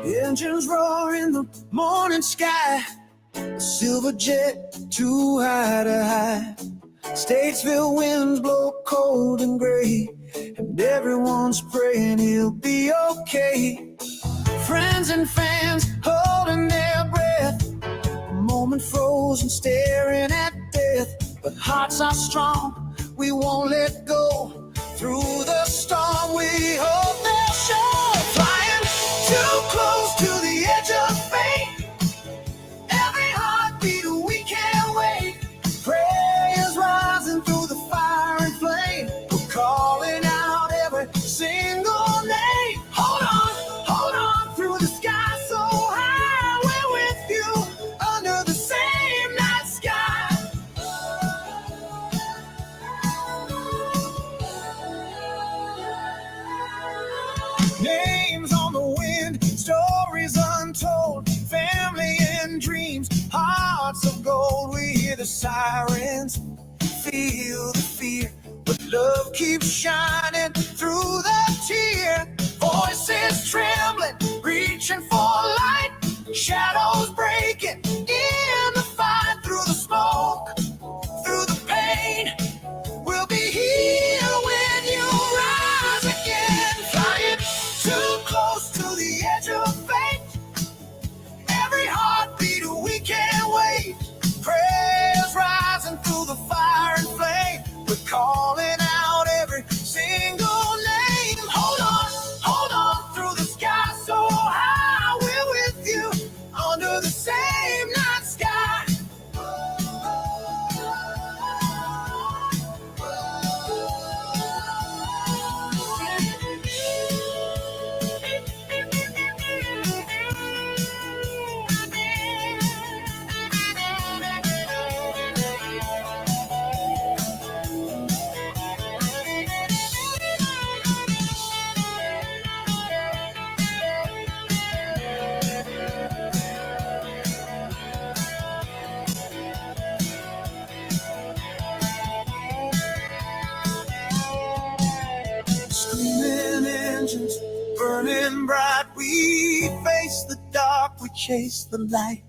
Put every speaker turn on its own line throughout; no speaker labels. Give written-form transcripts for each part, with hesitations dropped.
Engines roar in the morning sky, a silver jet too high to hide. Statesville winds blow cold and gray, and everyone's praying he'll be okay. Friends and fans holding their breath, a moment frozen staring at death. But hearts are strong, we won't let go. Through the storm we hope they'll show. Flying too close to the edge of fate, every heartbeat we can't wait. Prayers rising through the fire and flame, we're calling out every single name. Hold on through the sky so high, we're with you under the same night sky. Names on the wind, stories untold, family and dreams, hearts of gold. We hear the sirens, feel the fear, but love keeps shining through the tear. Voices trembling, reaching for light, shadows breaking in the fight. Through the smoke, through the pain, we'll be here when you rise again. Flying too close to the edge of fate, every heartbeat we can't wait. Prayers rising through the fire and flame, we're calling out every single name. Hold on through the sky so high, we're with you under the same night sky. Screaming engines, burning bright, we face the dark, we chase the light.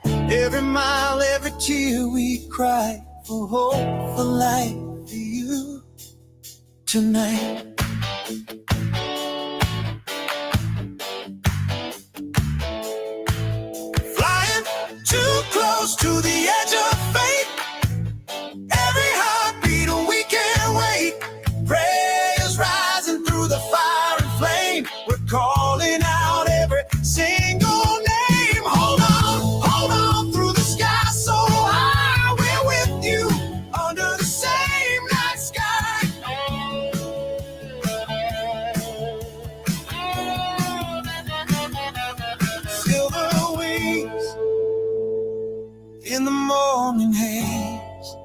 Every mile, every tear we cry, for hope, for life, for you tonight. Flying too close to the edge of fate, every heartbeat we can't wait. Prayers rising through the fire and flame, we're calling out every single name. Hold on through the sky so high, we're with you under the same night sky. Silver wings in the morning haze,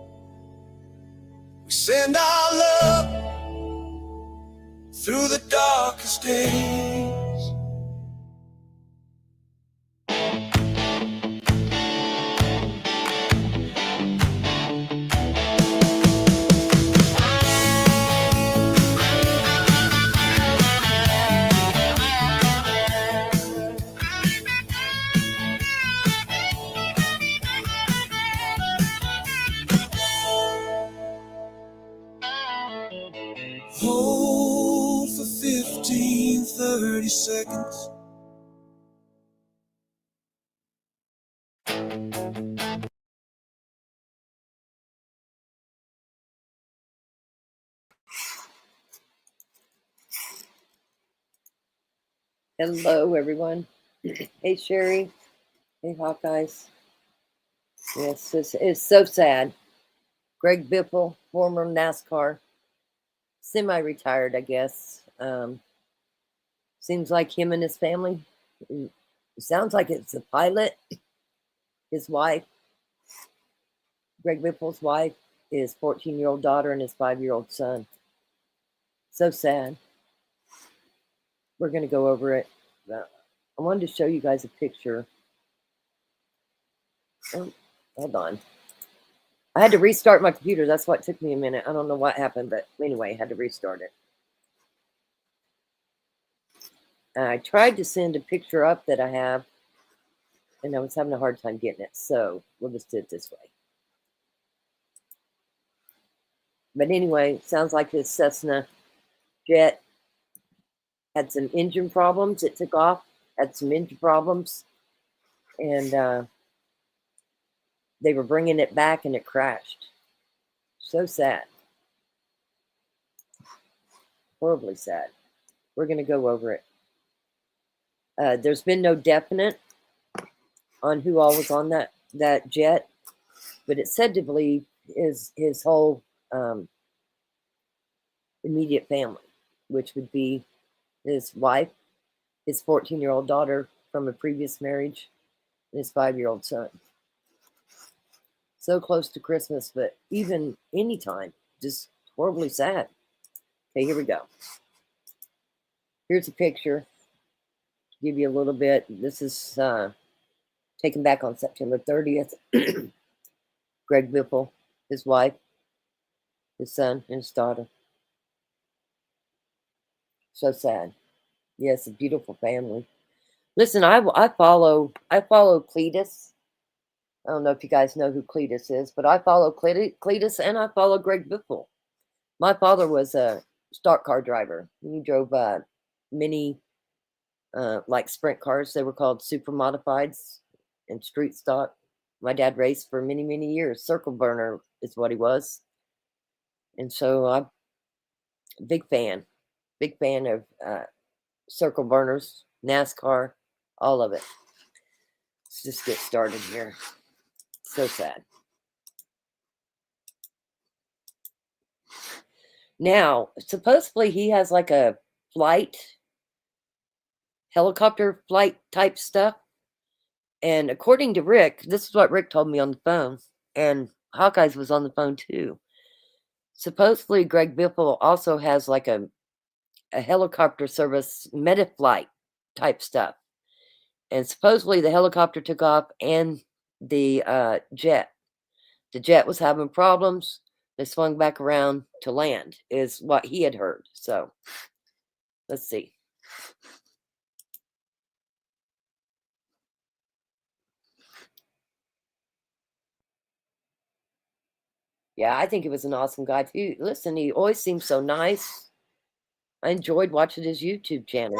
we send our love through the darkest days. Hold for 15, 30 seconds.
Hello, everyone. Hey, Sherry. Hey, Hawkeyes. Yes, it's so sad. Greg Biffle, former NASCAR, semi-retired, I guess. Seems like him and his family. It sounds like it's the pilot, his wife, Greg Biffle's wife, his 14-year-old daughter, and his 5-year-old son. So sad. We're going to go over it. I wanted to show you guys a picture. Oh, hold on. I had to restart my computer. That's what took me a minute. I don't know what happened, but anyway, I had to restart it. I tried to send a picture up that I have, and I was having a hard time getting it. So we'll just do it this way. But anyway, sounds like this Cessna jet had some engine problems. It took off, had some engine problems, and they were bringing it back, and it crashed. So sad. Horribly sad. We're going to go over it. There's been no definite on who all was on that jet, but it's said to believe is his whole immediate family, which would be his wife, his 14-year-old daughter from a previous marriage, and his 5-year-old son. So close to Christmas, but even anytime, just horribly sad. Okay, here we go. Here's a picture to give you a little bit. This is taken back on September 30th. Greg Biffle, his wife, his son, and his daughter. So sad. Yes, a beautiful family. Listen, I follow Cletus. I don't know if you guys know who Cletus is, but I follow Cletus and I follow Greg Biffle. My father was a stock car driver. He drove mini, like sprint cars. They were called super modifieds and street stock. My dad raced for many, many years. Circle burner is what he was. And so I'm a big fan of circle burners, NASCAR, all of it. Let's just get started here. So sad. Now, supposedly he has like a helicopter flight type stuff. And according to Rick, this is what Rick told me on the phone, and Hawkeyes was on the phone too. Supposedly Greg Biffle also has like a helicopter service Metaflight type stuff. And supposedly the helicopter took off and the jet. The jet was having problems. They swung back around to land, is what he had heard. So, let's see. Yeah, I think he was an awesome guy too. Listen, he always seemed so nice. I enjoyed watching his YouTube channel.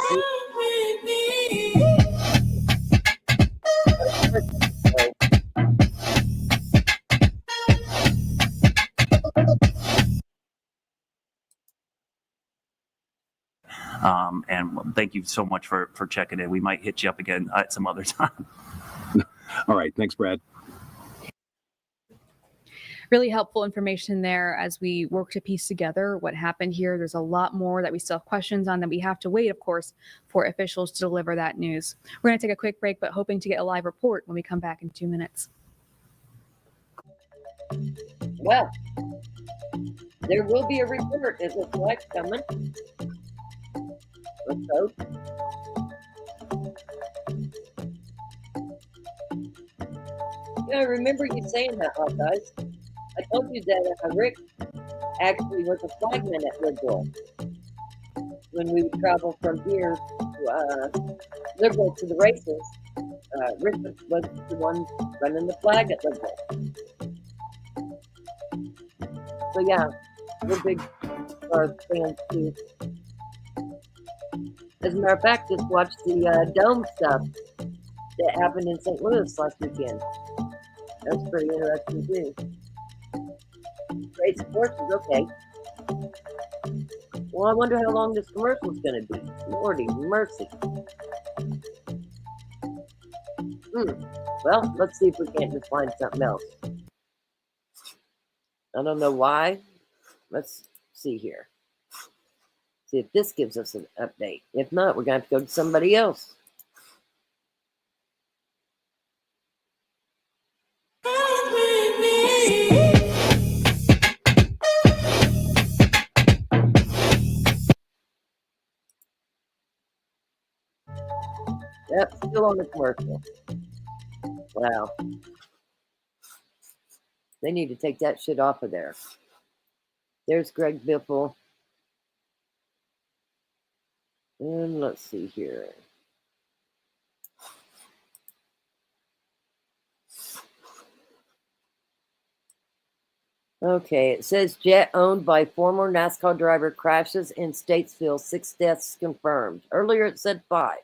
And thank you so much for checking in. We might hit you up again at some other time.
All right. Thanks, Brad.
Really helpful information there as we work to piece together what happened here. There's a lot more that we still have questions on that we have to wait, of course, for officials to deliver that news. We're going to take a quick break, but hoping to get a live report when we come back in 2 minutes.
Well, there will be a report. It looks like coming. Let's hope. Yeah, I remember you saying that, guys. I told you that Rick actually was a flagman at Liberal when we would travel from here to Liberal to the races. Rick was the one running the flag at Liberal. So yeah, we're big Star fans too. As a matter of fact, just watched the dome stuff that happened in St. Louis last weekend. That's pretty interesting too. Great sports is okay. Well, I wonder how long this commercial is going to be. Lordy mercy. Well, let's see if we can't just find something else. I don't know why. Let's see here. See if this gives us an update. If not, we're going to have to go to somebody else. Yep, still on the commercial. Wow. They need to take that shit off of there. There's Greg Biffle. And let's see here. Okay, it says jet owned by former NASCAR driver crashes in Statesville. 6 deaths confirmed. Earlier it said 5.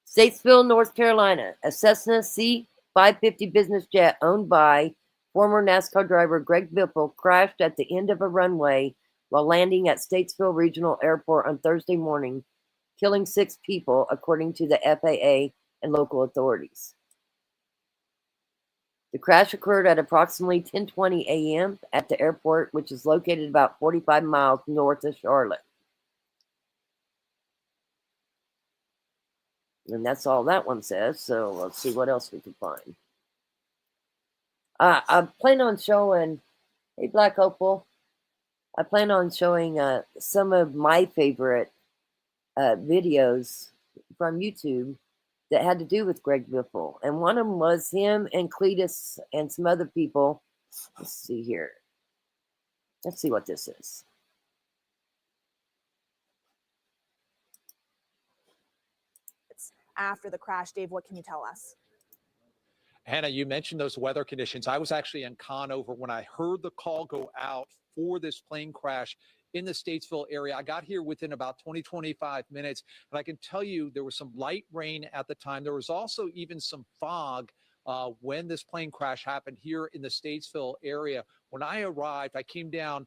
Statesville, North Carolina. A Cessna C-550 business jet owned by former NASCAR driver Greg Biffle crashed at the end of a runway while landing at Statesville Regional Airport on Thursday morning, killing 6 people, according to the FAA and local authorities. The crash occurred at approximately 10:20 a.m. at the airport, which is located about 45 miles north of Charlotte. And that's all that one says, so let's see what else we can find. I plan on showing, hey Black Opal, I plan on showing some of my favorite videos from YouTube that had to do with Greg Biffle. And one of them was him and Cletus and some other people. Let's see here. Let's see what this is.
After the crash, Dave, what can you tell us?
Hannah, you mentioned those weather conditions. I was actually in Conover when I heard the call go out for this plane crash in the Statesville area. I got here within about 25 minutes, and I can tell you there was some light rain at the time. There was also even some fog when this plane crash happened here in the Statesville area. When I arrived, I came down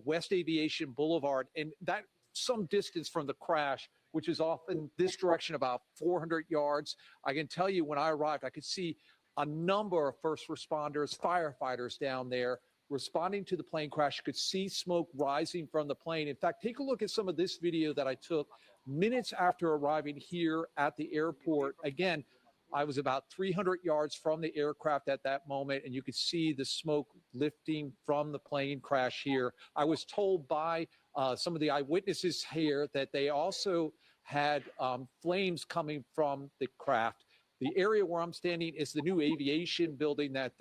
West Aviation Boulevard, and that some distance from the crash, which is off in this direction about 400 yards. I can tell you when I arrived, I could see a number of first responders, firefighters down there responding to the plane crash. You could see smoke rising from the plane. In fact, take a look at some of this video that I took minutes after arriving here at the airport. Again, I was about 300 yards from the aircraft at that moment, and you could see the smoke lifting from the plane crash here. I was told by some of the eyewitnesses here that they also had flames coming from the craft. The area where I'm standing is the new aviation building that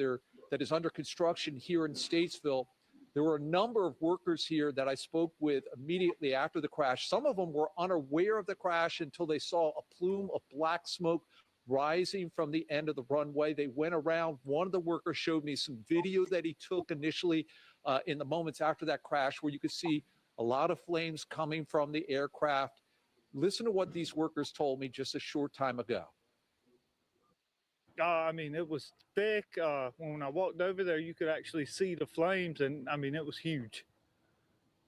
is under construction here in Statesville. There were a number of workers here that I spoke with immediately after the crash. Some of them were unaware of the crash until they saw a plume of black smoke rising from the end of the runway. They went around. One of the workers showed me some video that he took initially in the moments after that crash, where you could see a lot of flames coming from the aircraft. Listen to what these workers told me just a short time ago.
I mean, it was thick. When I walked over there, you could actually see the flames, and I mean, it was huge,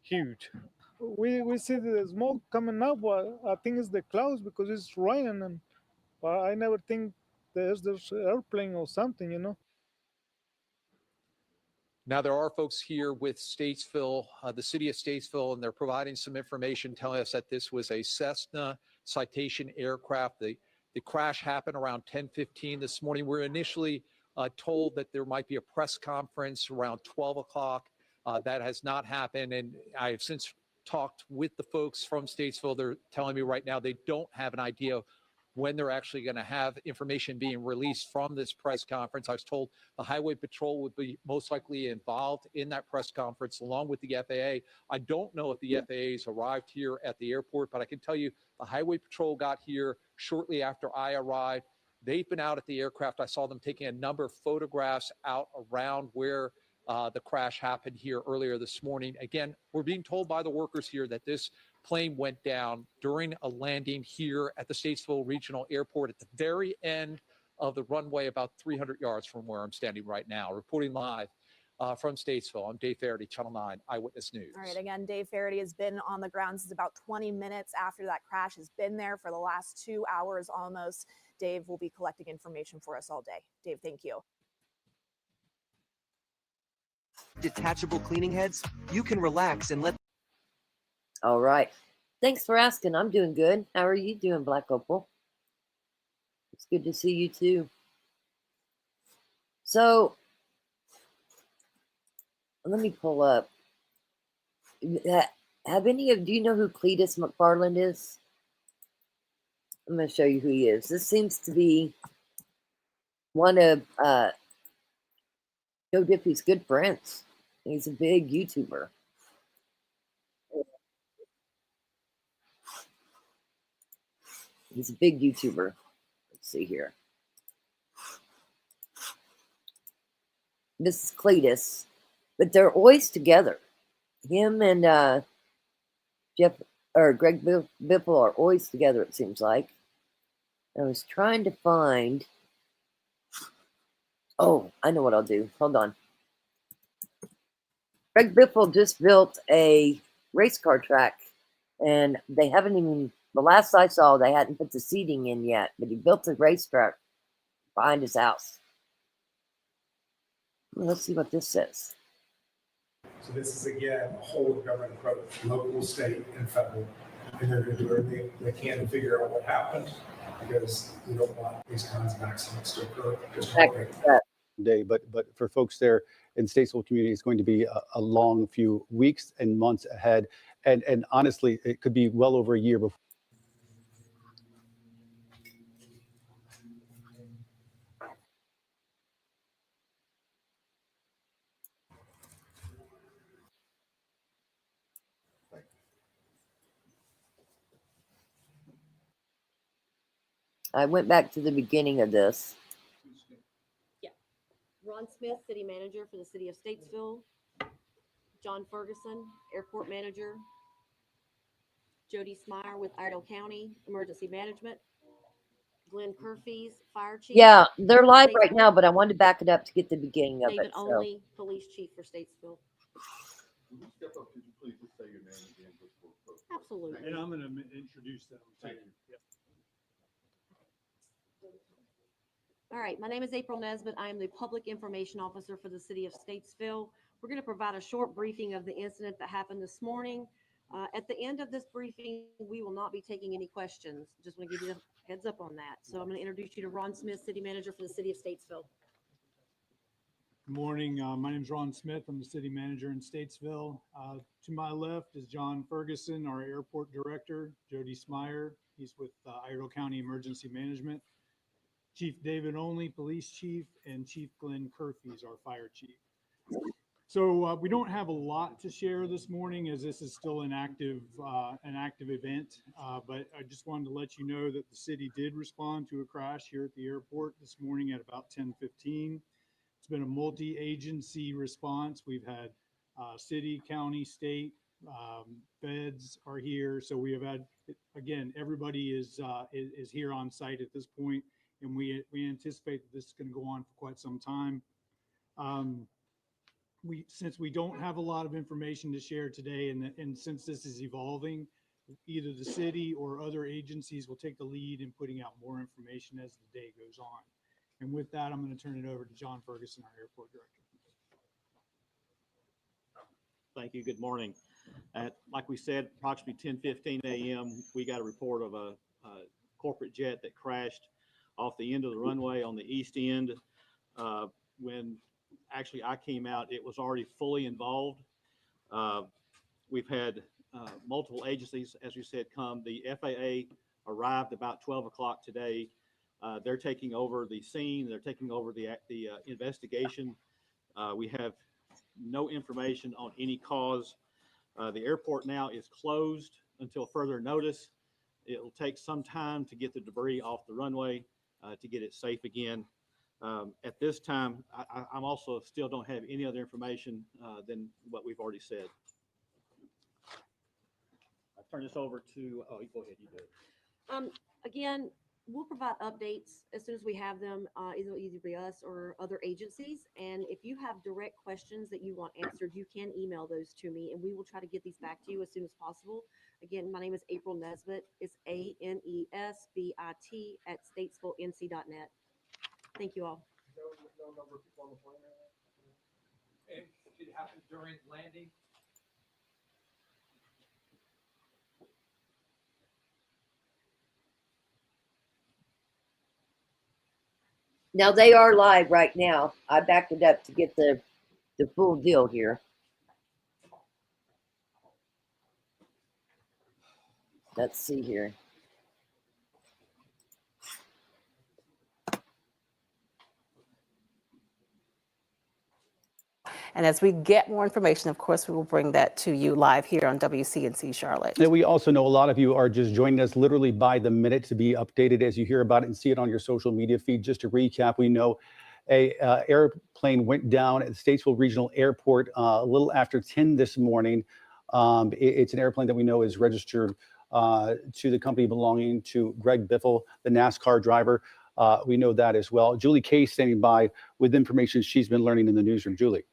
huge. We see the smoke coming up. Well, I think it's the clouds because it's raining, and I never think there's airplane or something, you know.
Now, there are folks here with Statesville, the city of Statesville, and they're providing some information telling us that this was a Cessna Citation aircraft. The crash happened around 10:15 this morning. We're initially told that there might be a press conference around 12 o'clock. That has not happened, and I have since talked with the folks from Statesville. They're telling me right now they don't have an idea of when they're actually going to have information being released from this press conference. I was told the Highway Patrol would be most likely involved in that press conference along with the FAA. I don't know if the FAA's arrived here at the airport, but I can tell you the Highway Patrol got here shortly after I arrived. They've been out at the aircraft. I saw them taking a number of photographs out around where the crash happened here earlier this morning. Again, we're being told by the workers here that this plane went down during a landing here at the Statesville Regional Airport at the very end of the runway, about 300 yards from where I'm standing right now. Reporting live from Statesville, I'm Dave Faraday, Channel 9 Eyewitness News.
All right, again, Dave Faraday has been on the ground since about 20 minutes after that crash, has been there for the last 2 hours almost. Dave will be collecting information for us all day. Dave, thank you.
Detachable cleaning heads, you can relax and let
All right. Thanks for asking. I'm doing good. How are you doing, Black Opal? It's good to see you too. So let me pull up. Have any of do you know who Cletus McFarland is? I'm going to show you who he is. This seems to be one of Joe Diffie's good friends. He's a big YouTuber. He's a big YouTuber. Let's see here. This is Cletus, but they're always together. Him and Jeff or Greg Biffle are always together, it seems like. I was trying to find. Oh, I know what I'll do. Hold on. Greg Biffle just built a race car track, and they haven't even. The last I saw, they hadn't put the seating in yet, but he built a racetrack behind his house. Let's see what this says.
So this is, again, a whole of government approach, local, state, and federal. And they're going to do everything they can to figure out what happened, because we don't want these kinds of accidents to occur. Just
day, but for folks there in Statesville community, it's going to be a long few weeks and months ahead. And honestly, it could be well over a year before.
I went back to the beginning of this.
Yeah. Ron Smith, City Manager for the City of Statesville. John Ferguson, Airport Manager. Jody Smyer with Iredell County Emergency Management. Glenn Curfees, Fire Chief.
Yeah, they're live right now, but I wanted to back it up to get the beginning of
David
it. So.
Only, Police Chief for Statesville.
When you step up, could you please just say your name again?
Absolutely.
And I'm going to introduce them. Thank you. Yep.
All right, my name is April Nesbitt. I am the Public Information Officer for the City of Statesville. We're going to provide a short briefing of the incident that happened this morning. At the end of this briefing, we will not be taking any questions. Just want to give you a heads up on that. So I'm going to introduce you to Ron Smith, City Manager for the City of Statesville.
Good morning. My name is Ron Smith. I'm the City Manager in Statesville. To my left is John Ferguson, our Airport Director. Jody Smyer, he's with Iredell County Emergency Management. Chief David Only, Police Chief, and Chief Glenn Curfees, our Fire Chief. So we don't have a lot to share this morning, as this is still an active event. But I just wanted to let you know that the city did respond to a crash here at the airport this morning at about 10:15. It's been a multi-agency response. We've had city, county, state, feds are here. So we have had, again, everybody is here on site at this point, and we anticipate that this is going to go on for quite some time. Since we don't have a lot of information to share today, and since this is evolving, either the city or other agencies will take the lead in putting out more information as the day goes on. And with that, I'm going to turn it over to John Ferguson, our Airport Director.
Thank you. Good morning. Like we said, approximately 10:15 a.m., we got a report of a corporate jet that crashed off the end of the runway on the east end. When actually I came out, it was already fully involved. We've had multiple agencies, as we said, come. The FAA arrived about 12 o'clock today. They're taking over the scene. They're taking over the investigation. We have no information on any cause. The airport now is closed until further notice. It'll take some time to get the debris off the runway to get it safe again. At this time, I'm also still don't have any other information than what we've already said. I turn this over to, oh, go ahead, you do it.
Again, we'll provide updates as soon as we have them, either be us or other agencies. And if you have direct questions that you want answered, you can email those to me, and we will try to get these back to you as soon as possible. Again, my name is April Nesbitt. It's ANESBIT at statesvillenc.net. Thank you all.
No number of people on the plane right now? And it happened during landing?
Now they are live right now. I backed it up to get the full deal here. Let's see here.
And as we get more information, of course, we will bring that to you live here on WCNC Charlotte.
And we also know a lot of you are just joining us literally by the minute to be updated as you hear about it and see it on your social media feed. Just to recap, we know a airplane went down at the Statesville Regional Airport a little after 10 this morning. It's an airplane that we know is registered to the company belonging to Greg Biffle, the NASCAR driver. We know that as well. Julie Kay standing by with information she's been learning in the newsroom. Julie.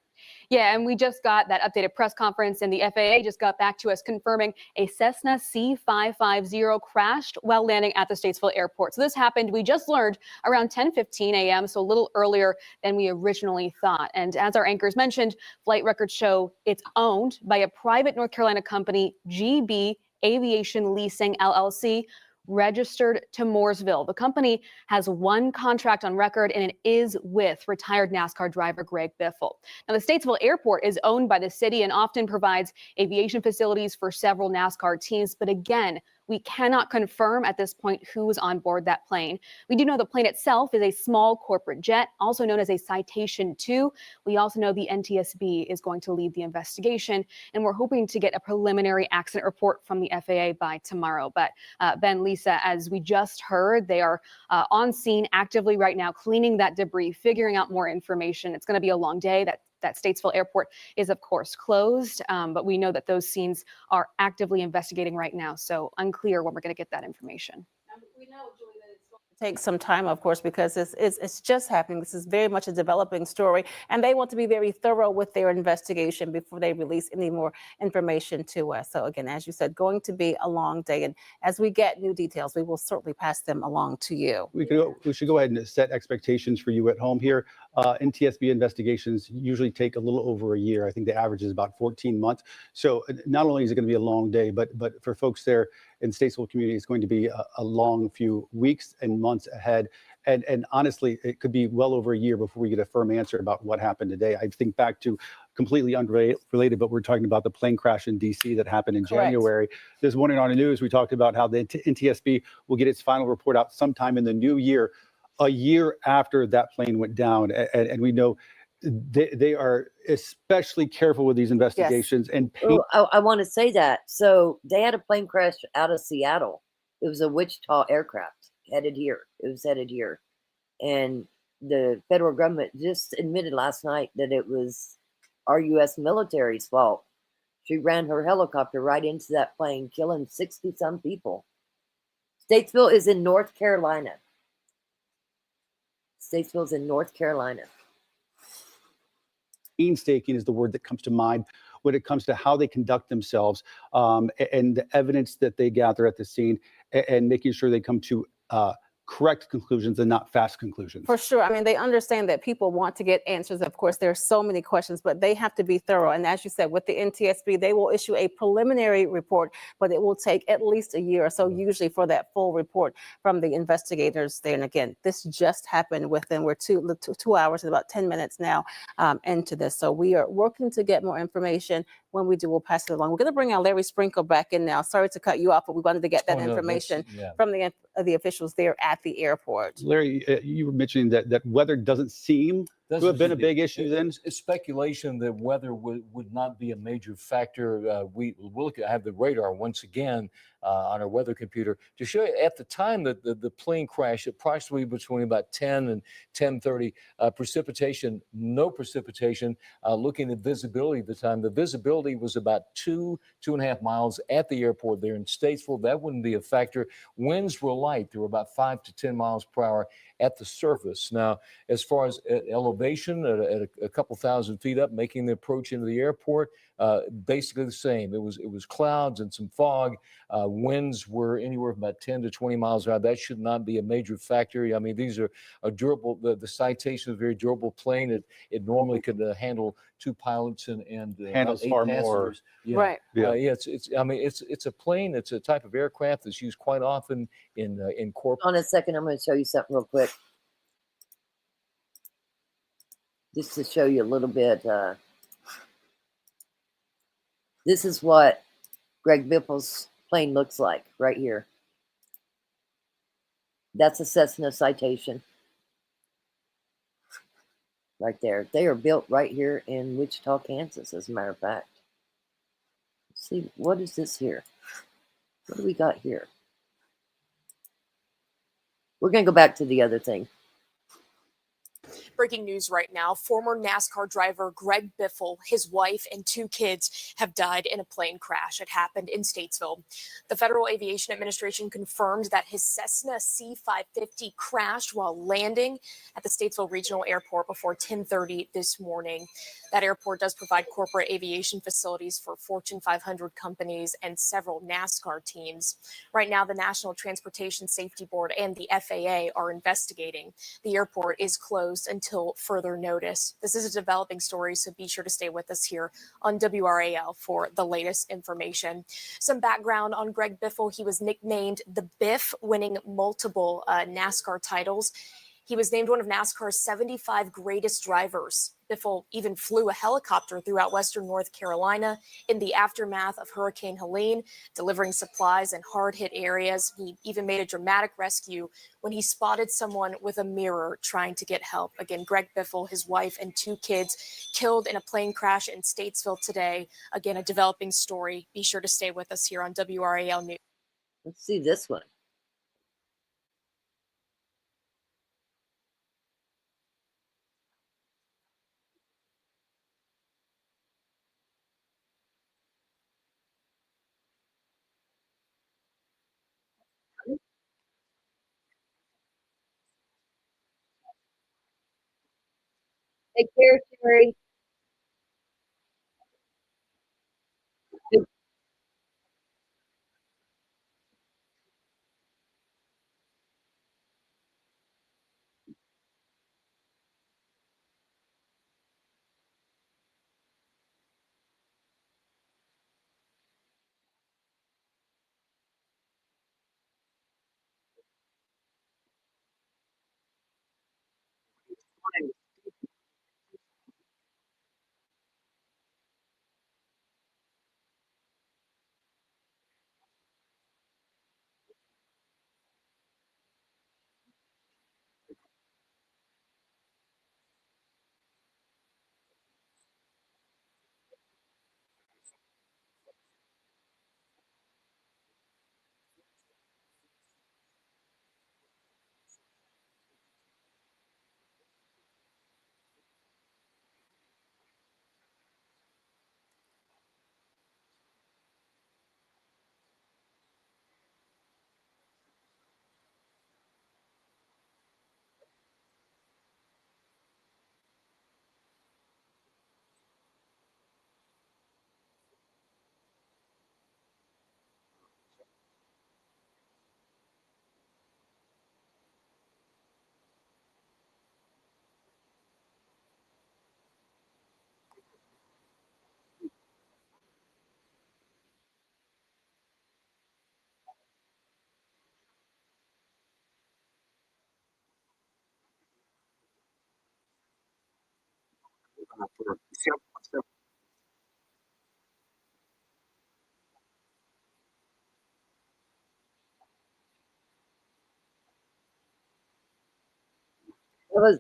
Yeah, and we just got that updated press conference, and the FAA just got back to us confirming a Cessna C550 crashed while landing at the Statesville Airport. So this happened, we just learned, around 10:15 a.m., so a little earlier than we originally thought. And as our anchors mentioned, flight records show it's owned by a private North Carolina company, GB Aviation Leasing LLC, registered to Mooresville. The company has one contract on record, and it is with retired NASCAR driver Greg Biffle. Now, the Statesville Airport is owned by the city and often provides aviation facilities for several NASCAR teams. But again, we cannot confirm at this point who was on board that plane. We do know the plane itself is a small corporate jet, also known as a Citation II. We also know the NTSB is going to lead the investigation, and we're hoping to get a preliminary accident report from the FAA by tomorrow. But Ben, Lisa, as we just heard, they are on scene actively right now, cleaning that debris, figuring out more information. It's going to be a long day. That Statesville Airport is, of course, closed, but we know that those scenes are actively investigating right now. So unclear when we're going to get that information.
We know, Julie, that it's going to take some time, of course, because it's just happening. This is very much a developing story, and they want to be very thorough with their investigation before they release any more information to us. So again, as you said, going to be a long day, and as we get new details, we will certainly pass them along to you.
We should go ahead and set expectations for you at home here. NTSB investigations usually take a little over a year. I think the average is about 14 months. So not only is it going to be a long day, but for folks there in Statesville community, it's going to be a long few weeks and months ahead. And honestly, it could be well over a year before we get a firm answer about what happened today. I think back to completely unrelated, but we're talking about the plane crash in DC that happened in January. This morning on the news, we talked about how the NTSB will get its final report out sometime in the new year, a year after that plane went down. And we know they are especially careful with these investigations. Yes. And
I want to say that. So they had a plane crash out of Seattle. It was a Wichita aircraft headed here. It was headed here. And the federal government just admitted last night that it was our U.S. military's fault. She ran her helicopter right into that plane, killing 60-some people. Statesville is in North Carolina. Statesville's in North Carolina.
Painstaking is the word that comes to mind when it comes to how they conduct themselves and the evidence that they gather at the scene and making sure they come to correct conclusions and not fast conclusions.
For sure. I mean, they understand that people want to get answers. Of course, there are so many questions, but they have to be thorough. And as you said, with the NTSB, they will issue a preliminary report, but it will take at least a year or so usually for that full report from the investigators there. And again, this just happened within, we're two hours and about 10 minutes now into this. So we are working to get more information. When we do, we'll pass it along. We're going to bring our Larry Sprinkle back in now. Sorry to cut you off, but we wanted to get that information from the officials there at the airport.
Larry, you were mentioning that weather doesn't seem to have been a big issue then?
It's speculation that weather would not be a major factor. We look at, have the radar once again on our weather computer to show you at the time that the plane crashed, approximately between about 10 and 10:30, precipitation, no precipitation. Looking at visibility at the time, the visibility was about 2.5 miles at the airport there in Statesville. That wouldn't be a factor. Winds were light. They were about 5 to 10 miles per hour at the surface. Now, as far as elevation at a couple thousand feet up, making the approach into the airport, basically the same. It was clouds and some fog. Winds were anywhere from about 10 to 20 miles an hour. That should not be a major factor. I mean, these are a durable. The Citation is a very durable plane. It normally could handle 2 pilots and
handles 8
far
passengers.
more. Yeah.
Right.
It's a plane. It's a type of aircraft that's used quite often in corporate.
On a second, I'm going to show you something real quick. just to show you a little bit. This is what Greg Biffle's plane looks like right here. That's a Cessna Citation. Right there. They are built right here in Wichita, Kansas, as a matter of fact. Let's see, what is this here? What do we got here? We're going to go back to the other thing.
Breaking news right now, former NASCAR driver Greg Biffle, his wife, and 2 kids have died in a plane crash. It happened in Statesville. The Federal Aviation Administration confirmed that his Cessna C-550 crashed while landing at the Statesville Regional Airport before 10:30 this morning. That airport does provide corporate aviation facilities for Fortune 500 companies and several NASCAR teams. Right now, the National Transportation Safety Board and the FAA are investigating. The airport is closed until further notice. This is a developing story, so be sure to stay with us here on WRAL for the latest information. Some background on Greg Biffle. He was nicknamed the Biff, winning multiple NASCAR titles. He was named one of NASCAR's 75 greatest drivers. Biffle even flew a helicopter throughout western North Carolina in the aftermath of Hurricane Helene, delivering supplies in hard-hit areas. He even made a dramatic rescue when he spotted someone with a mirror trying to get help. Again, Greg Biffle, his wife, and 2 kids killed in a plane crash in Statesville today. Again, a developing story. Be sure to stay with us here on WRAL News.
Let's see this one. Take care, Sherry.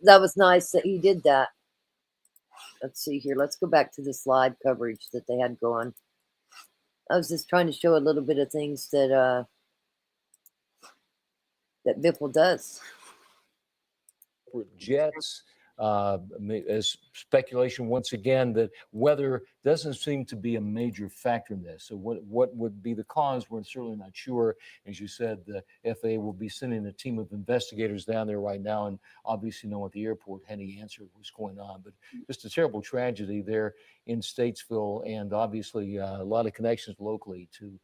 That was nice that he did that. Let's see here. Let's go back to this live coverage that they had going. I was just trying to show a little bit of things that that Biffle does.
Jets, as speculation once again that weather doesn't seem to be a major factor in this. So what would be the cause? We're certainly not sure. As you said, the FAA will be sending a team of investigators down there right now, and obviously no one at the airport had any answer what's going on. But just a terrible tragedy there in Statesville, and obviously a lot of connections locally to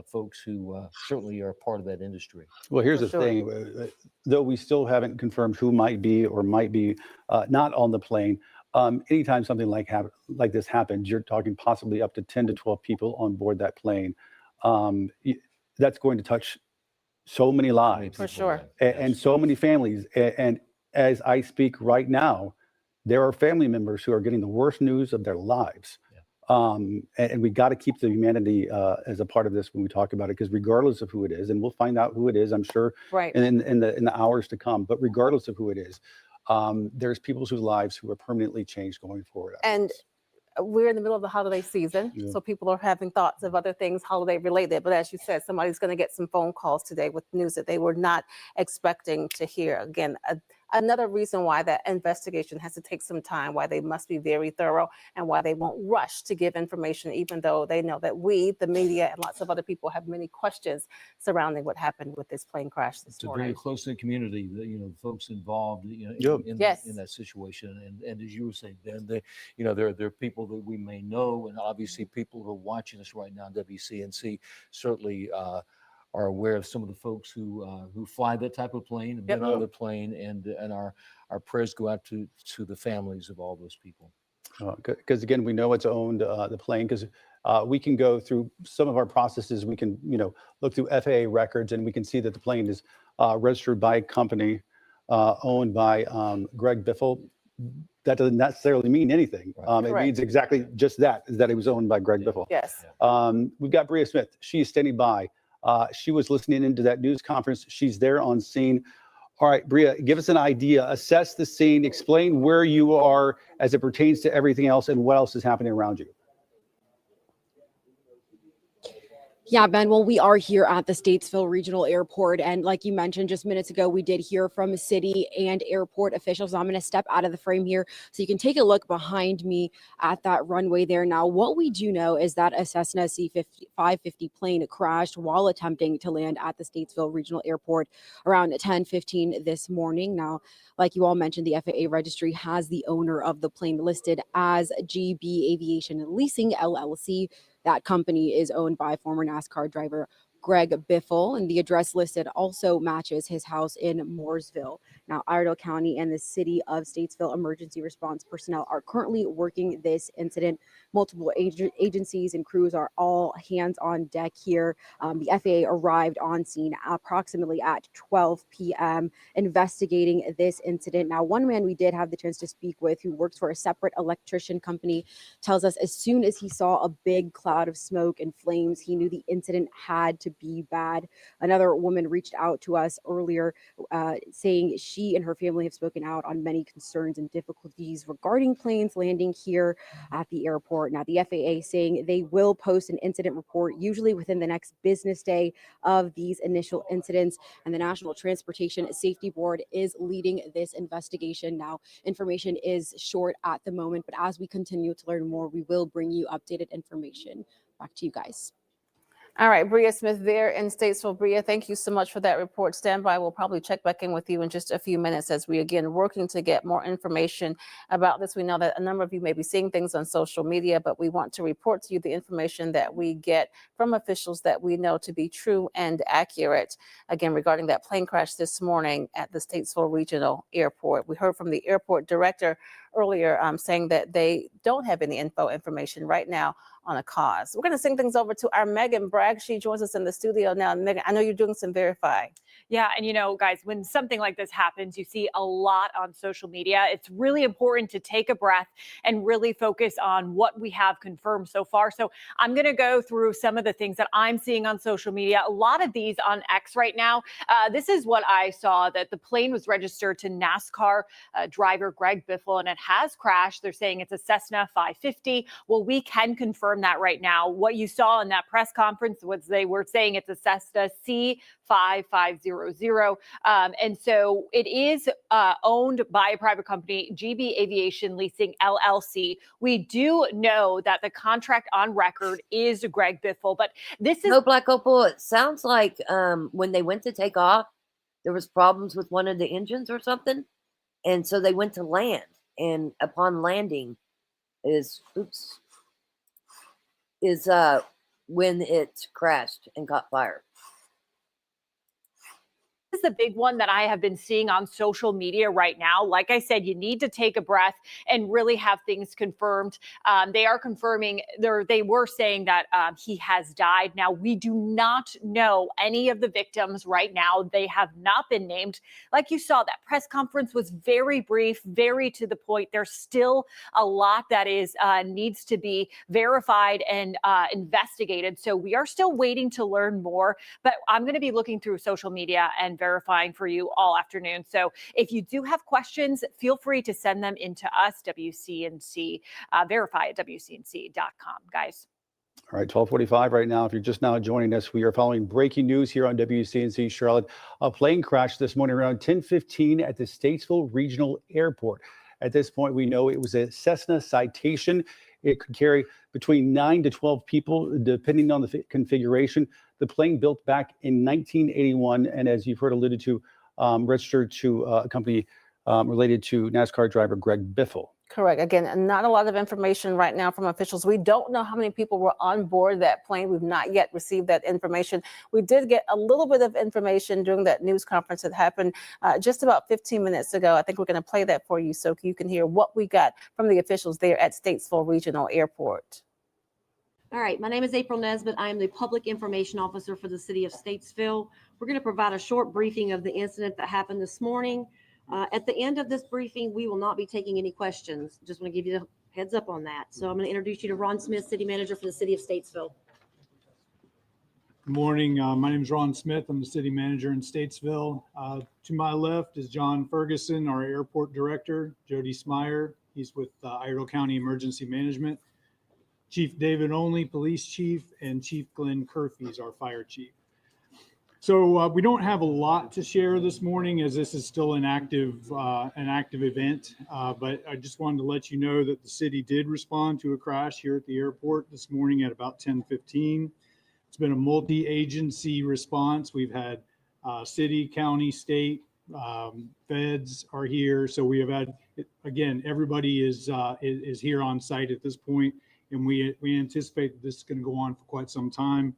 folks who certainly are part of that industry.
Well, here's the thing, though we still haven't confirmed who might be or might be not on the plane, anytime something like this happens, you're talking possibly up to 10 to 12 people on board that plane. That's going to touch so many lives.
For sure.
And so many families. And as I speak right now, there are family members who are getting the worst news of their lives. And we got to keep the humanity as a part of this when we talk about it, because regardless of who it is, and we'll find out who it is, I'm sure,
Right.
in the hours to come. But regardless of who it is, there's people whose lives who are permanently changed going forward.
And we're in the middle of the holiday season, so people are having thoughts of other things holiday related. But as you said, somebody's going to get some phone calls today with news that they were not expecting to hear. Again, another reason why that investigation has to take some time, why they must be very thorough, and why they won't rush to give information, even though they know that we, the media, and lots of other people have many questions surrounding what happened with this plane crash this
It's a
morning.
very close-knit community, folks involved, in that situation. And as you were saying, Ben, there are people that we may know, and obviously people who are watching us right now on WCNC certainly are aware of some of the folks who fly that type of plane, have been on the plane, and our prayers go out to the families of all those people.
Because again, we know it's owned, the plane, because we can go through some of our processes. We can, look through FAA records, and we can see that the plane is registered by a company owned by Greg Biffle. That doesn't necessarily mean anything. It means exactly just that, is that it was owned by Greg Biffle.
Yes.
We've got Bria Smith. She is standing by. She was listening into that news conference. She's there on scene. All right, Bria, give us an idea. Assess the scene. Explain where you are as it pertains to everything else and what else is happening around you.
Yeah, Ben, well, we are here at the Statesville Regional Airport. And like you mentioned just minutes ago, we did hear from city and airport officials. I'm going to step out of the frame here so you can take a look behind me at that runway there. Now, what we do know is that a Cessna C-550 plane crashed while attempting to land at the Statesville Regional Airport around 10:15 this morning. Now, like you all mentioned, the FAA registry has the owner of the plane listed as GB Aviation Leasing LLC. That company is owned by former NASCAR driver Greg Biffle, and the address listed also matches his house in Mooresville. Now, Iredell County and the city of Statesville emergency response personnel are currently working this incident. Multiple agencies and crews are all hands on deck here. The FAA arrived on scene approximately at 12 p.m. investigating this incident. Now, one man we did have the chance to speak with who works for a separate electrician company tells us as soon as he saw a big cloud of smoke and flames, he knew the incident had to be bad. Another woman reached out to us earlier saying she and her family have spoken out on many concerns and difficulties regarding planes landing here at the airport. Now, the FAA saying they will post an incident report usually within the next business day of these initial incidents, and the National Transportation Safety Board is leading this investigation. Now, information is short at the moment, but as we continue to learn more, we will bring you updated information. Back to you guys.
All right, Bria Smith there in Statesville. Bria, thank you so much for that report. Stand by. We'll probably check back in with you in just a few minutes as we again working to get more information about this. We know that a number of you may be seeing things on social media, but we want to report to you the information that we get from officials that we know to be true and accurate. Again, regarding that plane crash this morning at the Statesville Regional Airport. We heard from the airport director earlier saying that they don't have any information right now on a cause. We're going to sing things over to our Megan Bragg. She joins us in the studio now. Megan, I know you're doing some verifying.
Yeah, and guys, when something like this happens, you see a lot on social media. It's really important to take a breath and really focus on what we have confirmed so far. So I'm going to go through some of the things that I'm seeing on social media. A lot of these on X right now. This is what I saw, that the plane was registered to NASCAR driver Greg Biffle, and it has crashed. They're saying it's a Cessna 550. Well, we can confirm that right now. What you saw in that press conference was they were saying it's a Cessna C5500. And so it is owned by a private company, GB Aviation Leasing LLC. We do know that the contract on record is Greg Biffle, but this is
no, Black Opal. It sounds like when they went to take off, there was problems with one of the engines or something, and so they went to land. And upon landing, is when it crashed and caught fire.
is the big one that I have been seeing on social media right now. Like I said, you need to take a breath and really have things confirmed. They are confirming, they were saying that he has died. Now, we do not know any of the victims right now. They have not been named. Like you saw, that press conference was very brief, very to the point. There's still a lot that is needs to be verified and investigated. So we are still waiting to learn more, but I'm going to be looking through social media and verifying for you all afternoon. So if you do have questions, feel free to send them into us, WCNC, verify at WCNC.com, guys.
All right, 12:45 right now. If you're just now joining us, we are following breaking news here on WCNC Charlotte. A plane crashed this morning around 10:15 at the Statesville Regional Airport. At this point, we know it was a Cessna Citation. It could carry between 9 to 12 people, depending on the configuration. The plane built back in 1981, and as you've heard alluded to, registered to a company related to NASCAR driver Greg Biffle.
Correct. Again, not a lot of information right now from officials. We don't know how many people were on board that plane. We've not yet received that information. We did get a little bit of information during that news conference that happened just about 15 minutes ago. I think we're going to play that for you so you can hear what we got from the officials there at Statesville Regional Airport.
All right, my name is April Nesbitt. I am the Public Information Officer for the City of Statesville. We're going to provide a short briefing of the incident that happened this morning. At the end of this briefing, we will not be taking any questions. Just want to give you the heads up on that. So I'm going to introduce you to Ron Smith, City Manager for the City of Statesville.
Good morning. My name is Ron Smith. I'm the City Manager in Statesville. To my left is John Ferguson, our Airport Director, Jody Smyer. He's with Iredell County Emergency Management. Chief David Only, Police Chief, and Chief Glenn Curfew is our Fire Chief. So we don't have a lot to share this morning as this is still an active event, but I just wanted to let you know that the city did respond to a crash here at the airport this morning at about 10:15. It's been a multi-agency response. We've had city, county, state, feds are here. So we have had, again, everybody is here on site at this point, and we anticipate that this is going to go on for quite some time.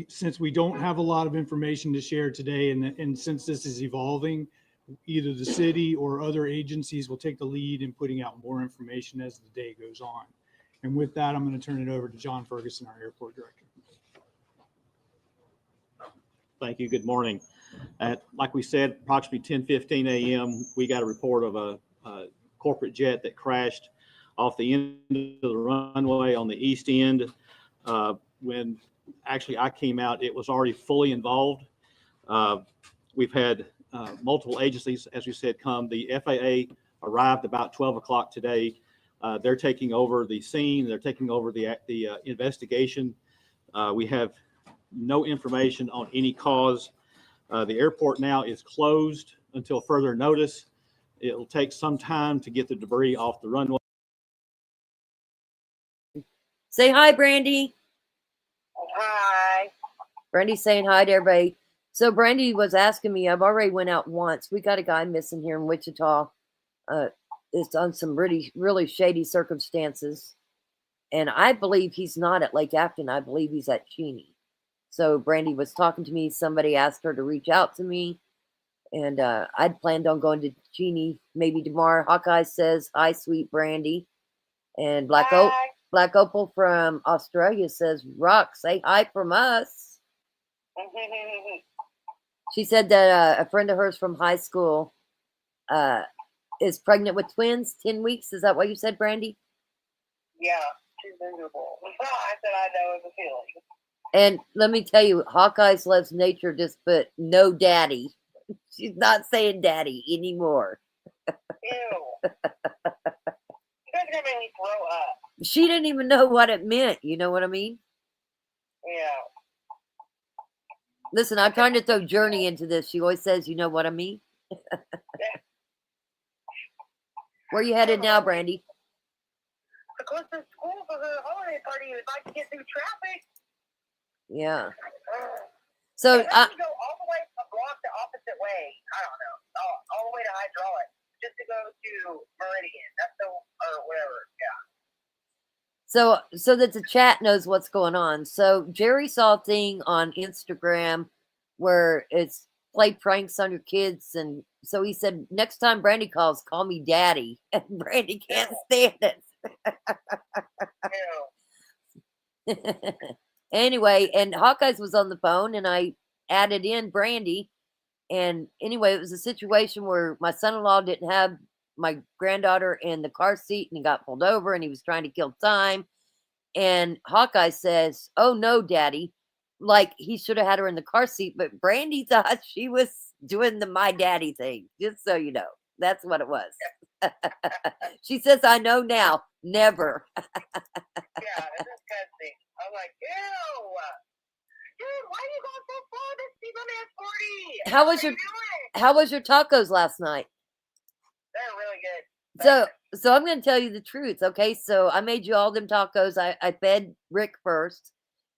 Since we don't have a lot of information to share today, and since this is evolving, either the city or other agencies will take the lead in putting out more information as the day goes on. And with that, I'm going to turn it over to John Ferguson, our Airport Director.
Thank you. Good morning. Like we said, approximately 10:15 a.m., we got a report of a corporate jet that crashed off the end of the runway on the east end. When actually I came out, it was already fully involved. We've had multiple agencies, as we said, come. The FAA arrived about 12 o'clock today. They're taking over the scene. They're taking over the investigation. We have no information on any cause. The airport now is closed until further notice. It'll take some time to get the debris off the runway.
Say hi, Brandy.
Hi.
Brandy's saying hi to everybody. So Brandy was asking me, I've already went out once. We got a guy missing here in Wichita. It's on some really shady circumstances. And I believe he's not at Lake Afton. I believe he's at Cheney. So Brandy was talking to me. Somebody asked her to reach out to me. And I'd planned on going to Cheney maybe tomorrow. Hawkeye says, hi, sweet Brandy. And Black Opal from Australia says, Rock, say hi from us. She said that a friend of hers from high school is pregnant with twins, 10 weeks. Is that what you said, Brandy?
Yeah, she's miserable. I said I know it's a feeling.
And let me tell you, Hawkeyes Loves Nature just put no daddy. She's not saying daddy anymore.
Ew. You guys are going to make me throw up.
She didn't even know what it meant. You know what I mean?
Yeah.
Listen, I'm trying to throw Journey into this. She always says, you know what I mean? Where you headed now, Brandy?
To close to school for the holiday party. If I can get through traffic.
Yeah. So
I have to go all the way a block the opposite way. I don't know. All the way to Hydraulic just to go to Meridian. That's the or whatever. Yeah.
So that the chat knows what's going on. So Jerry saw a thing on Instagram where it's play pranks on your kids. And so he said, next time Brandy calls, call me daddy. And Brandy can't stand it. Anyway, and Hawkeyes was on the phone, and I added in Brandy. And anyway, it was a situation where my son-in-law didn't have my granddaughter in the car seat, and he got pulled over, and he was trying to kill time. And Hawkeye says, "Oh no, Daddy!" Like he should have had her in the car seat, but Brandy thought she was doing the my daddy thing. Just so you know, that's what it was. She says, "I know now, never."
Yeah, it's disgusting. I'm like, ew. Dude, why are you going so far? This people man's 40.
How
What
was
are
your
you doing?
How was your tacos last night?
They're really good.
So I'm going to tell you the truth, okay? So I made you all them tacos. I fed Rick first,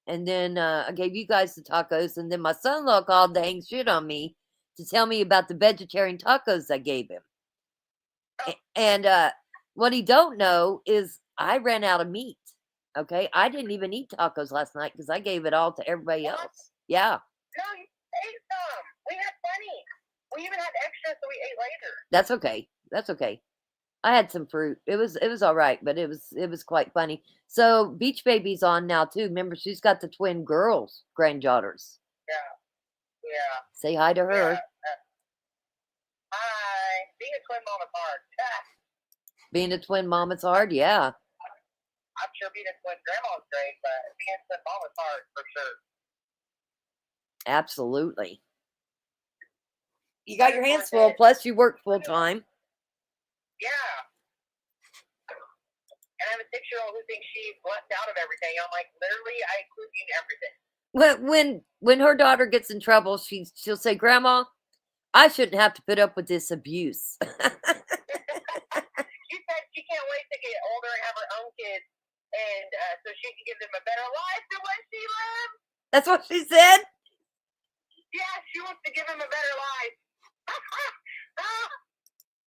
and then I gave you guys the tacos, and then my son-in-law called to hang shit on me to tell me about the vegetarian tacos I gave him. And what he don't know is I ran out of meat, okay? I didn't even eat tacos last night because I gave it all to everybody else. Yeah,
No, you ate some. We had plenty. We even had extra, so we ate later.
that's okay. That's okay. I had some fruit. It was all right, but it was quite funny. So Beach Baby's on now too. Remember, she's got the twin girls, granddaughters.
Yeah.
Say hi to her.
Hi. Being a twin mom is hard.
Being a twin mom, it's hard. Yeah,
I'm sure being a twin grandma is great, but being a twin mom is hard for sure.
absolutely. You got your hands full. Plus, you work full time.
Yeah. And I have a 6-year-old who thinks she's left out of everything. I'm like, literally, I include you in everything.
When her daughter gets in trouble, she'll say, "Grandma, I shouldn't have to put up with this abuse."
She said she can't wait to get older and have her own kids, and so she can give them a better life than what she lived.
That's what she said.
Yeah, she wants to give them a better life.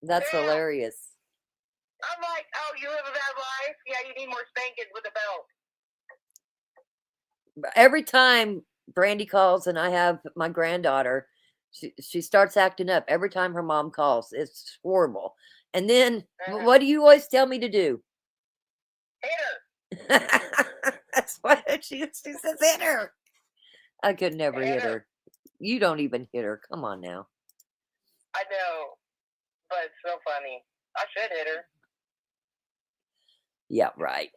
That's hilarious.
I'm like, oh, you live a bad life? Yeah, you need more spankings with a belt.
Every time Brandy calls and I have my granddaughter, she starts acting up. Every time her mom calls, it's horrible. And then, what do you always tell me to do?
Hit her.
That's what she says. Hit her. I could never hit her. You don't even hit her. Come on now.
I know, but it's so funny. I should hit her.
Yeah, right.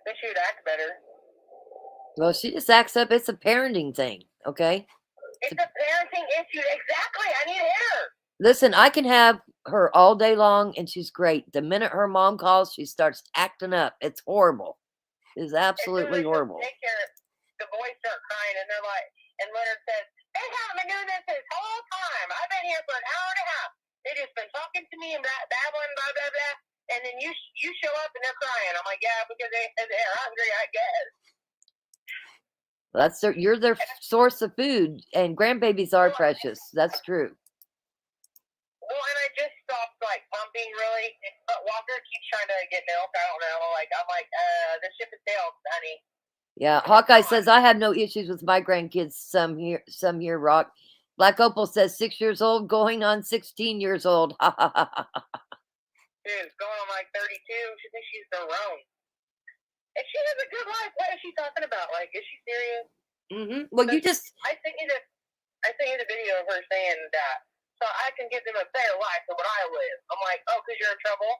Then she would act better.
Well, she just acts up. It's a parenting thing, okay?
It's a parenting issue. Exactly. I need to hit her.
Listen, I can have her all day long, and she's great. The minute her mom calls, she starts acting up. It's horrible. It's absolutely horrible.
Take care. The boys start crying, and they're like, and Leonard says, "They haven't been doing this whole time. I've been here for an hour and a half. They just been talking to me and babbling, blah blah blah. And then you show up and they're crying." I'm like, "Yeah, because they're hungry, I guess."
You're their source of food, and grandbabies are precious. That's true.
Well, and I just stopped pumping really, but Walker keeps trying to get milk. I don't know. I'm like, the ship has sailed, honey.
Yeah, Hawkeye says I have no issues with my grandkids. Some here, Rock. Black Opal says 6 years old, going on 16 years old. Ha ha ha ha.
Dude, going on 32. She thinks she's grown. And she has a good life. What is she talking about? Is she serious?
Mm-hmm. Well,
I sent you the video of her saying that, so I can give them a better life than what I live. I'm like, oh, because you're in trouble?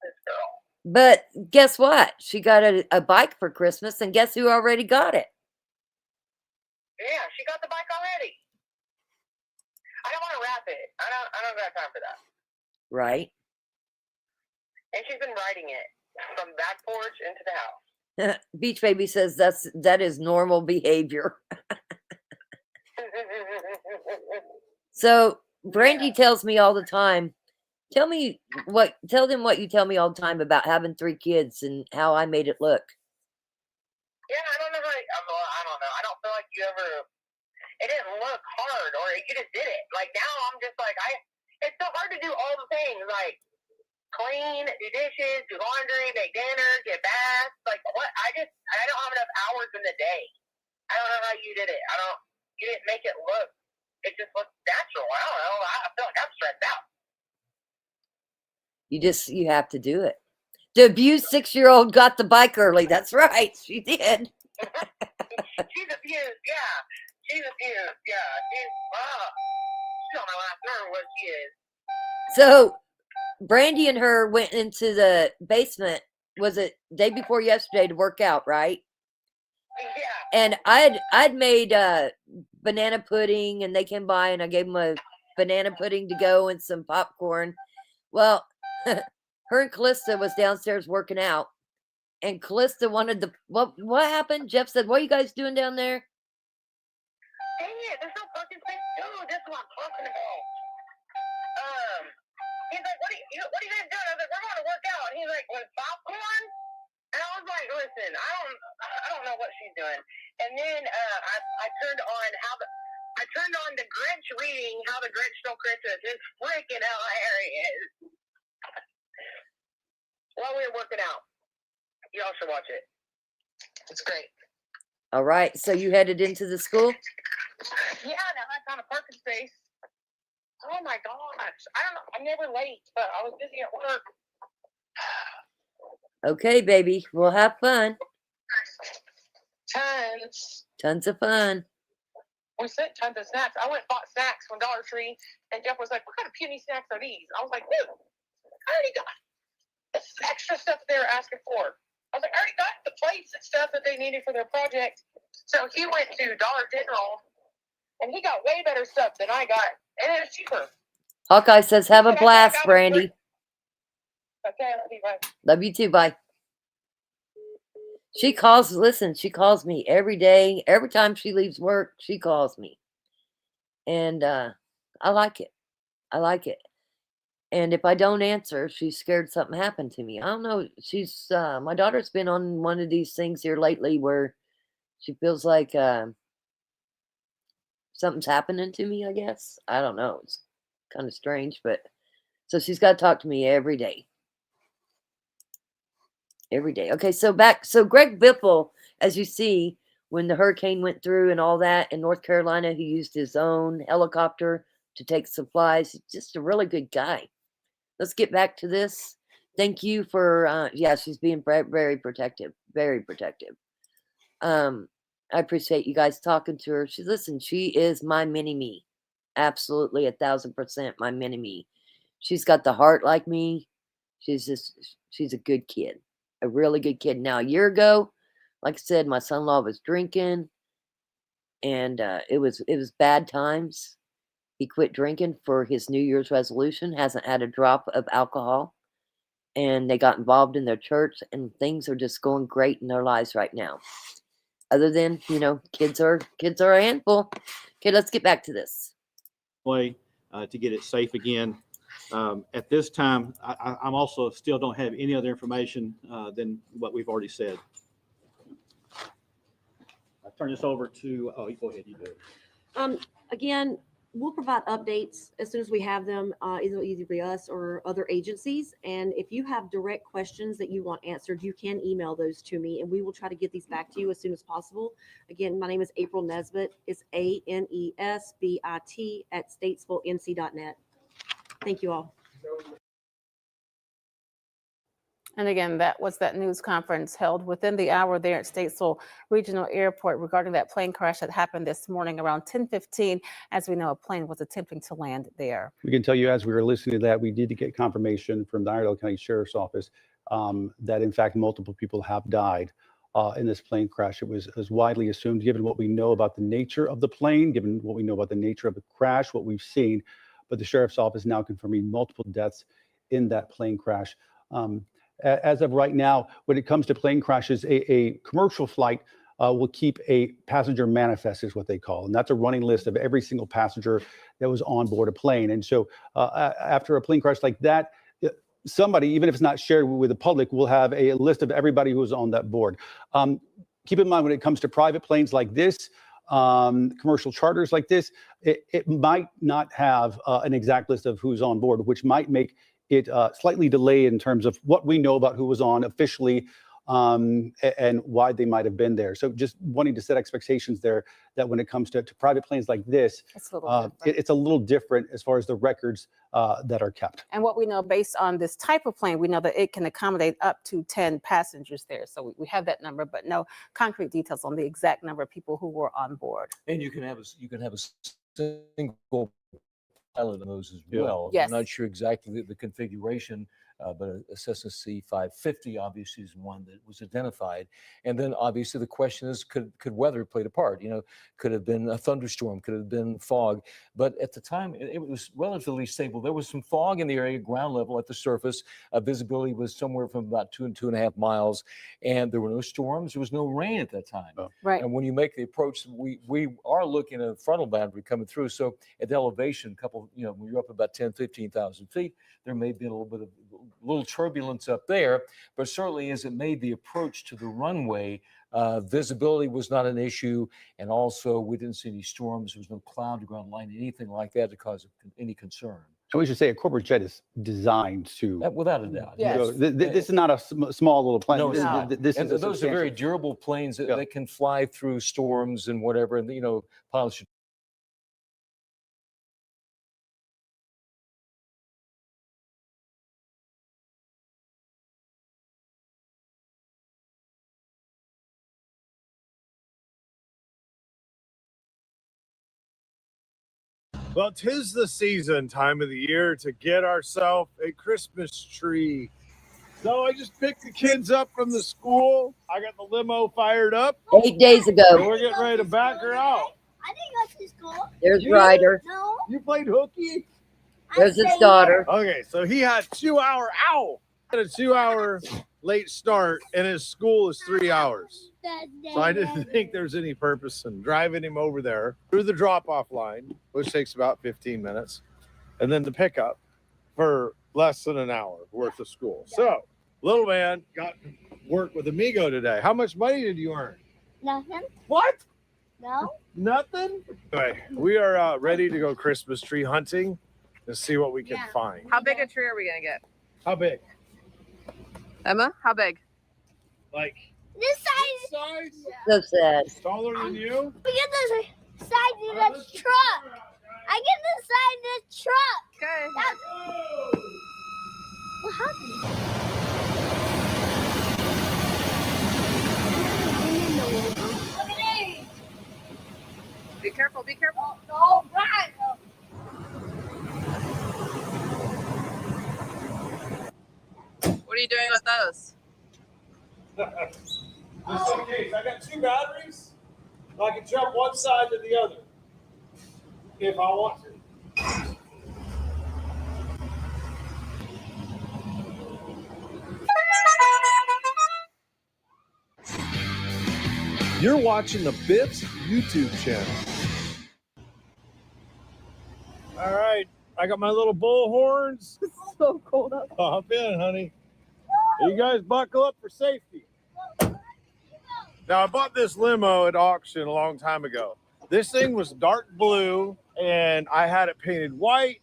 This girl.
But guess what? She got a bike for Christmas, and guess who already got it?
Yeah, she got the bike already. I don't want to wrap it. I don't got time for that.
Right.
And she's been riding it from back porch into the house.
Beach Baby says that is normal behavior. So Brandy tells me all the time. Tell them what you tell me all the time about having 3 kids and how I made it look.
Yeah, I don't know how. I don't know. I don't feel like you ever. It didn't look hard, or you just did it. Now I'm just it's so hard to do all the things clean, do dishes, do laundry, make dinner, get baths. What? I don't have enough hours in the day. I don't know how you did it. You didn't make it look, it just looked natural. I don't know. I feel like I'm stressed out.
You have to do it. The abused 6-year-old got the bike early. That's right. She did.
She's abused, yeah. She's abused, yeah. She's on my last nerve what she is.
So Brandy and her went into the basement, was it day before yesterday, to work out, right?
Yeah.
And I'd made banana pudding, and they came by and I gave them a banana pudding to go and some popcorn. Well, her and Callista was downstairs working out, and Callista wanted the what happened? Jeff said, "What are you guys doing down there?"
Dang it, there's no fucking thing. Dude, this is what I'm talking about. He's like, what are you guys doing? I was like, we're going to work out. And he's like, with popcorn? And I was like, listen, I don't know what she's doing. And then I turned on the Grinch reading How the Grinch Stole Christmas. It's freaking hilarious. While we were working out. Y'all should watch it. It's great.
All right, so you headed into the school?
Yeah, now I found a parking space. Oh my gosh. I don't know. I'm never late, but I was busy at work.
Okay, baby. We'll have fun. Tons of fun.
We sent tons of snacks. I went and bought snacks from Dollar Tree, and Jeff was like, what kind of puny snacks are these? I was like, dude, I already got this extra stuff they were asking for. I was like, I already got the plates and stuff that they needed for their project. So he went to Dollar General, and he got way better stuff than I got, and it was cheaper.
Hawkeye says, have a blast, Brandy.
Okay, love you, bye.
Love you too. Bye. She calls me every day. Every time she leaves work, she calls me. And I like it. I like it. And if I don't answer, she's scared something happened to me. I don't know. She's my daughter's been on one of these things here lately where she feels like something's happening to me, I guess. I don't know. It's kind of strange, but so she's got to talk to me every day. Every day. Okay, so Greg Biffle, as you see, when the hurricane went through and all that in North Carolina, he used his own helicopter to take supplies. Just a really good guy. Let's get back to this. Thank you for, she's being very protective. Very protective. I appreciate you guys talking to her. She is my mini-me. Absolutely 1,000% my mini-me. She's got the heart like me. She's a good kid. A really good kid. Now, a year ago, like I said, my son-in-law was drinking, and it was bad times. He quit drinking for his New Year's resolution, hasn't had a drop of alcohol, and they got involved in their church, and things are just going great in their lives right now. Other than, kids are a handful. Okay, let's get back to this.
Way to get it safe again. At this time, I'm also still don't have any other information than what we've already said. I'll turn this over to, you go ahead, you do it.
Again, we'll provide updates as soon as we have them, either by us or other agencies. And if you have direct questions that you want answered, you can email those to me, and we will try to get these back to you as soon as possible. Again, my name is April Nesbitt. It's ANESBIT@statesvillenc.net. Thank you all.
And again, that was that news conference held within the hour there at Statesville Regional Airport regarding that plane crash that happened this morning around 10:15. As we know, a plane was attempting to land there.
We can tell you as we were listening to that, we did get confirmation from the Iredell County Sheriff's Office that in fact multiple people have died in this plane crash. It was widely assumed, given what we know about the nature of the plane, given what we know about the nature of the crash, what we've seen. But the Sheriff's Office now confirming multiple deaths in that plane crash. As of right now, when it comes to plane crashes, a commercial flight will keep a passenger manifest, is what they call, and that's a running list of every single passenger that was on board a plane. And so after a plane crash like that, somebody, even if it's not shared with the public, will have a list of everybody who was on that board. Keep in mind, when it comes to private planes like this, commercial charters like this, it might not have an exact list of who's on board, which might make it slightly delayed in terms of what we know about who was on officially and why they might have been there. So just wanting to set expectations there that when it comes to private planes like this,
It's a little different.
it's a little different as far as the records that are kept.
And what we know based on this type of plane, we know that it can accommodate up to 10 passengers there. So we have that number, but no concrete details on the exact number of people who were on board.
And you can have a single pilot on those as
Yeah.
well.
Yes.
I'm not sure exactly the configuration, but a Cessna C550 obviously is one that was identified. And then obviously the question is, could weather played a part? You know, could have been a thunderstorm, could have been fog. But at the time, it was relatively stable. There was some fog in the area, ground level at the surface. Visibility was somewhere from about 2 and 2.5 miles. And there were no storms. There was no rain at that time.
Oh.
Right.
And when you make the approach, we are looking at a frontal boundary coming through. So at the elevation, when you're up about 10, 15,000 feet, there may be a little turbulence up there, but certainly as it made the approach to the runway, visibility was not an issue. And also we didn't see any storms. There was no cloud to ground line, anything like that to cause any concern.
And we should say a corporate jet is designed to.
Without a doubt.
Yes.
So this is not a small little plane.
No, it's
This-
not.
this
And
is a
those are very
substantial-
durable planes that,
Yeah.
that can fly through storms and whatever. And, pilots should.
Well, 'tis the season, time of the year to get ourselves a Christmas tree. So I just picked the kids up from the school. I got the limo fired up.
8 days
And
ago.
we're getting ready to back her out.
I didn't go to school.
There's
You-
Ryder.
No.
You played hooky?
There's his daughter.
Okay, so he had 2-hour had a 2-hour late start, and his school is 3 hours. So I didn't think there's any purpose in driving him over there through the drop-off line, which takes about 15 minutes, and then the pickup for less than an hour worth of school. So little man got to work with Amigo today. How much money did you earn?
Nothing.
What?
No.
Nothing? Anyway, we are ready to go Christmas tree hunting and see what we can find.
How big a tree are we gonna get?
How big?
Emma, how big?
Like
This size.
size?
So sad.
Taller than you?
We get the size of the truck. I get the size of the truck.
Okay.
What happened?
Be careful, be careful.
All right.
What are you doing with those?
Just in case. I got 2 batteries. I can jump one side to the other if I want to. You're watching the Biff's YouTube channel. All right, I got my little bull horns.
It's so cold up.
Hop in, honey. You guys buckle up for safety. Now, I bought this limo at auction a long time ago. This thing was dark blue, and I had it painted white,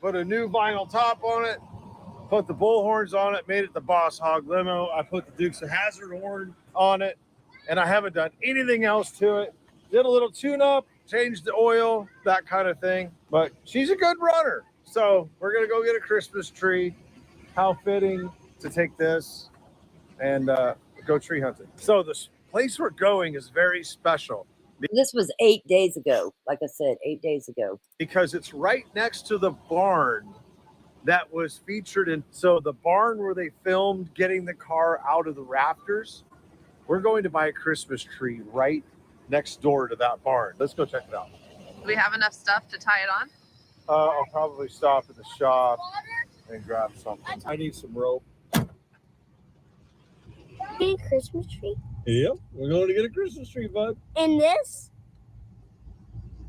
put a new vinyl top on it, put the bull horns on it, made it the Boss Hog limo. I put the Dukes of Hazzard horn on it, and I haven't done anything else to it. Did a little tune-up, changed the oil, that kind of thing. But she's a good runner. So we're going to go get a Christmas tree. How fitting to take this and go tree hunting. So the place we're going is very special.
This was 8 days ago. Like I said, 8 days ago.
Because it's right next to the barn that was featured in. So the barn where they filmed getting the car out of the rafters, we're going to buy a Christmas tree right next door to that barn. Let's go check it out.
Do we have enough stuff to tie it on?
I'll probably stop at the shop and grab something. I need some rope.
Need a Christmas tree?
Yep, we're going to get a Christmas tree, bud.
And this?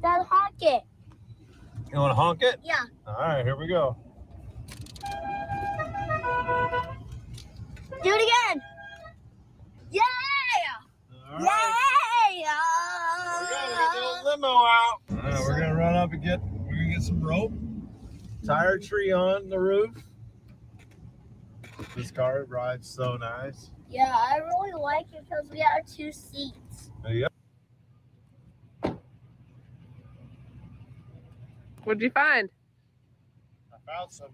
That honk it.
You want to honk it?
Yeah.
All right, here we go.
Do it again. Yeah.
All right.
Yeah.
We're gonna get the old limo out. All right, we're gonna run up and get some rope, tie our tree on the roof. This car rides so nice.
Yeah, I really like it because we have 2 seats.
Yep.
What'd you find?
I found some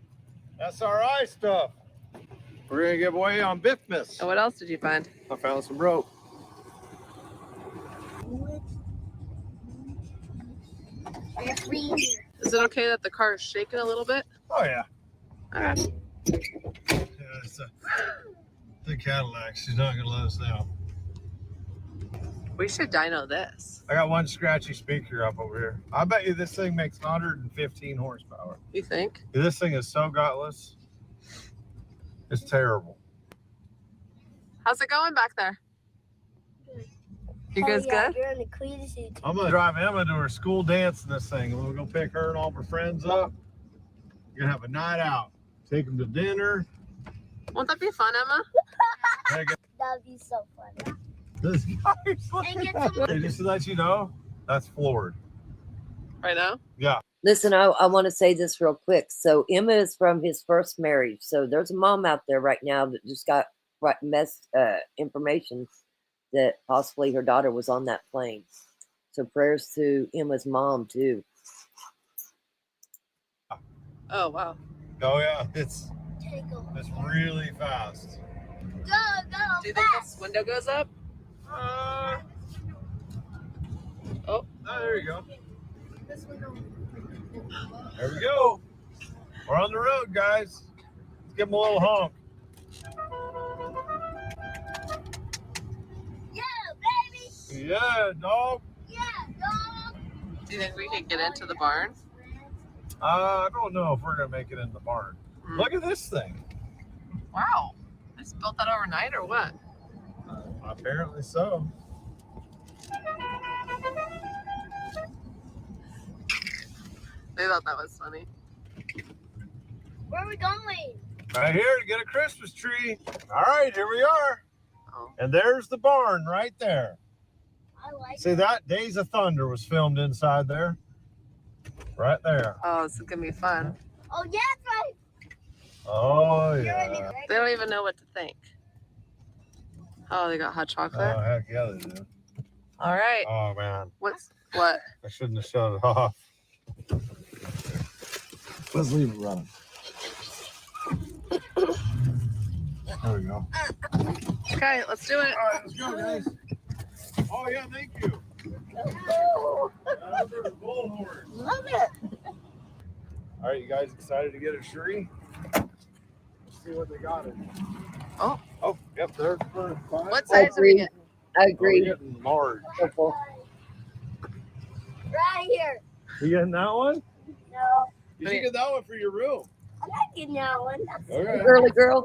SRI stuff. We're gonna give away on Biffmas.
And what else did you find?
I found some rope.
Is it okay that the car is shaking a little bit?
Oh yeah.
All right.
Yeah, it's the Cadillac. She's not gonna let us down.
We should dyno this.
I got one scratchy speaker up over here. I bet you this thing makes 115 horsepower.
You think?
This thing is so gutless. It's terrible.
How's it going back there? You guys good?
You're in the clean seat.
I'm gonna drive Emma to her school dance in this thing. We're gonna pick her and all her friends up. We're gonna have a night out. Take them to dinner.
Won't that be fun, Emma?
That'd be so fun.
This guy's hey, just to let you know, that's floored.
Right now?
Yeah.
Listen, I want to say this real quick. So Emma is from his first marriage. So there's a mom out there right now that just got information that possibly her daughter was on that plane. So prayers to Emma's mom too.
Oh wow.
Oh yeah, it's really fast.
Go,
Do you think this window goes up?
Oh, there you go. There we go. We're on the road, guys. Let's give them a little honk.
Yeah, baby.
Yeah, dog.
Yeah, dog.
Do you think we could get into the barn?
I don't know if we're gonna make it in the barn. Look at this thing.
Wow. I just built that overnight or what?
Apparently so.
They thought that was funny.
Where are we going?
Right here to get a Christmas tree. All right, here we are.
Oh.
And there's the barn right there.
I like
See that? Days of Thunder was filmed inside there. Right there.
Oh, this is gonna be fun.
Oh, yeah, that's right.
Oh, yeah.
They don't even know what to think. Oh, they got hot chocolate?
Oh, heck yeah, they do.
All right.
Oh, man.
What?
I shouldn't have shut it off. Let's leave it running. There we go.
Okay, let's do it.
All right, let's go, guys. Oh, yeah, thank you. Bullhorn.
Love it.
All right, you guys excited to get a tree? Let's see what they got in.
Oh.
Oh, yep, there's the first five.
What size are we getting?
I agree.
We're getting large.
Purple.
Right here.
You getting that one?
No,
You should get that one for your room.
I'm not getting that one. That's
Okay.
Girly girl.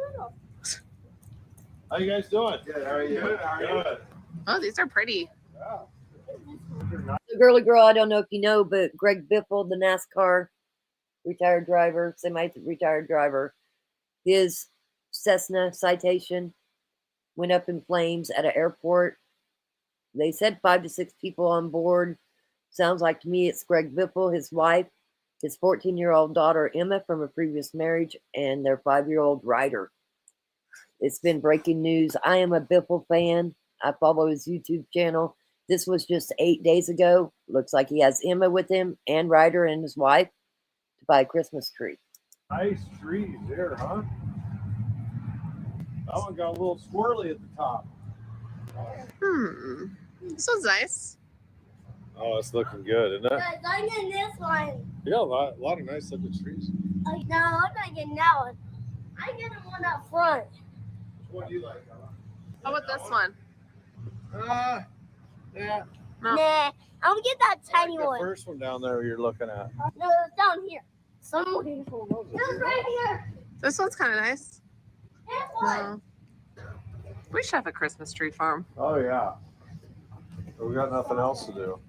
How you guys doing? Good. How are you? Good.
Oh, these are pretty.
Yeah.
The girly girl, I don't know if you know, but Greg Biffle, the NASCAR retired driver, semi-retired driver, his Cessna citation went up in flames at an airport. They said 5 to 6 people on board. Sounds like to me it's Greg Biffle, his wife, his 14-year-old daughter Emma from a previous marriage, and their 5-year-old Ryder. It's been breaking news. I am a Biffle fan. I follow his YouTube channel. This was just 8 days ago. Looks like he has Emma with him and Ryder and his wife to buy a Christmas tree.
Nice trees there, huh? That one got a little swirly at the top.
This one's nice.
Oh, it's looking good, isn't it?
Guys, I'm getting this one.
Yeah, a lot of nice looking trees.
Oh, no, I'm not getting that one. I'm getting one up front.
Which one do you like, Ella?
How about this one?
Yeah.
No.
Nah, I'm gonna get that tiny
The
one.
first one down there you're looking at.
No, it's down here. Somewhere. It's right here.
This one's kind of nice.
This one.
No. We should have a Christmas tree farm.
Oh, yeah. But we got nothing else to do.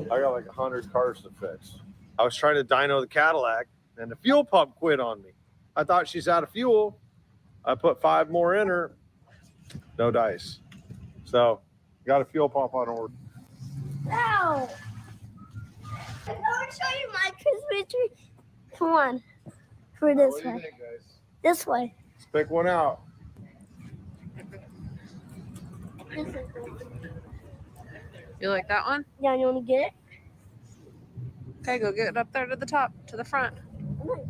I got like 100 cars to fix. I was trying to dyno the Cadillac, and the fuel pump quit on me. I thought she's out of fuel. I put 5 more in her. No dice. So, got a fuel pump on order.
Ow. I'm gonna show you my Christmas tree. Come on. For this
What do you
one.
think, guys?
This way.
Let's pick one out.
This is the one.
You like that one?
Yeah, you want to get it?
Okay, go get it up there to the top, to the front.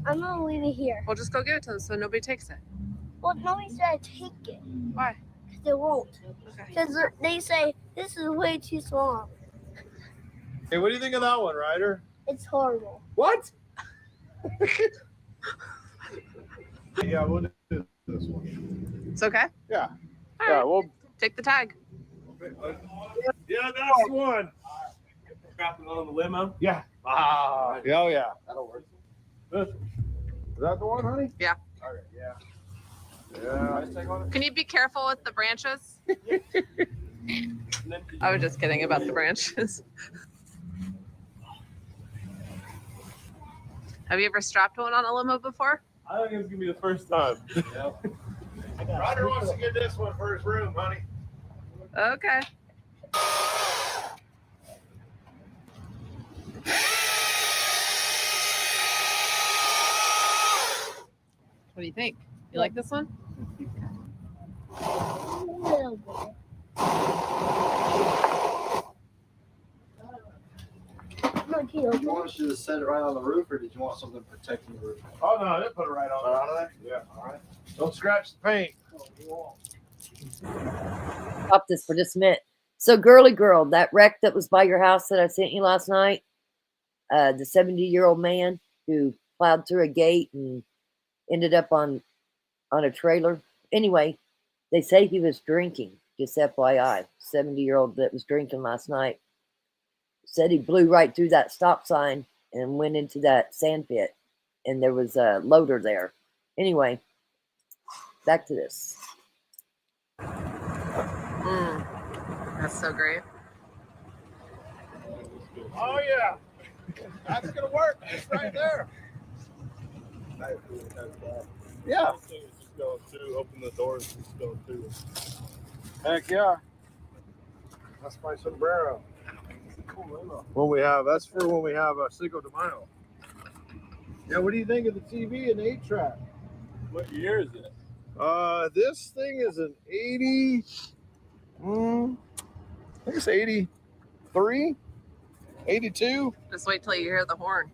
I'm gonna leave it here.
Well, just go give it to them so nobody takes it.
Well, nobody said take it.
Why?
Because they won't.
Okay.
Because they say this is way too small.
Hey, what do you think of that one, Ryder?
It's horrible.
What? Yeah, we'll do this one.
It's okay?
Yeah.
All
Yeah,
right.
we'll.
Take the tag.
Yeah, that's the one.
Strapped it on the limo.
Yeah. Ah. Yeah, oh, yeah.
That'll work.
Is that the one, honey?
Yeah.
All right, yeah. Yeah.
Can you be careful with the branches? I was just kidding about the branches. Have you ever strapped one on a limo before?
I think it's gonna be the first time.
Ryder wants to get this one for his room, honey.
Okay. What do you think? You like this one?
A little bit. No,
Did you want us to just set it right on the roof, or did you want something protecting the roof?
Oh, no, they put it right on there. Yeah, all right. Don't scratch the paint.
Stop this for just a minute. So, girly girl, that wreck that was by your house that I sent you last night, the 70-year-old man who plowed through a gate and ended up on a trailer. Anyway, they say he was drinking. Just FYI, 70-year-old that was drinking last night said he blew right through that stop sign and went into that sand pit, and there was a loader there. Anyway, back to this.
That's so great.
Oh, yeah. That's going to work. It's right there. Yeah.
Just going through, open the doors, just going through.
Heck yeah. That's my sombrero. When we have, that's for when we have a Cinco de Mayo. Yeah, what do you think of the TV and 8-track?
What year is it?
This thing is an 80, I think it's 83, 82.
Just wait till you hear the horn.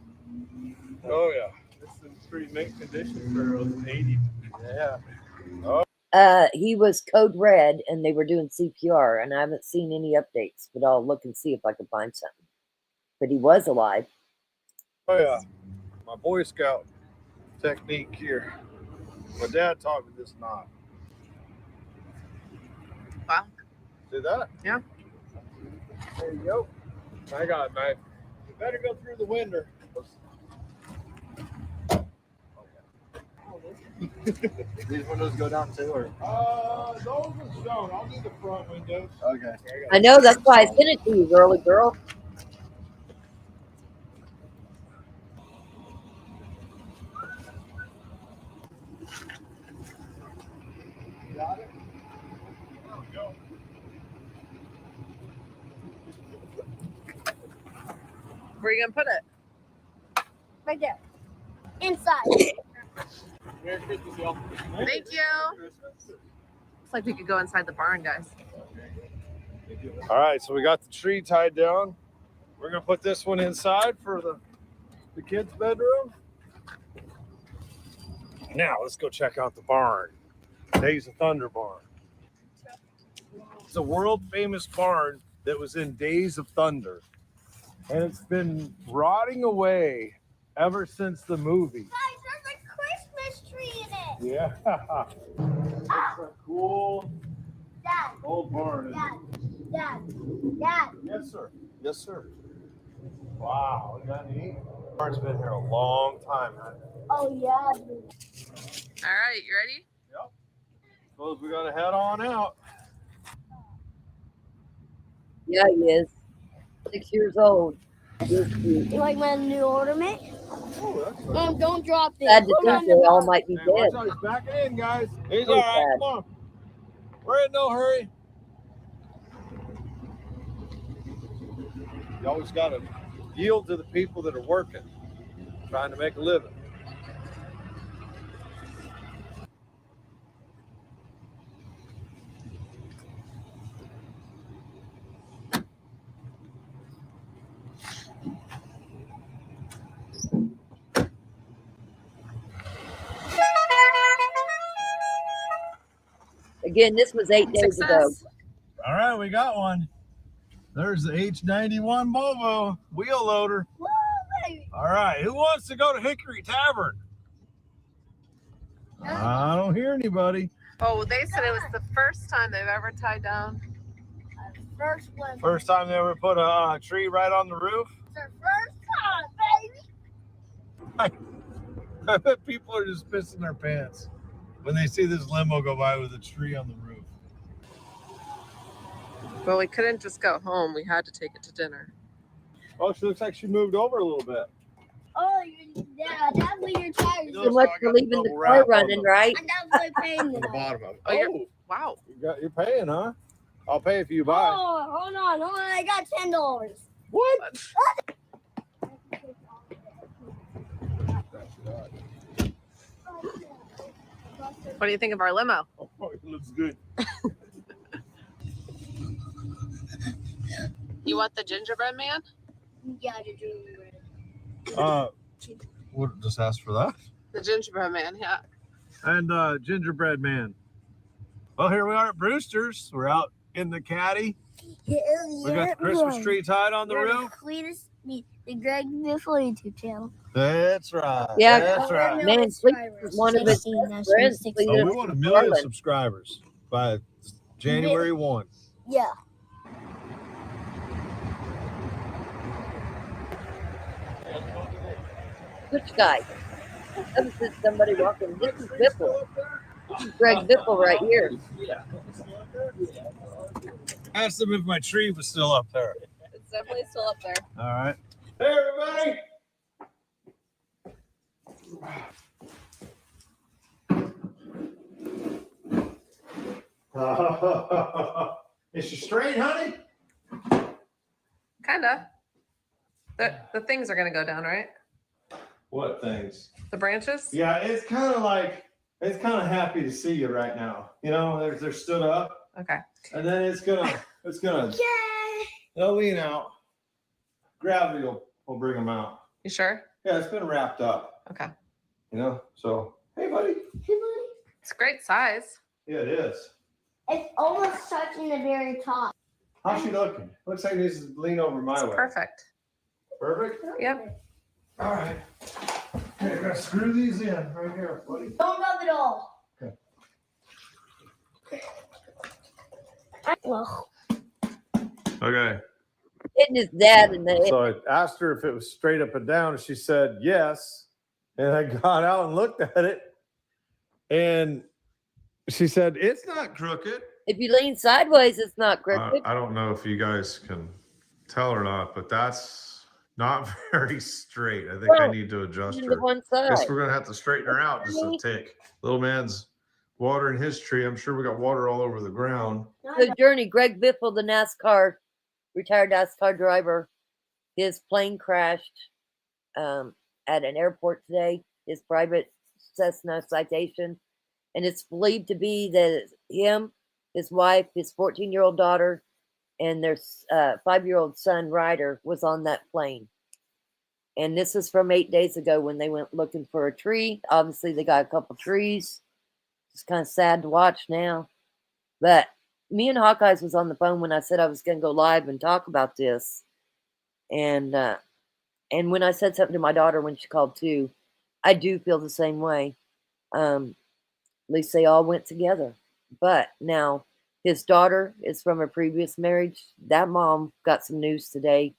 Oh, yeah.
It's in pretty mint condition for an 80.
Yeah.
He was code red and they were doing CPR, and I haven't seen any updates, but I'll look and see if I can find something. But he was alive.
Oh, yeah. My Boy Scout technique here. My dad taught me this knot.
Wow.
See that?
Yeah.
There you go. I got it, mate. You better go through the window.
These windows go down too, or?
Those are shown. I'll do the front windows.
Okay.
I know, that's why I sent it to you, girly girl.
Got it? Go.
Where are you gonna put it?
Right there. Inside.
Merry Christmas, y'all.
Thank you. Looks like we could go inside the barn, guys.
All right, so we got the tree tied down. We're gonna put this one inside for the kids' bedroom. Now let's go check out the barn. Days of Thunder barn. It's a world famous barn that was in Days of Thunder, and it's been rotting away ever since the movie.
Guys, there's a Christmas tree in it.
Yeah. It's a cool
Dad.
old barn.
Dad. Dad.
Yes, sir. Yes, sir. Wow, isn't that neat? Barn's been here a long time, man.
Oh, yeah.
All right, you ready?
Yep. Suppose we gotta head on out.
Yeah, he is. 6 years old. He's cute.
You like my new ornament?
Oh, that's
Mom, don't drop it.
Sad to
Put it on
think
the
they all
box.
might be
Hey,
dead.
watch out, he's backing in, guys. He's
So
all right.
sad.
Come on. We're in no hurry. You always got to yield to the people that are working, trying to make a living.
Again, this was 8 days ago.
Success. All right, we got one. There's the H91 Volvo wheel loader. All right, who wants to go to Hickory Tavern? I don't hear anybody.
Oh, they said it was the first time they've ever tied down.
First time they ever put a tree right on the roof?
It's our first time, baby.
I bet people are just pissing their pants when they see this limo go by with a tree on the roof.
Well, we couldn't just go home. We had to take it to dinner.
Oh, she looks like she moved over a little bit.
Oh, yeah, definitely your tires.
So much for leaving the car running, right?
I'm definitely paying
The bottom of it.
Oh, wow.
You're paying, huh? I'll pay if you buy.
Oh, hold on. I got $10.
What?
What do you think of our limo?
Oh, it looks good.
You want the gingerbread man?
Yeah, the gingerbread.
What, just ask for that?
The gingerbread man, yeah.
And gingerbread man. Well, here we are at Brewster's. We're out in the caddy. We got the Christmas tree tied on the roof.
The Greg Biffle YouTube channel.
That's right.
Yeah,
That's right.
man, Cletus is one of his best friends.
Oh, we want 1 million subscribers by January 1.
Yeah.
Which guy? That was just somebody walking. This is Biffle. This is Greg Biffle right here.
Ask them if my tree was still up there.
It's definitely still up there.
All right. Hey, everybody. Is she straight, honey?
Kinda. The things are gonna go down, right?
What things?
The branches?
Yeah, it's kind of happy to see you right now. You know, they're stood up.
Okay.
And then it's gonna they'll lean out. Gravity will bring them out.
You sure?
Yeah, it's been wrapped up.
Okay.
You know, so hey, buddy.
It's a great size.
Yeah, it is.
It's almost touching the very top.
How's she looking? Looks like it needs to lean over my way.
Perfect.
Perfect?
Yep.
All right. Okay, I'm gonna screw these in right here, buddy.
Don't rub it all.
Okay.
Well,
Okay.
Hitting his dad in the head.
So I asked her if it was straight up and down, and she said yes. And I got out and looked at it, and she said, it's not crooked.
If you lean sideways, it's not crooked.
I don't know if you guys can tell or not, but that's not very straight. I think I need to adjust
to
her.
one side.
Guess we're gonna have to straighten her out just a tick. Little man's watering his tree. I'm sure we got water all over the ground.
So Journey, Greg Biffle, the retired NASCAR driver, his plane crashed at an airport today, his private Cessna Citation. And it's believed to be that him, his wife, his 14-year-old daughter, and their 5-year-old son, Ryder, was on that plane. And this is from 8 days ago when they went looking for a tree. Obviously, they got a couple trees. It's kind of sad to watch now. But me and Hawkeyes was on the phone when I said I was going to go live and talk about this. And when I said something to my daughter when she called too, I do feel the same way. At least they all went together. But now his daughter is from a previous marriage. That mom got some news today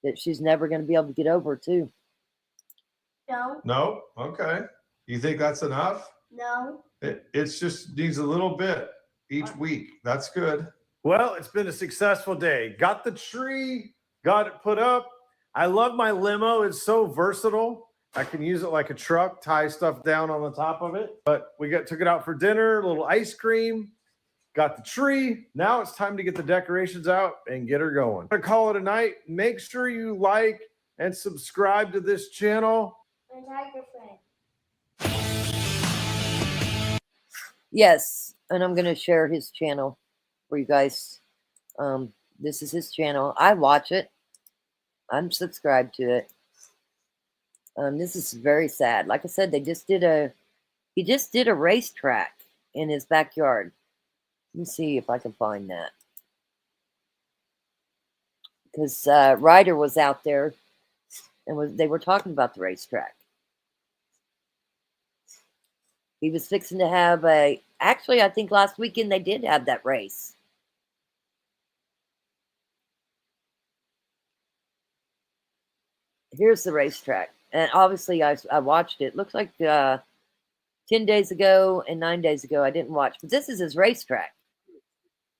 that she's never going to be able to get over too.
no,
No? Okay. You think that's enough?
no.
It's just needs a little bit each week. That's good.
Well, it's been a successful day. Got the tree, got it put up. I love my limo. It's so versatile. I can use it like a truck, tie stuff down on the top of it. But we took it out for dinner, a little ice cream, got the tree. Now it's time to get the decorations out and get her going. I'm gonna call it a night. Make sure you like and subscribe to this channel.
And tag your friend.
Yes, and I'm going to share his channel for you guys. This is his channel. I watch it. I'm subscribed to it. This is very sad. Like I said, he just did a racetrack in his backyard. Let me see if I can find that. Because Ryder was out there and they were talking about the racetrack. He was fixing to have actually, I think last weekend they did have that race. Here's the racetrack. And obviously I watched it. Looks like 10 days ago and 9 days ago I didn't watch. But this is his racetrack.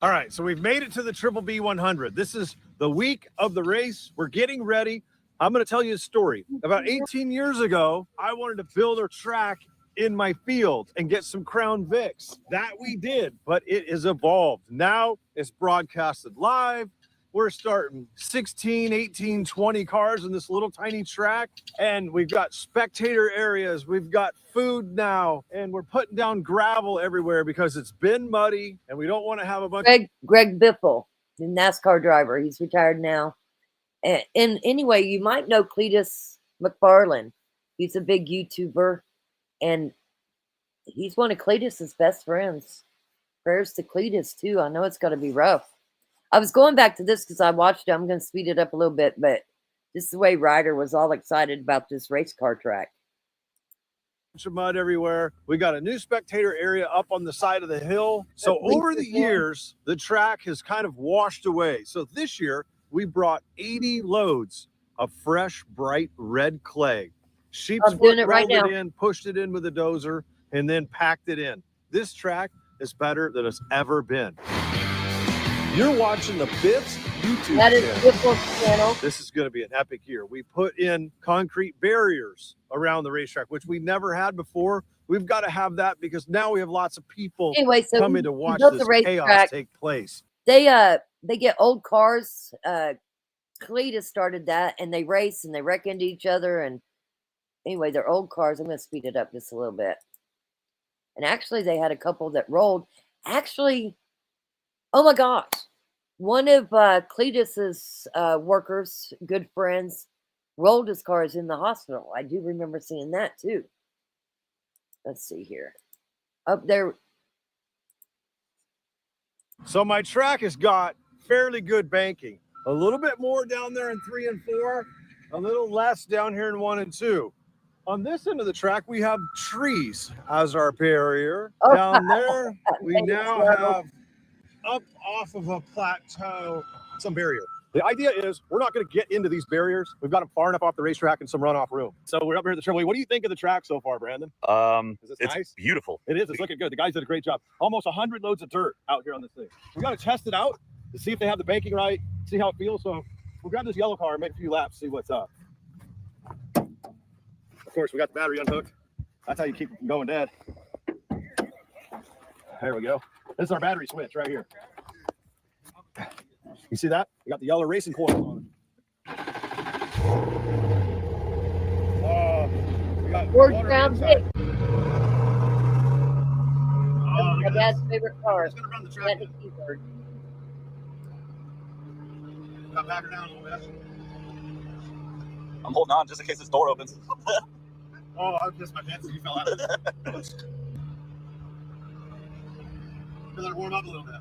All right, so we've made it to the Triple B 100. This is the week of the race. We're getting ready. I'm going to tell you a story. About 18 years ago, I wanted to build a track in my field and get some Crown Vics. That we did, but it has evolved. Now it's broadcasted live. We're starting 16, 18, 20 cars in this little tiny track. And we've got spectator areas. We've got food now. And we're putting down gravel everywhere because it's been muddy and we don't want to have a bunch
Greg Biffle, the NASCAR driver. He's retired now. And anyway, you might know Cletus McFarland. He's a big YouTuber. And he's one of Cletus's best friends. Prayers to Cletus, too. I know it's going to be rough. I was going back to this because I watched it. I'm going to speed it up a little bit, but this is the way Ryder was all excited about this race car track.
of mud everywhere. We got a new spectator area up on the side of the hill. So over the years, the track has kind of washed away. So this year, we brought 80 loads of fresh, bright red clay. Sheep's foot rolled it in, pushed it in with a dozer, and then packed it in. This track is better than it's ever been. You're watching the Biff's YouTube channel. This is going to be an epic year. We put in concrete barriers around the racetrack, which we never had before. We've got to have that because now we have lots of people coming to watch this chaos take place.
They get old cars. Cletus started that, and they race and they wreck into each other. And anyway, they're old cars. I'm going to speed it up just a little bit. And actually, they had a couple that rolled. Actually, oh my gosh. One of Cletus's workers, good friends, rolled his cars in the hospital. I do remember seeing that too. Let's see here. Up there.
So my track has got fairly good banking. A little bit more down there in 3 and 4, a little less down here in 1 and 2. On this end of the track, we have trees as our barrier. Down there, we now have up off of a plateau, some barrier. The idea is we're not going to get into these barriers. We've got them far enough off the racetrack and some runoff room. So we're up here at the Triple B. What do you think of the track so far, Brandon? Is it nice?
Beautiful.
It is. It's looking good. The guys did a great job. Almost 100 loads of dirt out here on this thing. We got to test it out to see if they have the banking right, see how it feels. So we'll grab this yellow car and make a few laps, see what's up. Of course, we got the battery unhooked. That's how you keep it from going dead. There we go. This is our battery switch right here. You see that? We got the yellow racing coils on it. We got
George Brown Dick. My dad's favorite car.
Got back her down a little bit.
I'm holding on just in case this door opens.
Oh, I pissed my pants and you fell out. Let her warm up a little bit.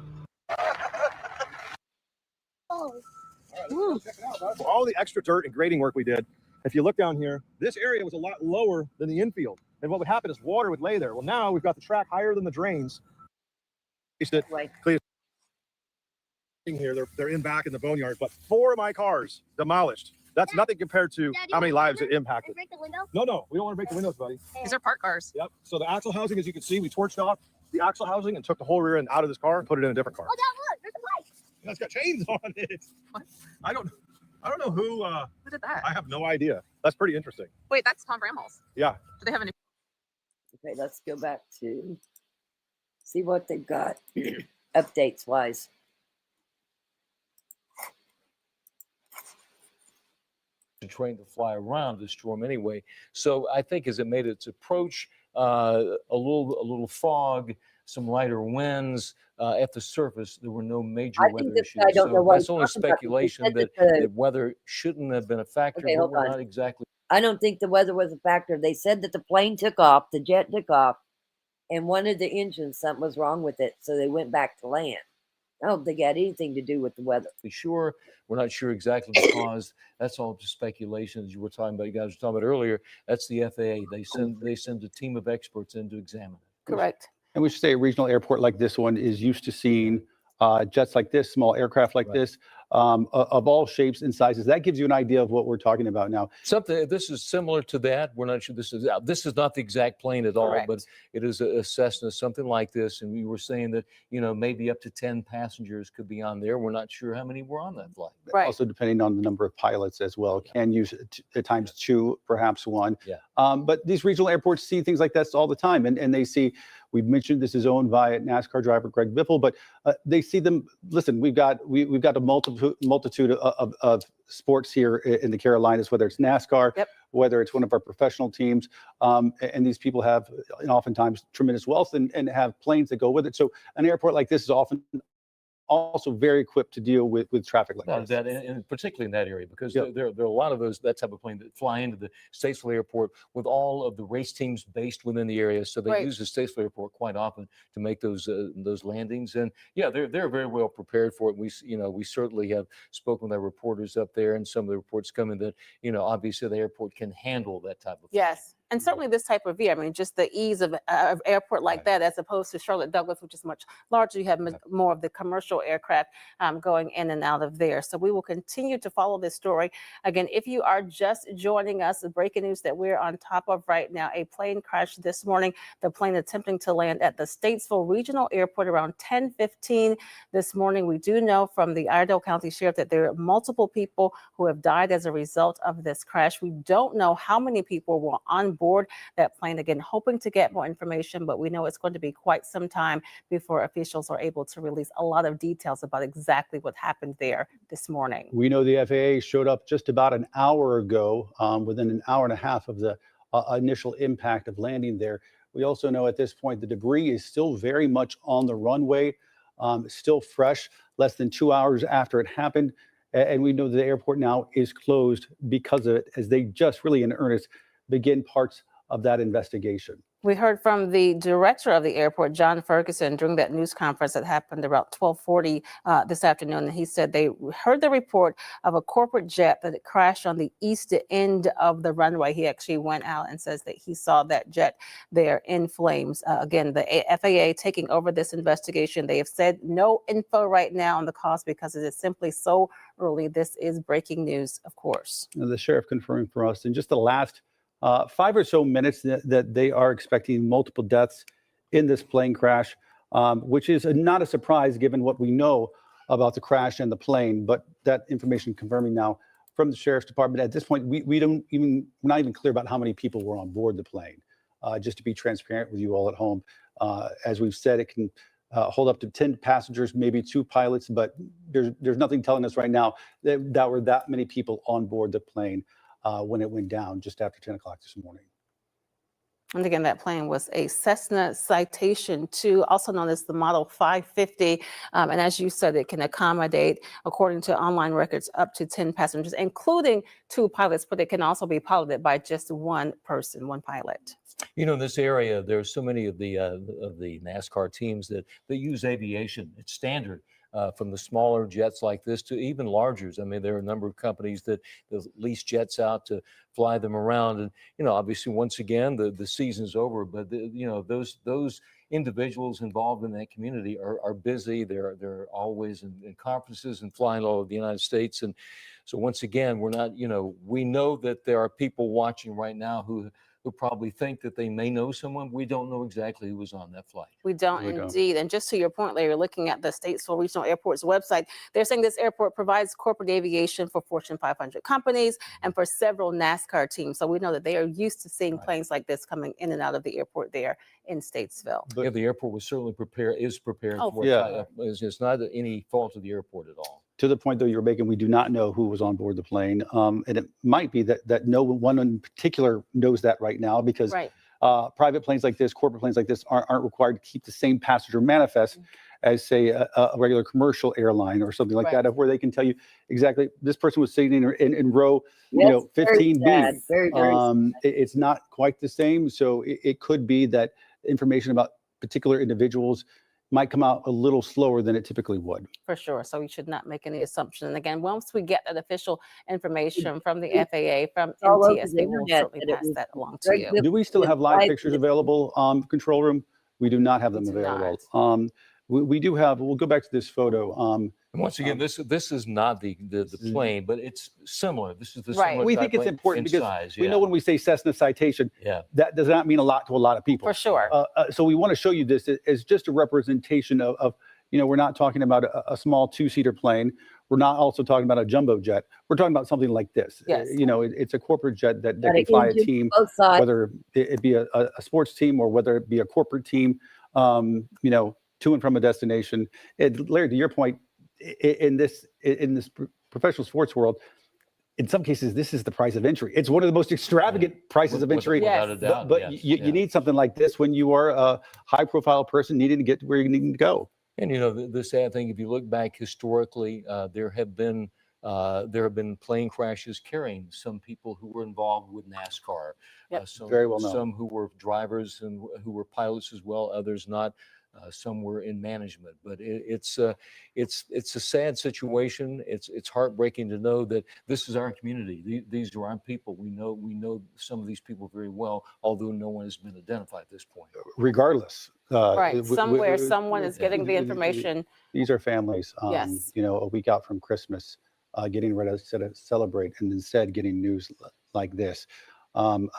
Check it out, bud. All the extra dirt and grading work we did, if you look down here, this area was a lot lower than the infield. And what would happen is water would lay there. Well, now we've got the track higher than the drains. Here, they're in back in the boneyard, but 4 of my cars demolished. That's nothing compared to how many lives it impacted.
Break the window?
No, we don't want to break the windows, buddy.
These are park cars.
Yep. So the axle housing, as you can see, we torched off the axle housing and took the whole rear end out of this car and put it in a different car.
Oh, Dad, look, there's a bike.
That's got chains on it.
What?
I don't know who.
Who did that?
I have no idea. That's pretty interesting.
Wait, that's Tom Bramall's.
Yeah.
Do they have any?
Okay, let's go back to see what they've got updates wise.
Trained to fly around the storm anyway. So I think as it made its approach, a little fog, some lighter winds at the surface, there were no major weather issues. So that's only speculation that weather shouldn't have been a factor,
Okay,
but
hold
we're
on.
not exactly.
I don't think the weather was a factor. They said that the plane took off, the jet took off, and one of the engines, something was wrong with it, so they went back to land. I don't think it had anything to do with the weather.
Sure, we're not sure exactly the cause. That's all just speculation, as you were talking about. You guys were talking about earlier. That's the FAA. They send a team of experts in to examine it.
Correct.
And we should say a regional airport like this one is used to seeing jets like this, small aircraft like this, of all shapes and sizes. That gives you an idea of what we're talking about now.
Something this is similar to that. We're not sure this is not the exact plane at all,
Correct.
but it is a Cessna, something like this. And we were saying that, you know, maybe up to 10 passengers could be on there. We're not sure how many were on that flight.
Right.
Also depending on the number of pilots as well. Can use at times 2, perhaps 1.
Yeah.
But these regional airports see things like this all the time, and they see. We've mentioned this is owned by NASCAR driver Greg Biffle, but they see them. Listen, we've got a multitude of sports here in the Carolinas, whether it's NASCAR, whether it's one of our professional teams, and these people have oftentimes tremendous wealth and have planes that go with it. So an airport like this is often also very equipped to deal with traffic like this.
That, and particularly in that area, because there are a lot of that type of plane that fly into the Statesville Airport with all of the race teams based within the area. So they use the Statesville Airport quite often to make those landings. And yeah, they're very well prepared for it. We certainly have spoken with our reporters up there, and some of the reports coming that obviously the airport can handle that type of thing.
Yes. And certainly this type of view, I mean, just the ease of airport like that, as opposed to Charlotte Douglas, which is much larger. You have more of the commercial aircraft going in and out of there. So we will continue to follow this story. Again, if you are just joining us, the breaking news that we're on top of right now, a plane crashed this morning. The plane attempting to land at the Statesville Regional Airport around 10:15 this morning. We do know from the Iredell County Sheriff that there are multiple people who have died as a result of this crash. We don't know how many people were on board that plane. Again, hoping to get more information, but we know it's going to be quite some time before officials are able to release a lot of details about exactly what happened there this morning.
We know the FAA showed up just about an hour ago, within an hour and a half of the initial impact of landing there. We also know at this point the debris is still very much on the runway, still fresh, less than 2 hours after it happened. And we know the airport now is closed because of it, as they just really in earnest begin parts of that investigation.
We heard from the director of the airport, John Ferguson, during that news conference that happened about 12:40 this afternoon. And he said they heard the report of a corporate jet that it crashed on the east end of the runway. He actually went out and says that he saw that jet there in flames. Again, the FAA taking over this investigation. They have said no info right now on the cause because it is simply so early. This is breaking news, of course.
And the sheriff confirming for us in just the last 5 or so minutes that they are expecting multiple deaths in this plane crash, which is not a surprise given what we know about the crash and the plane. But that information confirming now from the sheriff's department. At this point, we're not even clear about how many people were on board the plane. Just to be transparent with you all at home, as we've said, it can hold up to 10 passengers, maybe 2 pilots, but there's nothing telling us right now that were that many people on board the plane when it went down just after 10 o'clock this morning.
And again, that plane was a Cessna Citation II, also known as the Model 550. And as you said, it can accommodate, according to online records, up to 10 passengers, including 2 pilots, but it can also be piloted by just one person, one pilot.
You know, in this area, there are so many of the NASCAR teams that use aviation. It's standard. From the smaller jets like this to even largers. I mean, there are a number of companies that lease jets out to fly them around. And, obviously, once again, the season's over, but, those individuals involved in that community are busy. They're always in conferences and flying all over the United States. And so once again, we're not, we know that there are people watching right now who probably think that they may know someone. We don't know exactly who was on that flight.
We don't indeed. And just to your point, Larry, looking at the Statesville Regional Airport's website, they're saying this airport provides corporate aviation for Fortune 500 companies and for several NASCAR teams. So we know that they are used to seeing planes like this coming in and out of the airport there in Statesville.
Yeah, the airport was certainly prepared for it.
Yeah.
It's not any fault of the airport at all.
To the point, though, you're making, we do not know who was on board the plane. And it might be that no one in particular knows that right now, because private planes like this, corporate planes like this aren't required to keep the same passenger manifest as, say, a regular commercial airline or something like that, where they can tell you exactly this person was sitting in row 15B.
Very
It's not quite the same. So it could be that information about particular individuals might come out a little slower than it typically would.
For sure. So we should not make any assumption. And again, once we get that official information from the FAA, from
all over the
NTSB, we'll
internet
certainly
that it
pass
was
that along to
Greg
you.
Biffle
Do we still
and
have live
wife
pictures
that-
available, control room? We do not have them
do
available. We do have, we'll go back to this photo.
And once again, this is not the plane, but it's similar. This is the
Right.
similar
We
type
think it's
plane
important
in
because
size.
we know when we say Cessna citation, that does not mean a lot to a lot of people.
For sure.
So we want to show you this as just a representation of we're not talking about a small two-seater plane. We're not also talking about a jumbo jet. We're talking about something like this.
Yes.
It's a corporate jet that
Got
can
an
fly a
engine
team,
both sides.
whether it be a sports team or whether it be a corporate team, to and from a destination. Larry, to your point, in this professional sports world, in some cases, this is the price of entry. It's one of the most extravagant prices of entry.
Without a doubt,
But
yes,
you need something like this when you are a high-profile person needing to get to where you need to go.
And the sad thing, if you look back historically, there have been plane crashes carrying some people who were involved with NASCAR.
Yep.
Very well known.
Some who were drivers and who were pilots as well. Others not. Some were in management. But it's a sad situation. It's heartbreaking to know that this is our community. These are our people. We know some of these people very well, although no one has been identified at this point.
Regardless.
Right. Somewhere, someone is getting the information.
These are families,
Yes.
a week out from Christmas, getting ready to celebrate and instead getting news like this.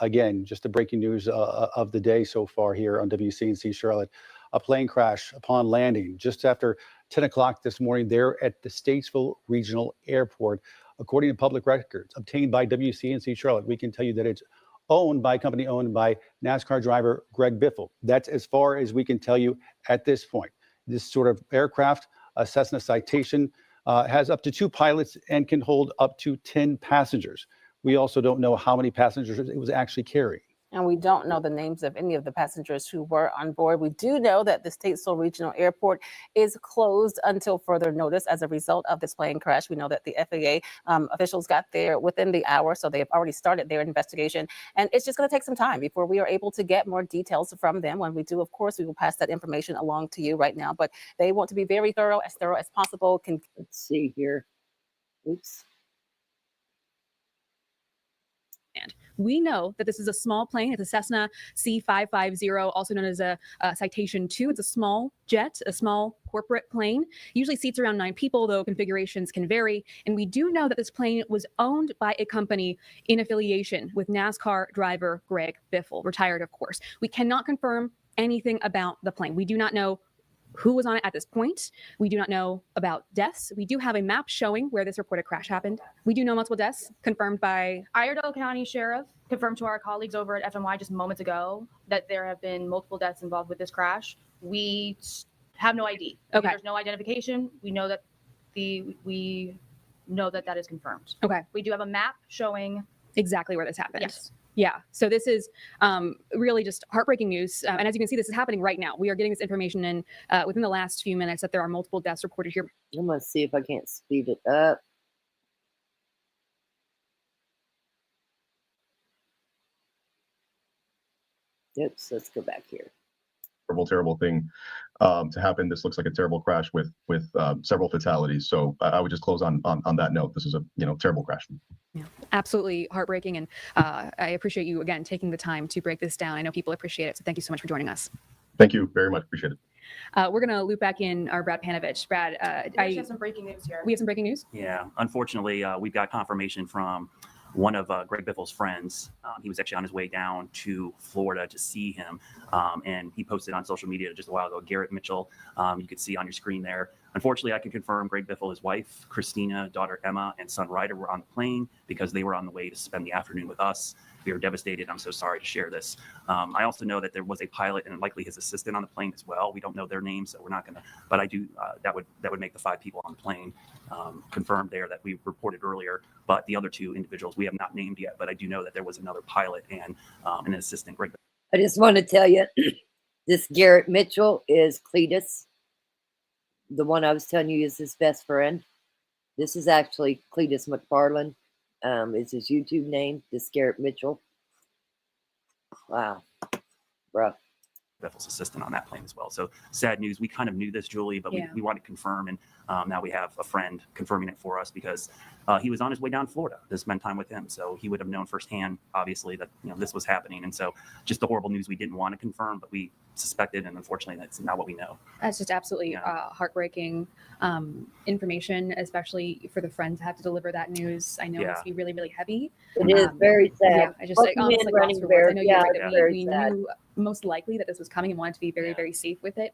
Again, just the breaking news of the day so far here on WCNC Charlotte. A plane crash upon landing just after 10 o'clock this morning there at the Statesville Regional Airport. According to public records obtained by WCNC Charlotte, we can tell you that it's owned by a company owned by NASCAR driver Greg Biffle. That's as far as we can tell you at this point. This sort of aircraft, a Cessna citation, has up to 2 pilots and can hold up to 10 passengers. We also don't know how many passengers it was actually carrying.
And we don't know the names of any of the passengers who were on board. We do know that the Statesville Regional Airport is closed until further notice as a result of this plane crash. We know that the FAA officials got there within the hour, so they have already started their investigation. And it's just going to take some time before we are able to get more details from them. When we do, of course, we will pass that information along to you right now. But they want to be very thorough as possible.
Let's see here. Oops.
We know that this is a small plane. It's a Cessna C550, also known as a Citation 2. It's a small jet, a small corporate plane. Usually seats around 9 people, though configurations can vary. And we do know that this plane was owned by a company in affiliation with NASCAR driver Greg Biffle, retired, of course. We cannot confirm anything about the plane. We do not know who was on it at this point. We do not know about deaths. We do have a map showing where this reported crash happened. We do know multiple deaths confirmed by
Iredell County Sheriff confirmed to our colleagues over at FMY just moments ago that there have been multiple deaths involved with this crash. We have no ID.
Okay.
There's no identification. We know that that is confirmed.
Okay.
We do have a map showing
exactly where this happened.
Yes.
Yeah. So this is really just heartbreaking news. And as you can see, this is happening right now. We are getting this information in within the last few minutes that there are multiple deaths reported here.
I'm going to see if I can't speed it up. Oops, let's go back here.
Terrible thing to happen. This looks like a terrible crash with several fatalities. So I would just close on that note. This is a terrible crash.
Yeah, absolutely heartbreaking. And I appreciate you, again, taking the time to break this down. I know people appreciate it. So thank you so much for joining us.
Thank you very much. Appreciate it.
We're going to loop back in our Brad Panovich. Brad,
we have some breaking news here.
We have some breaking news?
Yeah, unfortunately, we've got confirmation from one of Greg Biffle's friends. He was actually on his way down to Florida to see him, and he posted on social media just a while ago, Garrett Mitchell. You could see on your screen there. Unfortunately, I can confirm Greg Biffle, his wife, Christina, daughter Emma, and son Ryder were on the plane because they were on the way to spend the afternoon with us. We are devastated. I'm so sorry to share this. I also know that there was a pilot and likely his assistant on the plane as well. We don't know their names, so we're not going to, but I do, that would make the 5 people on the plane confirmed there that we reported earlier. But the other 2 individuals we have not named yet, but I do know that there was another pilot and an assistant. Greg.
I just want to tell you, this Garrett Mitchell is Cletus. The one I was telling you is his best friend. This is actually Cletus McFarland. Is his YouTube name, this Garrett Mitchell. Wow. Bruh.
Biffle's assistant on that plane as well. So sad news. We kind of knew this, Julie, but
Yeah.
we wanted to confirm. And now we have a friend confirming it for us because he was on his way down to Florida to spend time with him. So he would have known firsthand, obviously, that this was happening. And so just the horrible news we didn't want to confirm, but we suspected. And unfortunately, that's not what we know.
That's just absolutely heartbreaking information, especially for the friend to have to deliver that news. I know it must be really, really heavy.
It is very sad.
Yeah, I just
Welcome
honestly
in,
lost
Running
for
Bear.
words. I know
Yeah,
you're right
it's
that
very
we
sad.
knew most likely that this was coming and wanted to be very, very safe with it.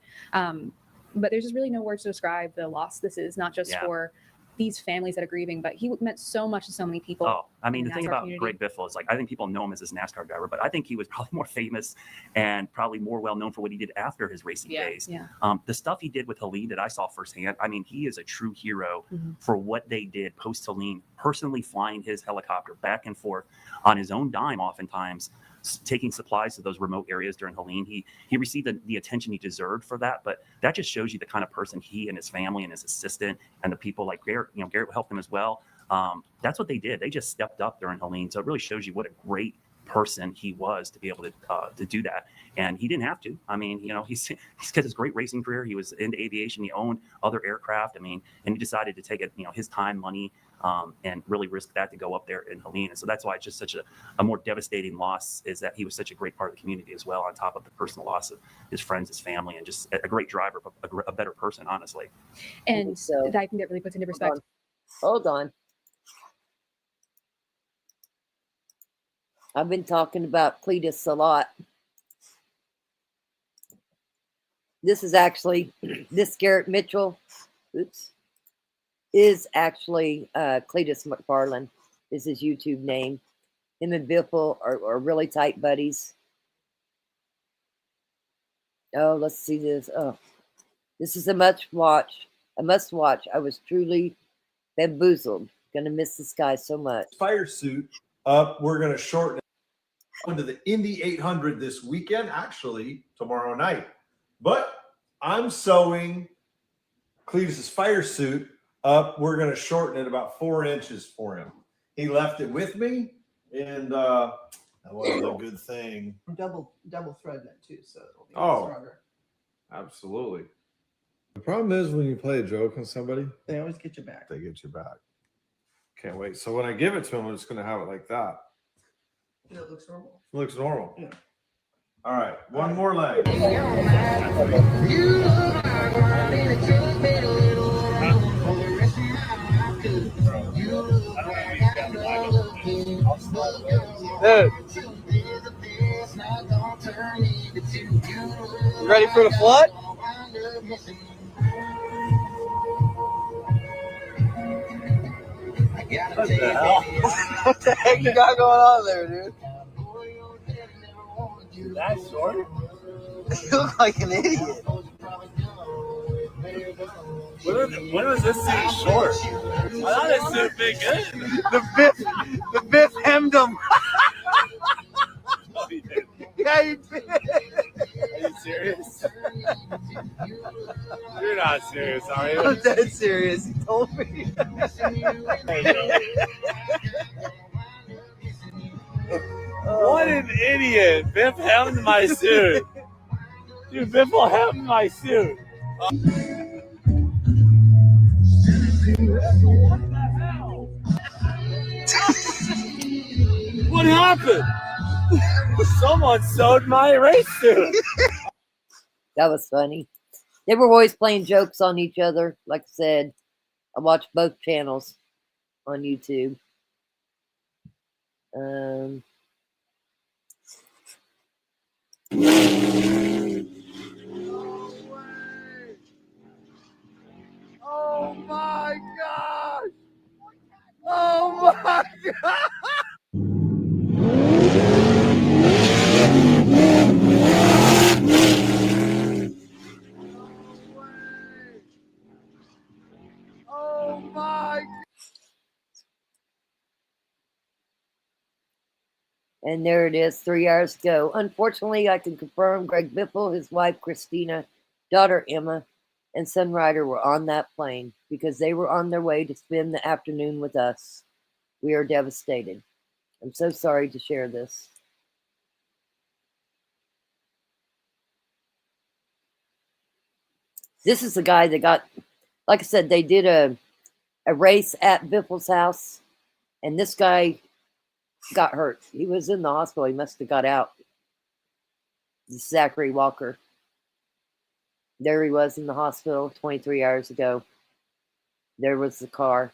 But there's just really no words to describe the loss this is, not just for these families that are grieving, but he meant so much to so many people.
Oh, I mean,
in
the thing
NASCAR
about
community.
Greg Biffle is, like, I think people know him as this NASCAR driver, but I think he was probably more famous and probably more well known for what he did after his racing days.
Yeah.
The stuff he did with Helene that I saw firsthand, I mean, he is a true hero
Mhm.
for what they did post Helene, personally flying his helicopter back and forth on his own dime, oftentimes taking supplies to those remote areas during Helene. He received the attention he deserved for that, but that just shows you the kind of person he and his family and his assistant and the people like Garrett, Garrett helped him as well. That's what they did. They just stepped up during Helene. So it really shows you what a great person he was to be able to do that. And he didn't have to. I mean, he's got this great racing career. He was into aviation. He owned other aircraft. I mean, and he decided to take it, his time, money, and really risk that to go up there in Helene. And so that's why it's just such a more devastating loss, is that he was such a great part of the community as well, on top of the personal loss of his friends, his family, and just a great driver, a better person, honestly.
And I think that really puts into perspective.
Hold on. I've been talking about Cletus a lot. This is actually, this Garrett Mitchell, is actually Cletus McFarland, is his YouTube name. Him and Biffle are really tight buddies. Oh, let's see this. Oh, this is a must watch. I was truly bamboozled. Gonna miss this guy so much.
Fire suit up. We're gonna shorten it into the Indy 800 this weekend, actually tomorrow night. But I'm sewing Cletus's fire suit up. We're gonna shorten it about 4 inches for him. He left it with me, and that was a good thing.
Double threading it too, so it'll be stronger.
Absolutely. The problem is when you play a joke on somebody,
They always get you back.
they get you back. Can't wait. So when I give it to him, I'm just going to have it like that.
It looks normal.
It looks normal.
Yeah.
All right, one more leg.
Dude. You ready for the flood? What the hell? What the heck you got going on there, dude? That short? You look like an idiot. When was this suit short? I thought this suit big good. The Biff hemmed him. No, he didn't. Yeah, you did. Are you serious? You're not serious, are you? I'm dead serious. He told me. What an idiot. Biff hemmed my suit. Dude, Biff will hem my suit. What happened? Someone sewed my race suit.
That was funny. They were always playing jokes on each other. Like I said, I watched both channels on YouTube.
Oh my gosh! Oh my god! Oh my!
And there it is, 3 hours ago. Unfortunately, I can confirm Greg Biffle, his wife Christina, daughter Emma, and son Ryder were on that plane because they were on their way to spend the afternoon with us. We are devastated. I'm so sorry to share this. This is the guy that got, like I said, they did a race at Biffle's house, and this guy got hurt. He was in the hospital. He must have got out. Zachary Walker. There he was in the hospital 23 hours ago. There was the car.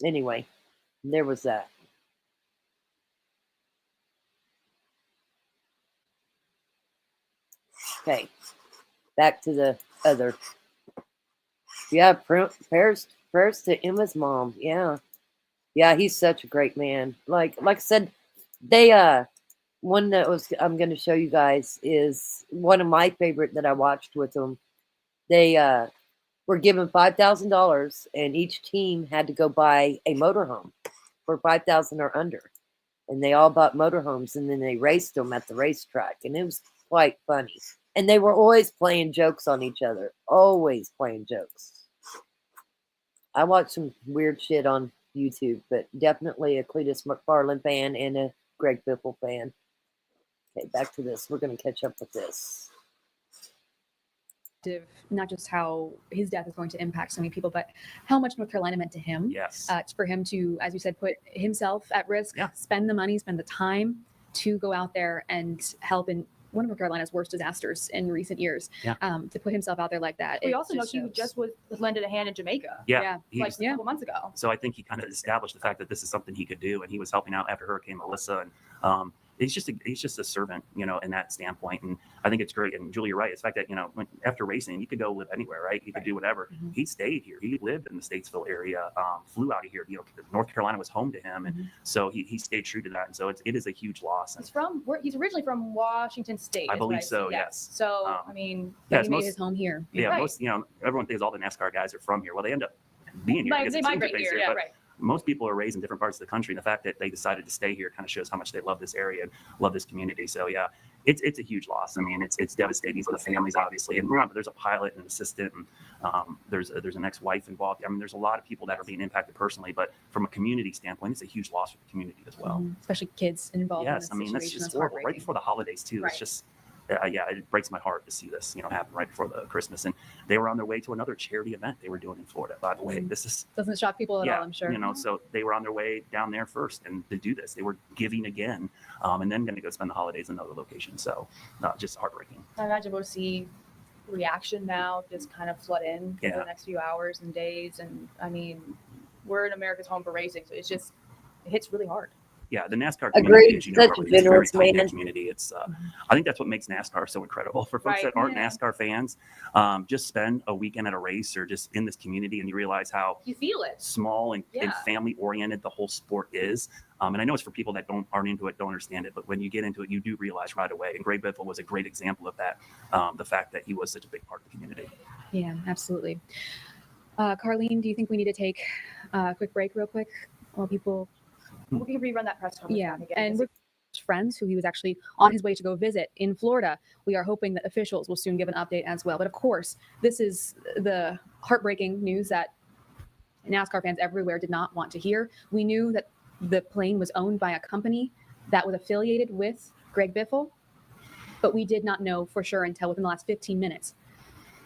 Anyway, there was that. Okay, back to the other. Yeah, prayers to Emma's mom. Yeah, he's such a great man. Like I said, they one that was I'm going to show you guys is one of my favorite that I watched with them. They were given $5,000, and each team had to go buy a motorhome for $5,000 or under, and they all bought motorhomes, and then they raced them at the racetrack, and it was quite funny. And they were always playing jokes on each other, always playing jokes. I watched some weird shit on YouTube, but definitely a Cletus McFarland fan and a Greg Biffle fan. Okay, back to this. We're going to catch up with this.
Not just how his death is going to impact so many people, but how much North Carolina meant to him.
Yes.
For him to, as you said, put himself at risk, spend the money, spend the time to go out there and help in one of North Carolina's worst disasters in recent years. To put himself out there like that.
We also know he just was lended a hand in Jamaica.
Yeah.
Like a couple months ago.
So I think he kind of established the fact that this is something he could do, and he was helping out after Hurricane Melissa. And he's just a servant, you know, in that standpoint. And I think it's great. And Julie, you're right. It's the fact that, you know, after racing, you could go live anywhere, right? You could do whatever. He stayed here. He lived in the Statesville area, flew out of here. You know, North Carolina was home to him. And so he stayed true to that. And so it is a huge loss. And
He's originally from Washington State.
I believe so, yes.
So, I mean,
he made his home here.
Yeah, most, you know, everyone thinks all the NASCAR guys are from here. Well, they end up being here.
They migrate here,
but
right.
most people are raised in different parts of the country, and the fact that they decided to stay here kind of shows how much they love this area and love this community. So yeah, it's a huge loss. I mean, it's devastating for the families, obviously. And remember, there's a pilot and an assistant, and there's an ex-wife involved. I mean, there's a lot of people that are being impacted personally, but from a community standpoint, it's a huge loss for the community as well.
Especially kids involved.
Yes,
in
I mean that's just horrible. Right before the holidays too.
Right.
It's just. It breaks my heart to see this, you know, happen right before the Christmas. And they were on their way to another charity event they were doing in Florida. By the way, this is
doesn't shock people at all, I'm sure.
You know, so they were on their way down there first, and to do this, they were giving again, and then going to go spend the holidays in another location. So, just heartbreaking.
I imagine we'll see reaction now just kind of flood in for the next few hours and days. And I mean, we're in America's home for racing, so it hits really hard.
Yeah, the NASCAR community, as you know,
Such a
it's a very
generous
tight-knit
man.
community. It's, I think that's what makes NASCAR so incredible. For folks that aren't NASCAR fans, just spend a weekend at a race or just in this community, and you realize how
you feel it
small and family-oriented the whole sport is. And I know it's for people that aren't into it, don't understand it, but when you get into it, you do realize right away. And Greg Biffle was a great example of that. The fact that he was such a big part of the community.
Yeah, absolutely. Carlene, do you think we need to take a quick break, real quick, while people?
We can rerun that press conference.
Yeah, and we're friends who he was actually on his way to go visit in Florida. We are hoping that officials will soon give an update as well. But of course, this is the heartbreaking news that NASCAR fans everywhere did not want to hear. We knew that the plane was owned by a company that was affiliated with Greg Biffle, but we did not know for sure until within the last 15 minutes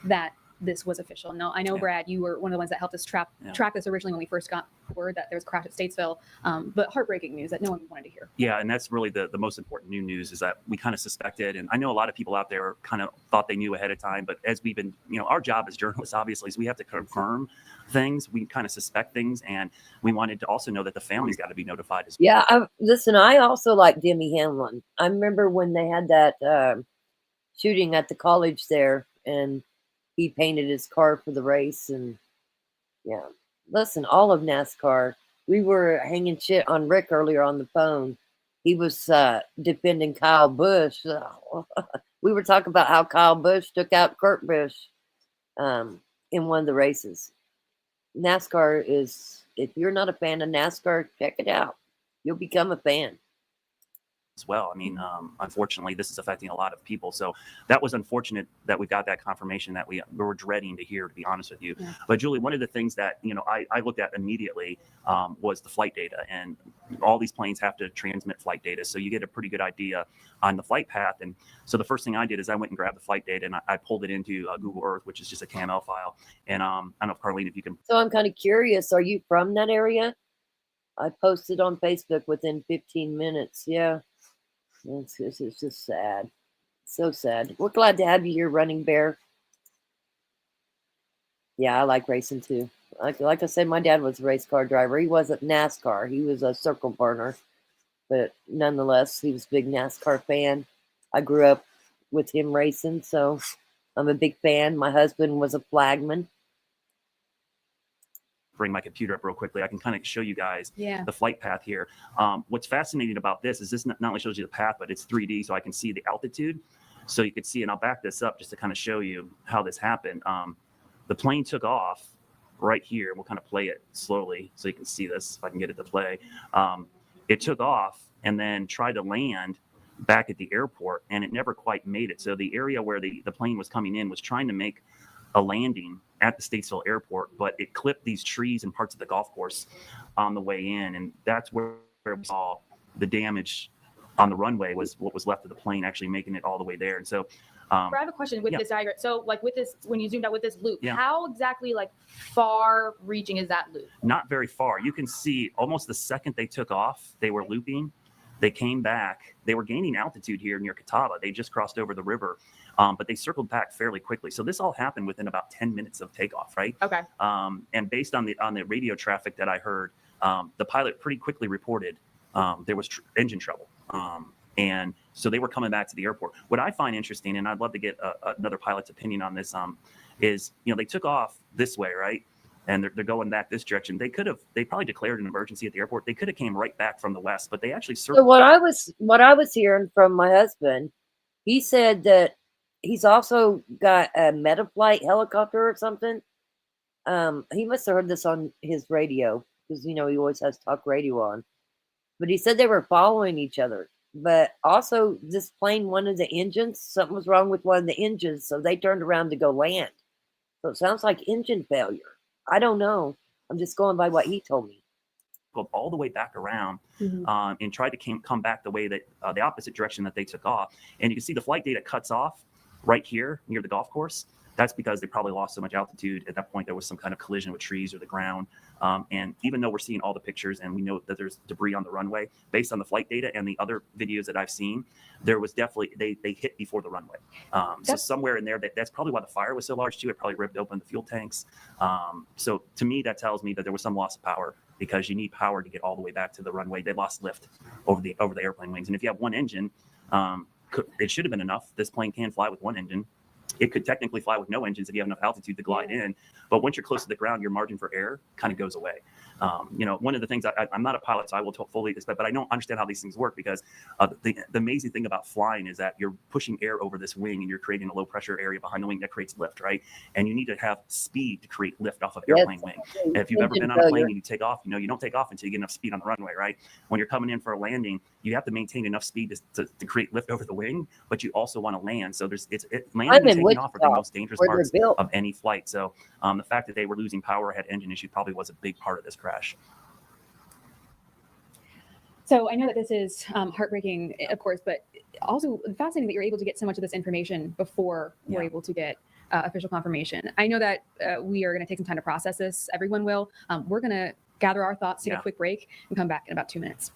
that this was official. No, I know, Brad, you were one of the ones that helped us track this originally when we first got word that there was a crash at Statesville, but heartbreaking news that no one wanted to hear.
Yeah, and that's really the most important new news is that we kind of suspected, and I know a lot of people out there kind of thought they knew ahead of time, but as we've been, you know, our job as journalists, obviously, is we have to confirm things. We kind of suspect things, and we wanted to also know that the family's got to be notified as well.
Yeah, listen, I also like Demi Hamlin. I remember when they had that shooting at the college there, and he painted his car for the race. And yeah, listen, all of NASCAR. We were hanging shit on Rick earlier on the phone. He was defending Kyle Busch. We were talking about how Kyle Busch took out Kurt Busch in one of the races. NASCAR is, if you're not a fan of NASCAR, check it out. You'll become a fan.
As well. I mean, unfortunately, this is affecting a lot of people. So that was unfortunate that we got that confirmation that we were dreading to hear, to be honest with you. Yeah. But Julie, one of the things that, you know, I looked at immediately was the flight data. And all these planes have to transmit flight data, so you get a pretty good idea on the flight path. And so the first thing I did is I went and grabbed the flight data and I pulled it into Google Earth, which is just a TML file. And I don't know if Carlene, if you can.
So I'm kind of curious. Are you from that area? I posted on Facebook within 15 minutes. Yeah, it's just sad. So sad. We're glad to have you here, Running Bear. Yeah, I like racing too. Like I said, my dad was a race car driver. He wasn't NASCAR. He was a circle burner. But nonetheless, he was a big NASCAR fan. I grew up with him racing, so I'm a big fan. My husband was a flagman.
Bring my computer up real quickly. I can kind of show you guys
Yeah.
the flight path here. What's fascinating about this is this not only shows you the path, but it's 3D, so I can see the altitude. So you can see, and I'll back this up just to kind of show you how this happened. The plane took off right here. We'll kind of play it slowly so you can see this, if I can get it to play. It took off and then tried to land back at the airport, and it never quite made it. So the area where the plane was coming in was trying to make a landing at the Statesville airport, but it clipped these trees and parts of the golf course on the way in. And that's where we saw the damage on the runway, was what was left of the plane actually making it all the way there. And so
I have a question with
yeah.
this diagram. So like with this, when you zoomed out with this loop,
Yeah.
how exactly like far reaching is that loop?
Not very far. You can see almost the second they took off, they were looping. They came back. They were gaining altitude here near Catawba. They just crossed over the river, but they circled back fairly quickly. So this all happened within about 10 minutes of takeoff, right?
Okay.
And based on the radio traffic that I heard, the pilot pretty quickly reported there was engine trouble. And so they were coming back to the airport. What I find interesting, and I'd love to get another pilot's opinion on this, is, they took off this way, right? And they're going back this direction. They probably declared an emergency at the airport. They could have came right back from the west, but they actually circled.
So what I was hearing from my husband, he said that he's also got a Metaflight helicopter or something. He must have heard this on his radio because he always has talk radio on. But he said they were following each other. But also, this plane, one of the engines, something was wrong with one of the engines, so they turned around to go land. So it sounds like engine failure. I don't know. I'm just going by what he told me.
All the way back around and tried to come back the way that the opposite direction that they took off. And you can see the flight data cuts off right here near the golf course. That's because they probably lost so much altitude. At that point, there was some kind of collision with trees or the ground. And even though we're seeing all the pictures and we know that there's debris on the runway, based on the flight data and the other videos that I've seen, there was definitely, they hit before the runway. So somewhere in there, that's probably why the fire was so large too. It probably ripped open the fuel tanks. So to me, that tells me that there was some loss of power, because you need power to get all the way back to the runway. They lost lift over the airplane wings. And if you have one engine, it should have been enough. This plane can fly with one engine. It could technically fly with no engines if you have enough altitude to glide in. But once you're close to the ground, your margin for error kind of goes away. One of the things, I'm not a pilot, so I will fully expect, but I don't understand how these things work, because the amazing thing about flying is that you're pushing air over this wing and you're creating a low pressure area behind the wing that creates lift, right? And you need to have speed to create lift off of airplane wing. And if you've ever been on a plane and you take off, you don't take off until you get enough speed on the runway, right? When you're coming in for a landing, you have to maintain enough speed to create lift over the wing, but you also want to land. So landing and taking off are the most dangerous parts of any flight. So the fact that they were losing power, had engine issues, probably was a big part of this crash.
So I know that this is heartbreaking, of course, but also fascinating that you're able to get so much of this information before we're able to get official confirmation. I know that we are going to take some time to process this. Everyone will. We're going to gather our thoughts, take a quick break, and come back in about 2 minutes.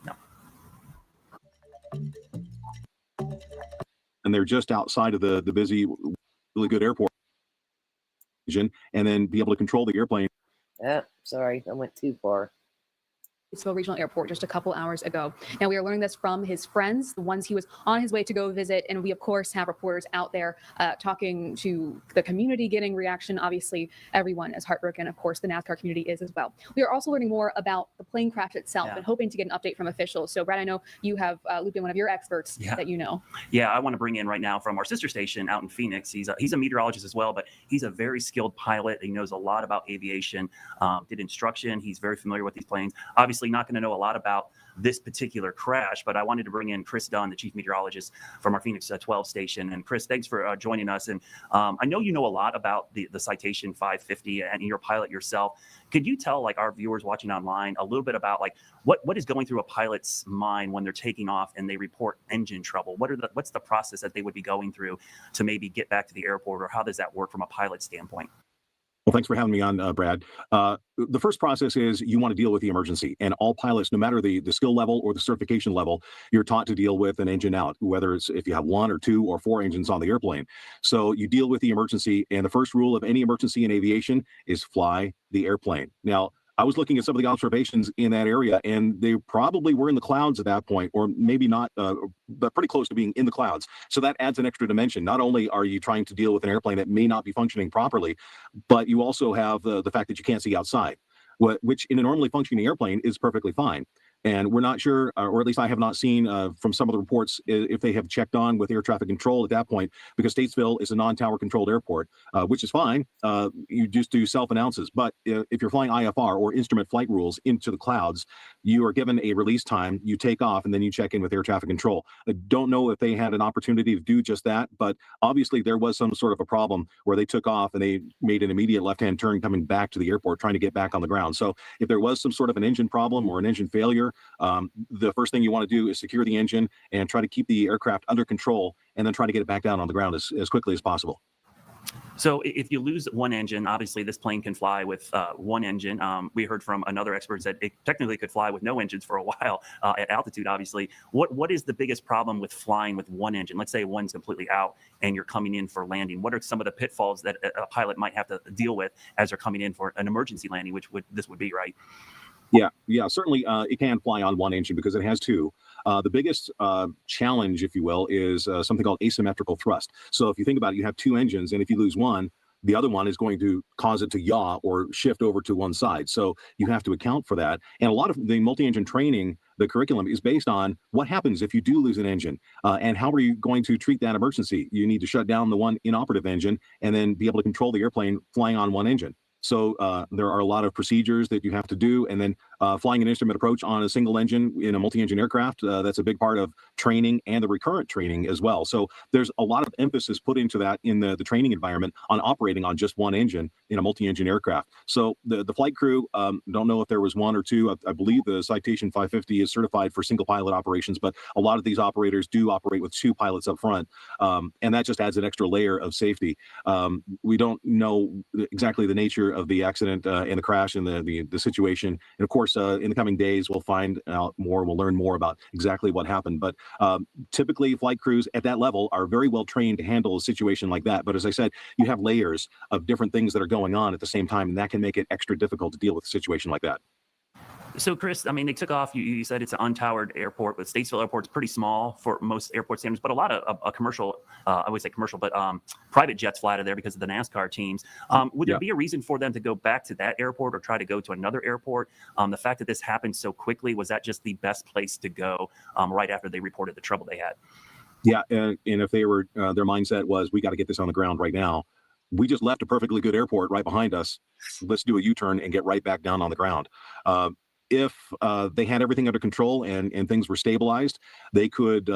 And they're just outside of the busy, really good airport, and then be able to control the airplane.
Sorry, I went too far.
Statesville Regional Airport just a couple hours ago. Now, we are learning this from his friends, the ones he was on his way to go visit. And we, of course, have reporters out there talking to the community, getting reaction. Obviously, everyone is heartbroken. Of course, the NASCAR community is as well. We are also learning more about the plane crash itself and hoping to get an update from officials. So, Brad, I know you have looped in one of your experts that you know.
Yeah, I want to bring in right now from our sister station out in Phoenix. He's a meteorologist as well, but he's a very skilled pilot. He knows a lot about aviation, did instruction. He's very familiar with these planes. Obviously, not going to know a lot about this particular crash. But I wanted to bring in Chris Dunn, the chief meteorologist from our Phoenix 12 station. And Chris, thanks for joining us. And I know you know a lot about the Citation 550 and you're a pilot yourself. Could you tell like our viewers watching online a little bit about like what is going through a pilot's mind when they're taking off and they report engine trouble? What's the process that they would be going through to maybe get back to the airport, or how does that work from a pilot standpoint?
Well, thanks for having me on, Brad. The first process is you want to deal with the emergency, and all pilots, no matter the skill level or the certification level, you're taught to deal with an engine out, whether it's if you have 1 or 2 or 4 engines on the airplane. So you deal with the emergency, and the first rule of any emergency in aviation is fly the airplane. Now, I was looking at some of the observations in that area, and they probably were in the clouds at that point, or maybe not, but pretty close to being in the clouds. So that adds an extra dimension. Not only are you trying to deal with an airplane that may not be functioning properly, but you also have the fact that you can't see outside, which in a normally functioning airplane is perfectly fine. And we're not sure, or at least I have not seen from some of the reports, if they have checked on with air traffic control at that point, because Statesville is a non-tower controlled airport, which is fine. You just do self-announces. But if you're flying IFR or instrument flight rules into the clouds, you are given a release time, you take off, and then you check in with air traffic control. I don't know if they had an opportunity to do just that, but obviously there was some sort of a problem where they took off and they made an immediate left-hand turn coming back to the airport, trying to get back on the ground. So if there was some sort of an engine problem or an engine failure, the first thing you want to do is secure the engine and try to keep the aircraft under control, and then try to get it back down on the ground as quickly as possible.
So if you lose one engine, obviously this plane can fly with one engine. We heard from another expert that it technically could fly with no engines for a while at altitude, obviously. What is the biggest problem with flying with one engine? Let's say one's completely out and you're coming in for landing. What are some of the pitfalls that a pilot might have to deal with as they're coming in for an emergency landing, which this would be, right?
Yeah, certainly it can fly on one engine because it has 2. The biggest challenge, if you will, is something called asymmetrical thrust. So if you think about it, you have 2 engines, and if you lose one, the other one is going to cause it to yaw or shift over to one side. So you have to account for that. And a lot of the multi-engine training, the curriculum is based on what happens if you do lose an engine, and how are you going to treat that emergency? You need to shut down the one inoperative engine and then be able to control the airplane flying on one engine. So there are a lot of procedures that you have to do, and then flying an instrument approach on a single engine in a multi-engine aircraft, that's a big part of training and the recurrent training as well. So there's a lot of emphasis put into that in the training environment on operating on just one engine in a multi-engine aircraft. So the flight crew, don't know if there was 1 or 2. I believe the Citation 550 is certified for single pilot operations, but a lot of these operators do operate with 2 pilots up front, and that just adds an extra layer of safety. We don't know exactly the nature of the accident and the crash and the situation. And of course, in the coming days, we'll find out more. We'll learn more about exactly what happened. But typically, flight crews at that level are very well trained to handle a situation like that. But as I said, you have layers of different things that are going on at the same time, and that can make it extra difficult to deal with a situation like that.
So, Chris, I mean, they took off. You said it's an untowered airport, but Statesville Airport's pretty small for most airport standards, but a lot of commercial, I would say commercial, but private jets fly out of there because of the NASCAR teams. Would there be a reason for them to go back to that airport or try to go to another airport? The fact that this happened so quickly, was that just the best place to go right after they reported the trouble they had?
Yeah, and if they were, their mindset was, we got to get this on the ground right now. We just left a perfectly good airport right behind us. Let's do a U-turn and get right back down on the ground. If they had everything under control and things were stabilized, they could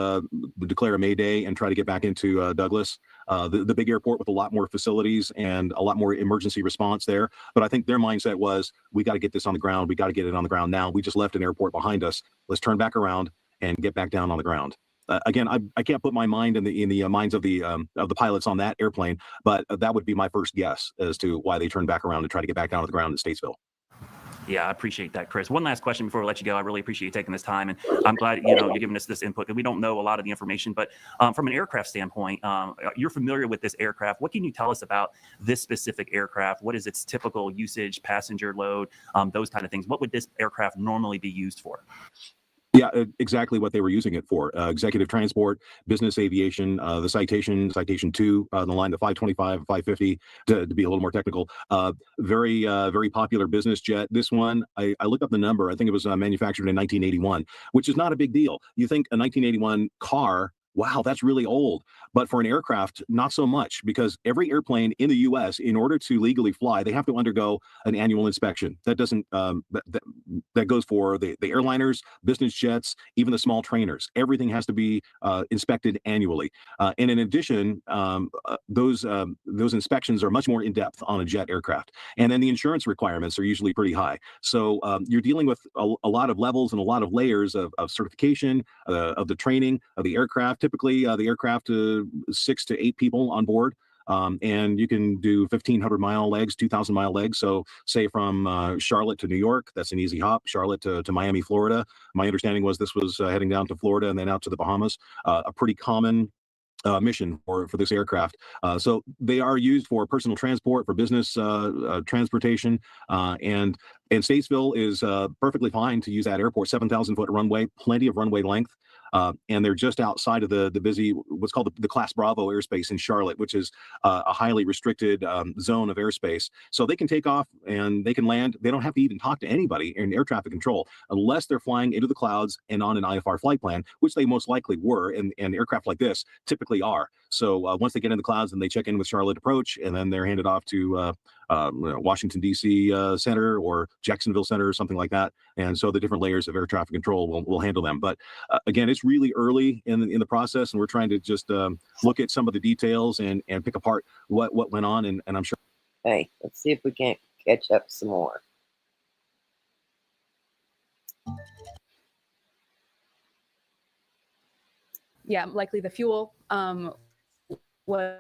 declare a Mayday and try to get back into Douglas, the big airport with a lot more facilities and a lot more emergency response there. But I think their mindset was, we got to get this on the ground. We got to get it on the ground now. We just left an airport behind us. Let's turn back around and get back down on the ground. Again, I can't put my mind in the minds of the pilots on that airplane, but that would be my first guess as to why they turned back around and try to get back down to the ground in Statesville.
Yeah, I appreciate that, Chris. One last question before we let you go. I really appreciate you taking this time, and I'm glad you're giving us this input. We don't know a lot of the information, but from an aircraft standpoint, you're familiar with this aircraft. What can you tell us about this specific aircraft? What is its typical usage, passenger load, those kind of things? What would this aircraft normally be used for?
Yeah, exactly what they were using it for. Executive transport, business aviation, the Citation 2, the line, the 525, 550, to be a little more technical. Very popular business jet. This one, I looked up the number. I think it was manufactured in 1981, which is not a big deal. You think a 1981 car wow, that's really old. But for an aircraft, not so much, because every airplane in the U.S., in order to legally fly, they have to undergo an annual inspection. That doesn't that goes for the airliners, business jets, even the small trainers. Everything has to be inspected annually. And in addition, those inspections are much more in depth on a jet aircraft. And then the insurance requirements are usually pretty high. So you're dealing with a lot of levels and a lot of layers of certification, of the training of the aircraft. Typically, the aircraft, 6 to 8 people on board. And you can do 1,500-mile legs, 2,000-mile legs. So say from Charlotte to New York, that's an easy hop. Charlotte to Miami, Florida. My understanding was this was heading down to Florida and then out to the Bahamas. A pretty common mission for this aircraft. So they are used for personal transport, for business transportation, and Statesville is perfectly fine to use that airport. 7,000-foot runway, plenty of runway length. And they're just outside of the busy, what's called the Class Bravo airspace in Charlotte, which is a highly restricted zone of airspace. So they can take off and they can land. They don't have to even talk to anybody in air traffic control unless they're flying into the clouds and on an IFR flight plan, which they most likely were. And aircraft like this typically are. So once they get in the clouds, then they check in with Charlotte approach, and then they're handed off to Washington, D.C. Center or Jacksonville Center or something like that. And so the different layers of air traffic control will handle them. But again, it's really early in the process, and we're trying to just look at some of the details and pick apart what went on. And I'm sure.
Hey, let's see if we can't catch up some more.
Yeah, likely the fuel was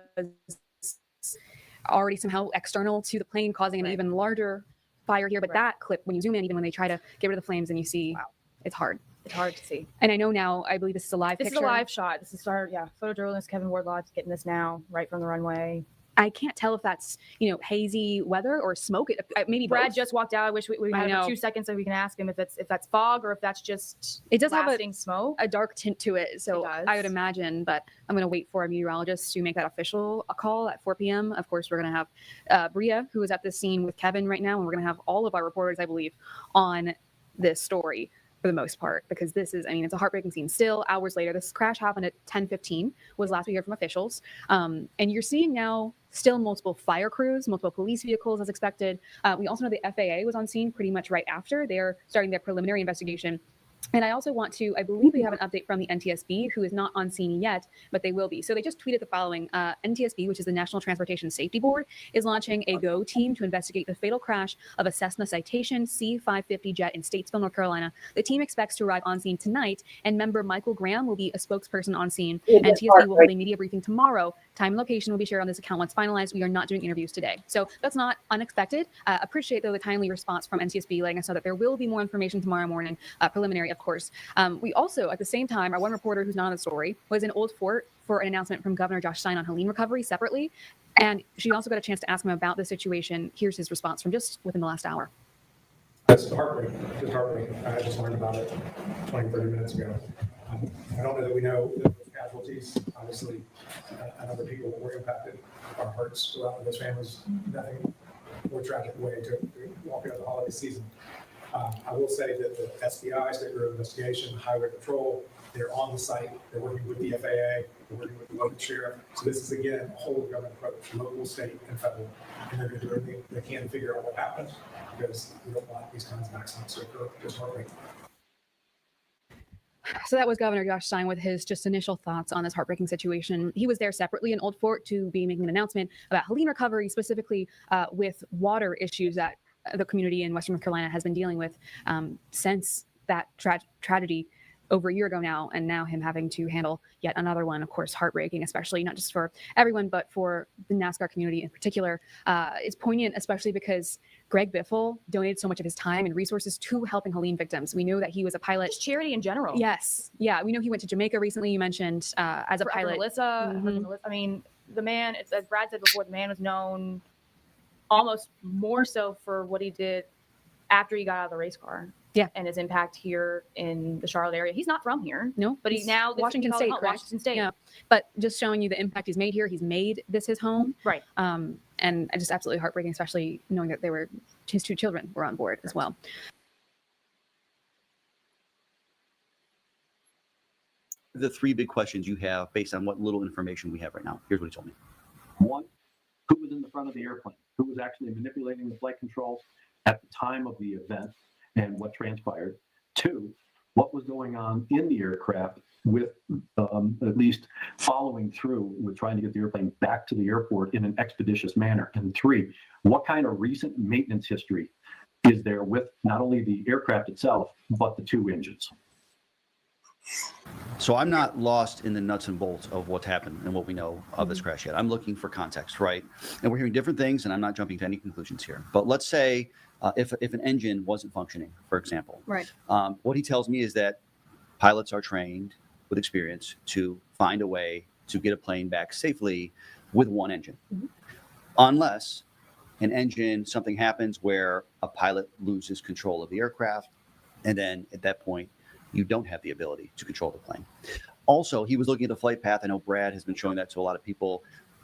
already somehow external to the plane, causing an even larger fire here. But that clip, when you zoom in, even when they try to get rid of the flames, and you see, it's hard.
It's hard to see.
And I know now, I believe this is a live
This
picture.
is a live shot. This is our photojournalist Kevin Wardlaw's getting this now right from the runway.
I can't tell if that's, hazy weather or smoke. Maybe
Brad
both.
just walked out. I wish we had him for 2 seconds so we can ask him if that's fog or if that's just
it does have
a
dark tint to it. So I would imagine, but I'm going to wait for a meteorologist to make that official call at 4 p.m. Of course, we're going to have Bria, who is at the scene with Kevin right now, and we're going to have all of our reporters, I believe, on this story for the most part, because this is, it's a heartbreaking scene. Still, hours later, this crash happened at 10:15, was last we heard from officials. And you're seeing now still multiple fire crews, multiple police vehicles as expected. We also know the FAA was on scene pretty much right after. They're starting their preliminary investigation. And I also want to, I believe we have an update from the NTSB, who is not on scene yet, but they will be. So they just tweeted the following. NTSB, which is the National Transportation Safety Board, is launching a GO team to investigate the fatal crash of a Cessna Citation C-550 jet in Statesville, North Carolina. The team expects to arrive on scene tonight, and member Michael Graham will be a spokesperson on scene. NTSB will hold a media briefing tomorrow. Time and location will be shared on this account once finalized. We are not doing interviews today. So that's not unexpected. Appreciate, though, the timely response from NTSB, letting us know that there will be more information tomorrow morning, preliminary, of course. We also, at the same time, our one reporter who's not on the story was in Old Fort for an announcement from Governor Josh Stein on Helene recovery separately. And she also got a chance to ask him about the situation. Here's his response from just within the last hour.
That's heartbreaking, just heartbreaking. I just learned about it 20, 30 minutes ago. I don't know that we know the casualties. Obviously, and other people that were impacted. Our hearts go out to those families. Nothing more tragic way to walk into the holiday season. I will say that the SBI, State Bureau of Investigation, Highway Patrol, they're on the site. They're working with the FAA. They're working with the local sheriff. So this is, again, a whole government approach, local, state, and federal. And they're going to do everything they can to figure out what happened, because we don't want these kinds of accidents to occur. Just heartbreaking.
So that was Governor Josh Stein with his just initial thoughts on this heartbreaking situation. He was there separately in Old Fort to be making an announcement about Helene recovery, specifically with water issues that the community in Western North Carolina has been dealing with since that tragedy over a year ago now, and now him having to handle yet another one. Of course, heartbreaking, especially not just for everyone, but for the NASCAR community in particular. It's poignant, especially because Greg Biffle donated so much of his time and resources to helping Helene victims. We know that he was a pilot.
Just charity in general.
Yes. Yeah. We know he went to Jamaica recently. You mentioned as a pilot.
Melissa, I mean, the man, as Brad said before, the man was known almost more so for what he did after he got out of the race car.
Yeah.
And his impact here in the Charlotte area. He's not from here.
No,
but he's now
Washington State, correct?
Washington State.
Yeah. But just showing you the impact he's made here. He's made this his home.
Right.
And just absolutely heartbreaking, especially knowing that his 2 children were on board as well.
the three big questions you have based on what little information we have right now? Here's what he told me.
One, who was in the front of the airplane? Who was actually manipulating the flight controls at the time of the event and what transpired? Two, what was going on in the aircraft with at least following through with trying to get the airplane back to the airport in an expeditious manner? And three, what kind of recent maintenance history is there with not only the aircraft itself, but the two engines?
So I'm not lost in the nuts and bolts of what's happened and what we know of this crash yet. I'm looking for context, right? And we're hearing different things, and I'm not jumping to any conclusions here. But let's say if an engine wasn't functioning, for example,
Right.
What he tells me is that pilots are trained with experience to find a way to get a plane back safely with one engine, unless an engine, something happens where a pilot loses control of the aircraft, and then at that point, you don't have the ability to control the plane. Also, he was looking at the flight path. I know Brad has been showing that to a lot of people.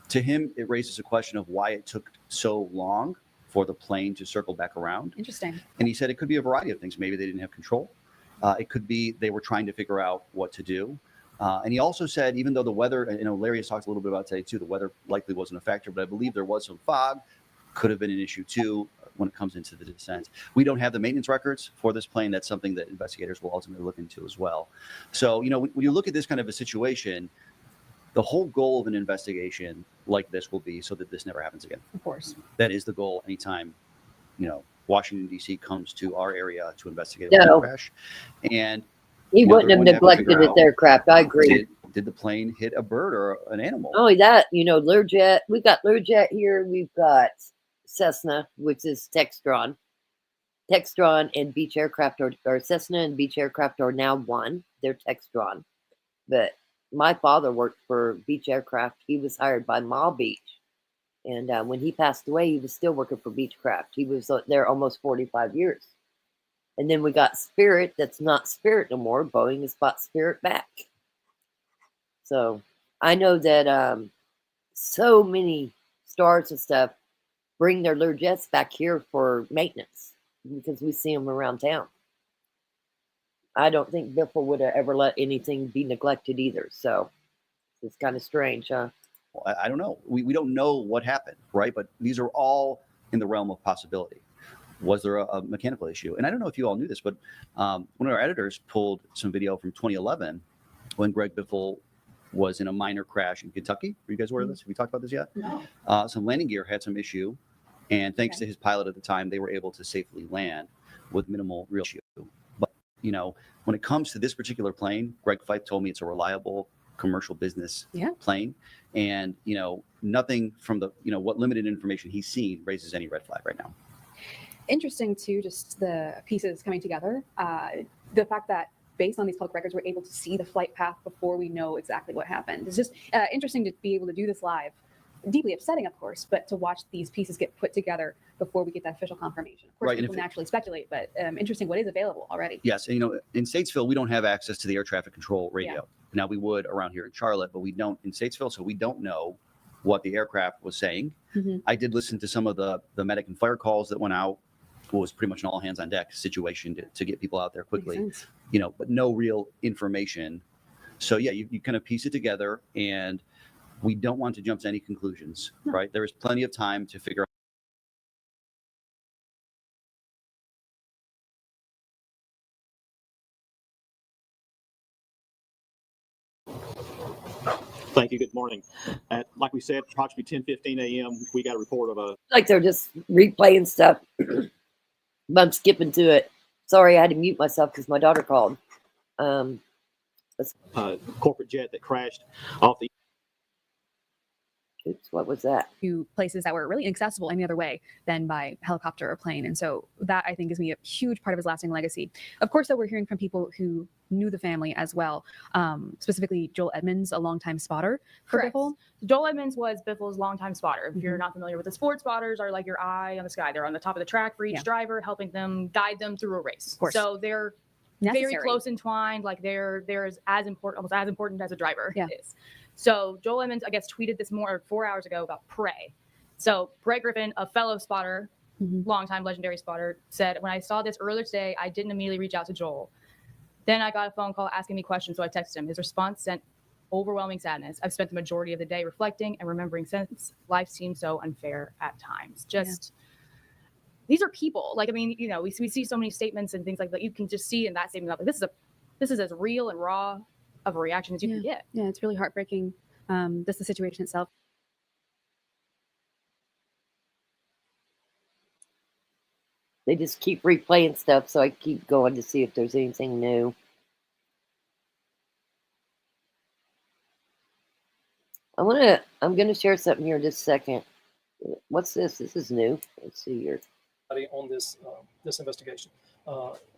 To him, it raises a question of why it took so long for the plane to circle back around.
Interesting.
And he said it could be a variety of things. Maybe they didn't have control. It could be they were trying to figure out what to do. And he also said, even though the weather, Larry has talked a little bit about today too, the weather likely wasn't a factor, but I believe there was some fog, could have been an issue too when it comes into the descent. We don't have the maintenance records for this plane. That's something that investigators will ultimately look into as well. So, when you look at this kind of a situation, the whole goal of an investigation like this will be so that this never happens again.
Of course.
That is the goal anytime, Washington, D.C. comes to our area to investigate a
No.
plane crash. And
He wouldn't
they're
have
going to
neglected
figure
his
out,
aircraft. I agree.
Did the plane hit a bird or an animal?
Not only that, Learjet. We've got Learjet here. We've got Cessna, which is Textron. Textron and Beech Aircraft or Cessna and Beech Aircraft are now one. They're Textron. But my father worked for Beech Aircraft. He was hired by Ma Beach. And when he passed away, he was still working for Beechcraft. He was there almost 45 years. And then we got Spirit. That's not Spirit no more. Boeing has bought Spirit back. So I know that so many stars and stuff bring their Learjets back here for maintenance because we see them around town. I don't think Biffle would have ever let anything be neglected either. So it's kind of strange, huh?
Well, I don't know. We don't know what happened, right? But these are all in the realm of possibility. Was there a mechanical issue? And I don't know if you all knew this, but one of our editors pulled some video from 2011 when Greg Biffle was in a minor crash in Kentucky. Are you guys aware of this? Have we talked about this yet?
No.
Some landing gear had some issue. And thanks to his pilot at the time, they were able to safely land with minimal real issue. But, when it comes to this particular plane, Greg Fife told me it's a reliable commercial business plane. And, nothing from the, what limited information he's seen raises any red flag right now.
Interesting too, just the pieces coming together. The fact that based on these public records, we're able to see the flight path before we know exactly what happened. It's just interesting to be able to do this live. Deeply upsetting, of course, but to watch these pieces get put together before we get that official confirmation. Of course,
Right, and
people naturally speculate, but interesting what is available already.
Yes, and in Statesville, we don't have access to the air traffic control radio.
Yeah.
Now we would around here in Charlotte, but we don't in Statesville, so we don't know what the aircraft was saying. I did listen to some of the medic and fire calls that went out. It was pretty much an all hands on deck situation to get people out there quickly. But no real information. So yeah, you kind of piece it together, and we don't want to jump to any conclusions, right? There is plenty of time to figure out.
Thank you. Good morning. Like we said, approximately 10:15 a.m., we got a report of a
Like they're just replaying stuff. But I'm skipping to it. Sorry, I had to mute myself because my daughter called.
corporate jet that crashed off the.
Oops, what was that?
To places that were really inaccessible any other way than by helicopter or plane. And so that, I think, is going to be a huge part of his lasting legacy. Of course, though, we're hearing from people who knew the family as well, specifically Joel Edmonds, a longtime spotter for
Correct.
Biffle.
Joel Edmonds was Biffle's longtime spotter. If you're not familiar with the sport, spotters are like your eye on the sky. They're on the top of the track for each driver, helping them guide them through a race.
Of course.
So they're very
Necessary.
close entwined. Like they're as important, almost as important as a driver is. So Joel Edmonds, I guess, tweeted this 4 hours ago about Prey. So Prey Griffin, a fellow spotter, longtime legendary spotter, said, "When I saw this earlier today, I didn't immediately reach out to Joel. Then I got a phone call asking me questions, so I texted him. His response sent overwhelming sadness. I've spent the majority of the day reflecting and remembering since. Life seems so unfair at times. Just these are people. Like, I mean, you know, we see so many statements and things like that. You can just see in that statement, like, this is as real and raw of a reaction as you can get.
Yeah, it's really heartbreaking. Just the situation itself.
They just keep replaying stuff, so I keep going to see if there's anything new. I'm gonna share something here in just a second. What's this? This is new. Let's see here.
On this investigation.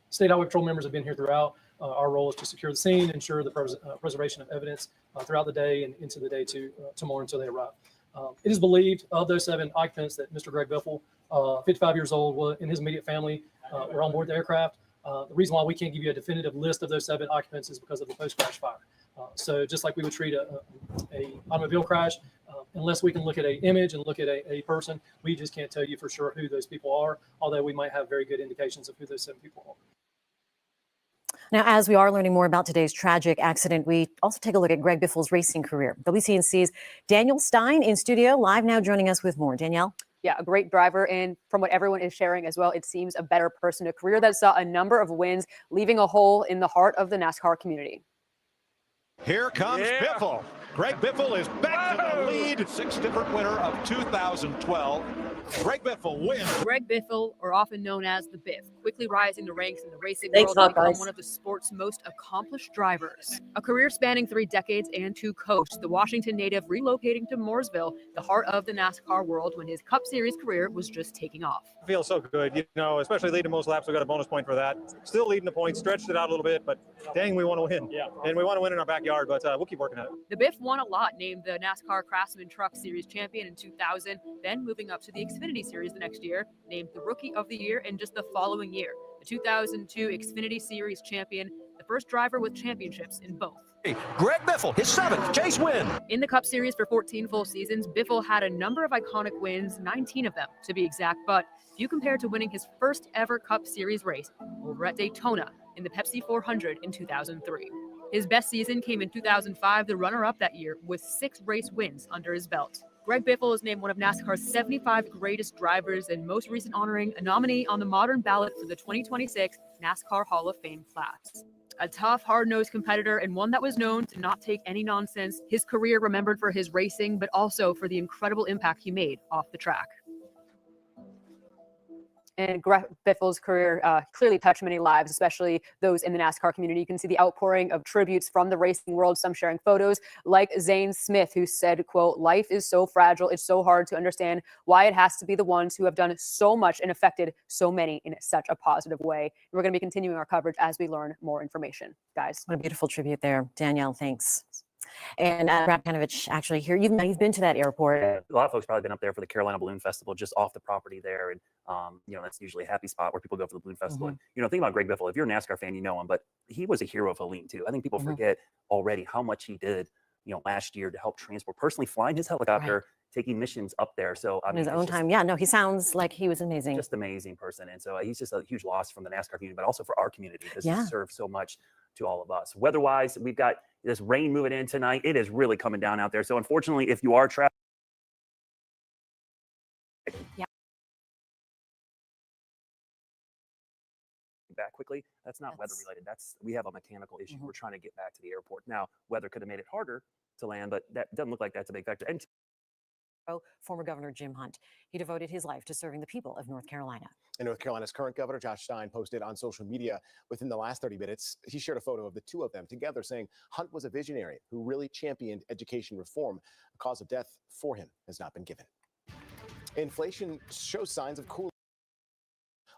State Highway Patrol members have been here throughout. Our role is to secure the scene, ensure the preservation of evidence throughout the day and into the day tomorrow until they arrive. It is believed of those 7 occupants that Mr. Greg Biffle, 55 years old, and his immediate family were on board the aircraft. The reason why we can't give you a definitive list of those 7 occupants is because of the post-crash fire. So just like we would treat a automobile crash, unless we can look at an image and look at a person, we just can't tell you for sure who those people are, although we might have very good indications of who those 7 people are.
Now, as we are learning more about today's tragic accident, we also take a look at Greg Biffle's racing career. WCNC's Danielle Stein in studio, live now joining us with more. Danielle?
Yeah, a great driver. And from what everyone is sharing as well, it seems a better person, a career that saw a number of wins, leaving a hole in the heart of the NASCAR community.
Here comes Biffle. Greg Biffle is back to the lead. 6th different winner of 2012. Greg Biffle wins.
Greg Biffle, or often known as the Biff, quickly rising the ranks in the racing
Thanks,
world to become
Hawkeyes.
one of the sport's most accomplished drivers. A career spanning 3 decades and to coach, the Washington native relocating to Mooresville, the heart of the NASCAR world, when his Cup Series career was just taking off.
Feels so good, you know, especially leading most laps. We got a bonus point for that. Still leading the points, stretched it out a little bit, but dang, we want to win. Yeah. And we want to win in our backyard, but we'll keep working at it.
The Biff won a lot, named the NASCAR Craftsman Truck Series champion in 2000, then moving up to the Xfinity Series the next year, named the Rookie of the Year in just the following year. The 2002 Xfinity Series champion, the first driver with championships in both.
Greg Biffle, his 7th chase win.
In the Cup Series for 14 full seasons, Biffle had a number of iconic wins, 19 of them to be exact, but few compared to winning his first ever Cup Series race over at Daytona in the Pepsi 400 in 2003. His best season came in 2005, the runner-up that year, with 6 race wins under his belt. Greg Biffle is named one of NASCAR's 75 greatest drivers and most recent honoring a nominee on the modern ballot for the 2026 NASCAR Hall of Fame class. A tough, hard-nosed competitor and one that was known to not take any nonsense. His career remembered for his racing, but also for the incredible impact he made off the track. And Greg Biffle's career clearly touched many lives, especially those in the NASCAR community. You can see the outpouring of tributes from the racing world, some sharing photos, like Zane Smith, who said, quote, "Life is so fragile. It's so hard to understand why it has to be the ones who have done so much and affected so many in such a positive way." And we're going to be continuing our coverage as we learn more information, guys.
What a beautiful tribute there. Danielle, thanks. And Brad Kanovich, actually here, you've been to that airport.
A lot of folks probably been up there for the Carolina Balloon Festival, just off the property there, and you know, that's usually a happy spot where people go for the Balloon Festival. And you know, think about Greg Biffle. If you're a NASCAR fan, you know him, but he was a hero of Helene too. I think people forget already how much he did, you know, last year to help transport, personally flying his helicopter, taking missions up there. So I
In
mean,
his own time. Yeah, no, he sounds like he was amazing.
just amazing person, and so he's just a huge loss from the NASCAR community, but also for our community because he served so much to all of us. Weather-wise, we've got this rain moving in tonight. It is really coming down out there. So unfortunately, if you are traveling, back quickly, that's not weather related. We have a mechanical issue. We're trying to get back to the airport. Now, weather could have made it harder to land, but that doesn't look like that's a big factor. And
Former Governor Jim Hunt. He devoted his life to serving the people of North Carolina.
And North Carolina's current governor, Josh Stein, posted on social media within the last 30 minutes. He shared a photo of the two of them together, saying Hunt was a visionary who really championed education reform. A cause of death for him has not been given. Inflation shows signs of cooling.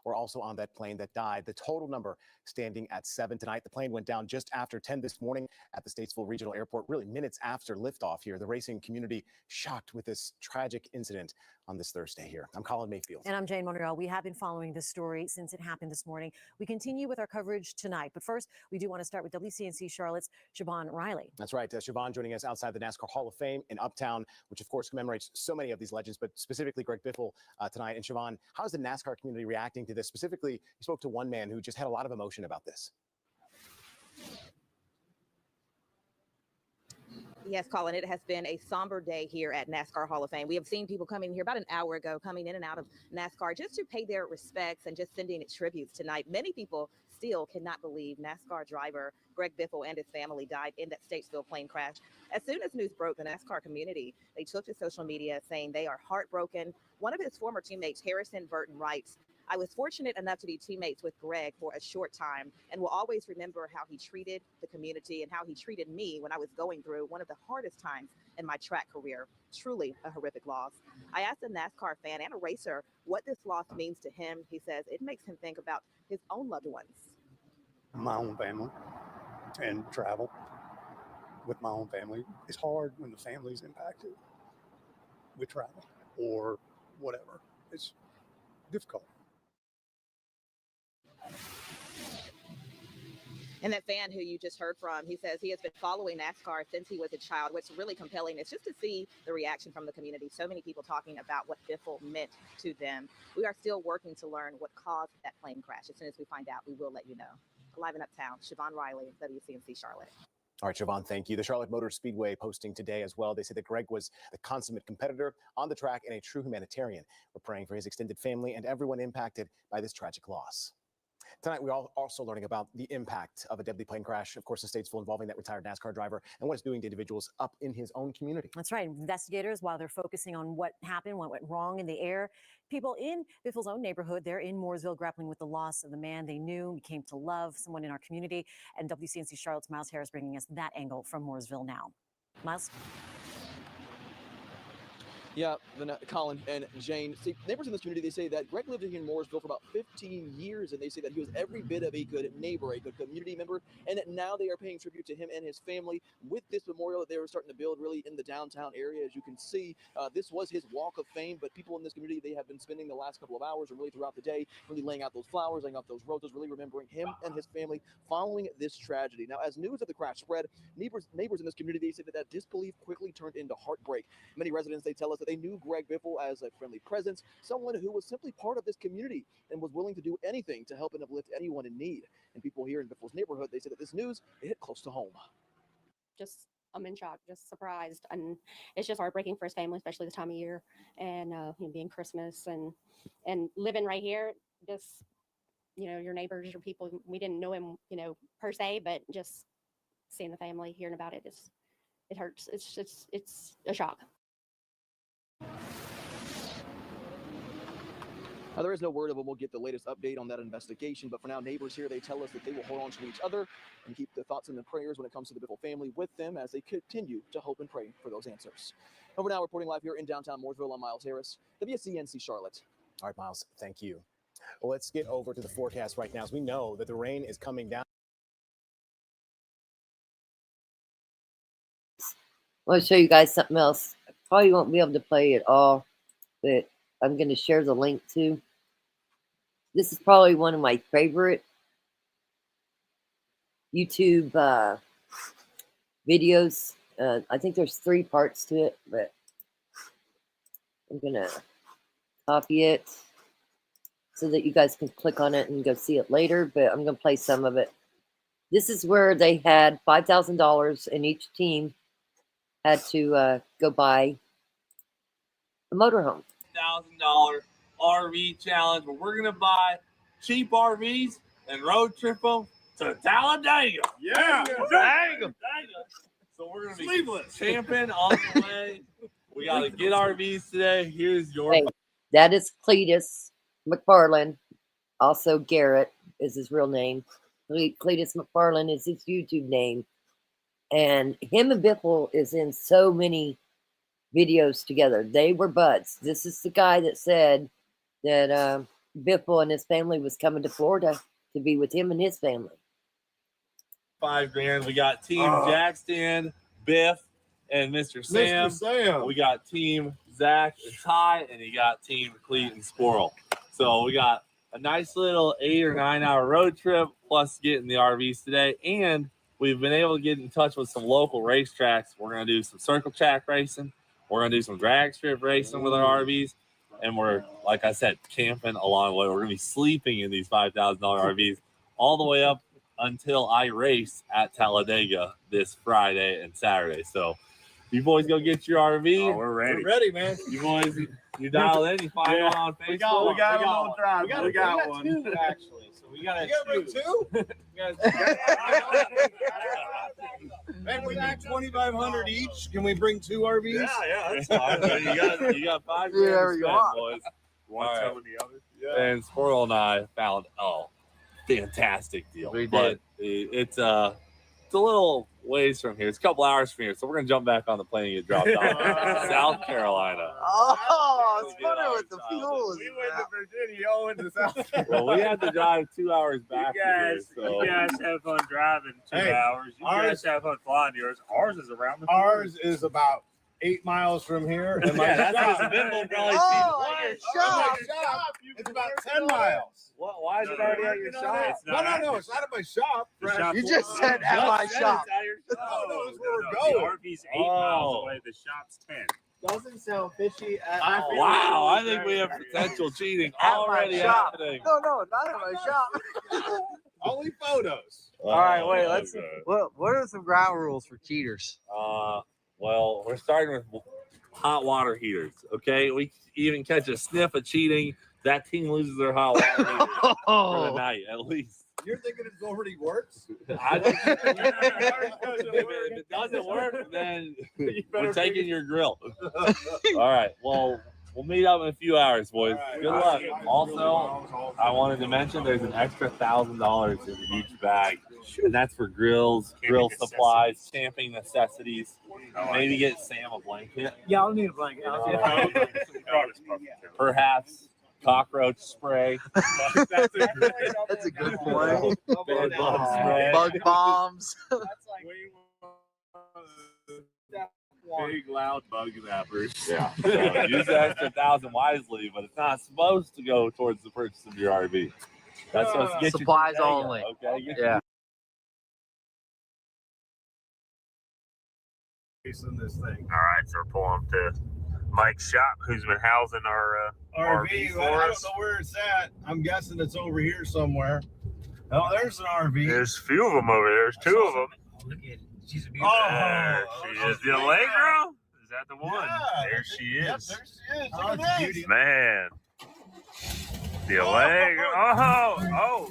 Were also on that plane that died. The total number standing at 7 tonight. The plane went down just after 10 this morning at the Statesville Regional Airport, really minutes after liftoff here. The racing community shocked with this tragic incident on this Thursday here. I'm Colin Mayfield.
And I'm Jane Monreal. We have been following this story since it happened this morning. We continue with our coverage tonight. But first, we do want to start with WCNC Charlotte's Siobhan Riley.
That's right. Siobhan joining us outside the NASCAR Hall of Fame in Uptown, which of course commemorates so many of these legends, but specifically Greg Biffle tonight. And Siobhan, how is the NASCAR community reacting to this? Specifically, you spoke to one man who just had a lot of emotion about this.
Yes, Colin, it has been a somber day here at NASCAR Hall of Fame. We have seen people coming here about an hour ago, coming in and out of NASCAR just to pay their respects and just sending tributes tonight. Many people still cannot believe NASCAR driver Greg Biffle and his family died in that Statesville plane crash. As soon as news broke, the NASCAR community, they took to social media saying they are heartbroken. One of his former teammates, Harrison Burton, writes, "I was fortunate enough to be teammates with Greg for a short time and will always remember how he treated the community and how he treated me when I was going through one of the hardest times in my track career. Truly a horrific loss." I asked a NASCAR fan and a racer what this loss means to him. He says it makes him think about his own loved ones.
My own family and travel with my own family. It's hard when the family's impacted with travel or whatever. It's difficult.
And that fan who you just heard from, he says he has been following NASCAR since he was a child. What's really compelling is just to see the reaction from the community. So many people talking about what Biffle meant to them. We are still working to learn what caused that plane crash. As soon as we find out, we will let you know. Live in Uptown, Siobhan Riley, WCNC Charlotte.
All right, Siobhan, thank you. The Charlotte Motor Speedway posting today as well. They say that Greg was the consummate competitor on the track and a true humanitarian. We're praying for his extended family and everyone impacted by this tragic loss. Tonight, we're also learning about the impact of a deadly plane crash, of course, in Statesville, involving that retired NASCAR driver, and what it's doing to individuals up in his own community.
That's right. Investigators, while they're focusing on what happened, what went wrong in the air, people in Biffle's own neighborhood, they're in Mooresville, grappling with the loss of the man they knew, came to love, someone in our community. And WCNC Charlotte's Miles Harris bringing us that angle from Mooresville now. Miles?
Yeah, Colin and Jane. See, neighbors in this community, they say that Greg lived here in Mooresville for about 15 years, and they say that he was every bit of a good neighbor, a good community member, and that now they are paying tribute to him and his family with this memorial that they were starting to build really in the downtown area. As you can see, this was his walk of fame, but people in this community, they have been spending the last couple of hours or really throughout the day really laying out those flowers, laying out those roses, really remembering him and his family following this tragedy. Now, as news of the crash spread, neighbors in this community, they say that disbelief quickly turned into heartbreak. Many residents, they tell us that they knew Greg Biffle as a friendly presence, someone who was simply part of this community and was willing to do anything to help and uplift anyone in need. And people here in Biffle's neighborhood, they say that this news, it hit close to home.
I'm in shock, just surprised, and it's just heartbreaking for his family, especially this time of year, and being Christmas and living right here. Just your neighbors, your people. We didn't know him, per se, but just seeing the family, hearing about it, it hurts. It's a shock.
Now, there is no word of when we'll get the latest update on that investigation, but for now, neighbors here, they tell us that they will hold on to each other and keep their thoughts and their prayers when it comes to the Biffle family with them as they continue to hope and pray for those answers. Over now, reporting live here in downtown Mooresville, I'm Miles Harris, WCNC Charlotte.
All right, Miles, thank you. Well, let's get over to the forecast right now, as we know that the rain is coming down.
I want to show you guys something else. I probably won't be able to play it all, but I'm going to share the link to. This is probably one of my favorite YouTube videos. I think there's 3 parts to it, but I'm going to copy it so that you guys can click on it and go see it later, but I'm going to play some of it. This is where they had $5,000 and each team had to go buy a motorhome.
$1,000 RV challenge where we're gonna buy cheap RVs and road trip them to Talladega. Yeah, Talladega. So we're gonna be sleeveless camping on the way. We gotta get RVs today. Here's your.
Hey, that is Cletus McFarland. Also, Garrett is his real name. Cletus McFarland is his YouTube name. And him and Biffle is in so many videos together. They were buds. This is the guy that said that Biffle and his family was coming to Florida to be with him and his family.
$5,000. We got Team Jackson, Biff, and Mr. Sam. We got Team Zach and Ty, and you got Team Cleet and Squirrel. So we got a nice little 8 or 9 hour road trip, plus getting the RVs today. And we've been able to get in touch with some local racetracks. We're going to do some circle track racing. We're going to do some drag strip racing with our RVs. And we're, like I said, camping along the way. We're going to be sleeping in these $5,000 RVs all the way up until I race at Talladega this Friday and Saturday. So You boys go get your RV.
Oh, we're ready.
We're ready, man. You boys, you dial in. You find one on Facebook.
We got a little drive. We got one.
Two actually. So we got
two. Man, we need 2,500 each. Can we bring 2 RVs?
Yeah, that's fine. you got 5 grand
Whatever
to
you
spend,
want.
boys.
One
All right.
towing the other. Yeah.
And Squirrel and I found fantastic deal.
We did.
But it's a little ways from here. It's a couple hours from here, so we're gonna jump back on the plane and get dropped off. South Carolina.
Oh, it's funny with the fuels. We went to Virginia, y'all went to South Carolina.
Well, we had to drive 2 hours back.
You guys
have fun driving
2 hours.
You guys
have fun flying yours. Ours is around the Ours is about 8 miles from here. And my
Yeah, that's
shop,
what Biffle probably
my
sees.
shop, it's about 10 miles.
Why is it already at your shop?
No, it's not at my shop.
You just said at my shop.
No, that's where we're
The
going.
RV's 8 miles away.
The shop's 10.
Doesn't sound fishy at all. Wow, I think we have potential cheating already happening.
No, not at my shop. Only photos.
All right, wait. Let's. What are some ground rules for cheaters?
Well, we're starting with hot water heaters. Okay, we even catch a sniff of cheating. That team loses their hot water heater for the night, at least.
You're thinking it already works?
I think if it doesn't work, then we're taking your grill. All right. Well, we'll meet up in a few hours, boys. Good luck. Also, I wanted to mention there's an extra $1,000 in each bag, and that's for grills, grill supplies, camping necessities. Maybe get Sam a blanket.
Yeah, I'll need a blanket.
Perhaps cockroach spray.
That's a good point.
Bed bug spray.
Bug bombs.
Big loud bug zappers. Yeah. So use the extra 1,000 wisely, but it's not supposed to go towards the purchase of your RV. That's supposed to get
Supplies
you
only.
Okay.
Yeah.
In this thing.
All right, so we're pulling up to Mike's shop, who's been housing our RV for
I don't
us.
know where it's at. I'm guessing it's over here somewhere. Oh, there's an RV.
There's a few of them over there. There's 2 of them.
Look at it. She's a
There she is. The Allegro? Is that the one? There she is.
Yep, there she is. Look at this.
Man. The Allegro. Oh.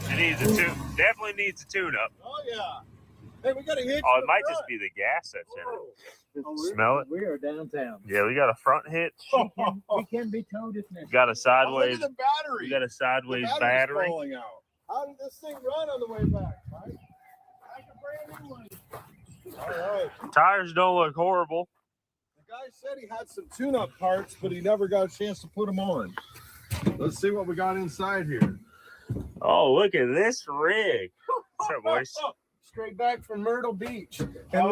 She needs a tune. Definitely needs a tune-up.
Oh, yeah. Hey, we got a hitch.
Oh, it might just be the gas that's in it. Smell it?
We are downtown.
Yeah, we got a front hitch.
We can be towed if necessary.
Got a sideways.
Look at the battery.
We got a sideways
The battery's
battery.
falling out. How did this thing run on the way back, Mike? Like a brand new one. All right.
Tires don't look horrible.
The guy said he had some tune-up parts, but he never got a chance to put them on. Let's see what we got inside here.
Oh, look at this rig. What's up, boys?
Straight back from Myrtle Beach. And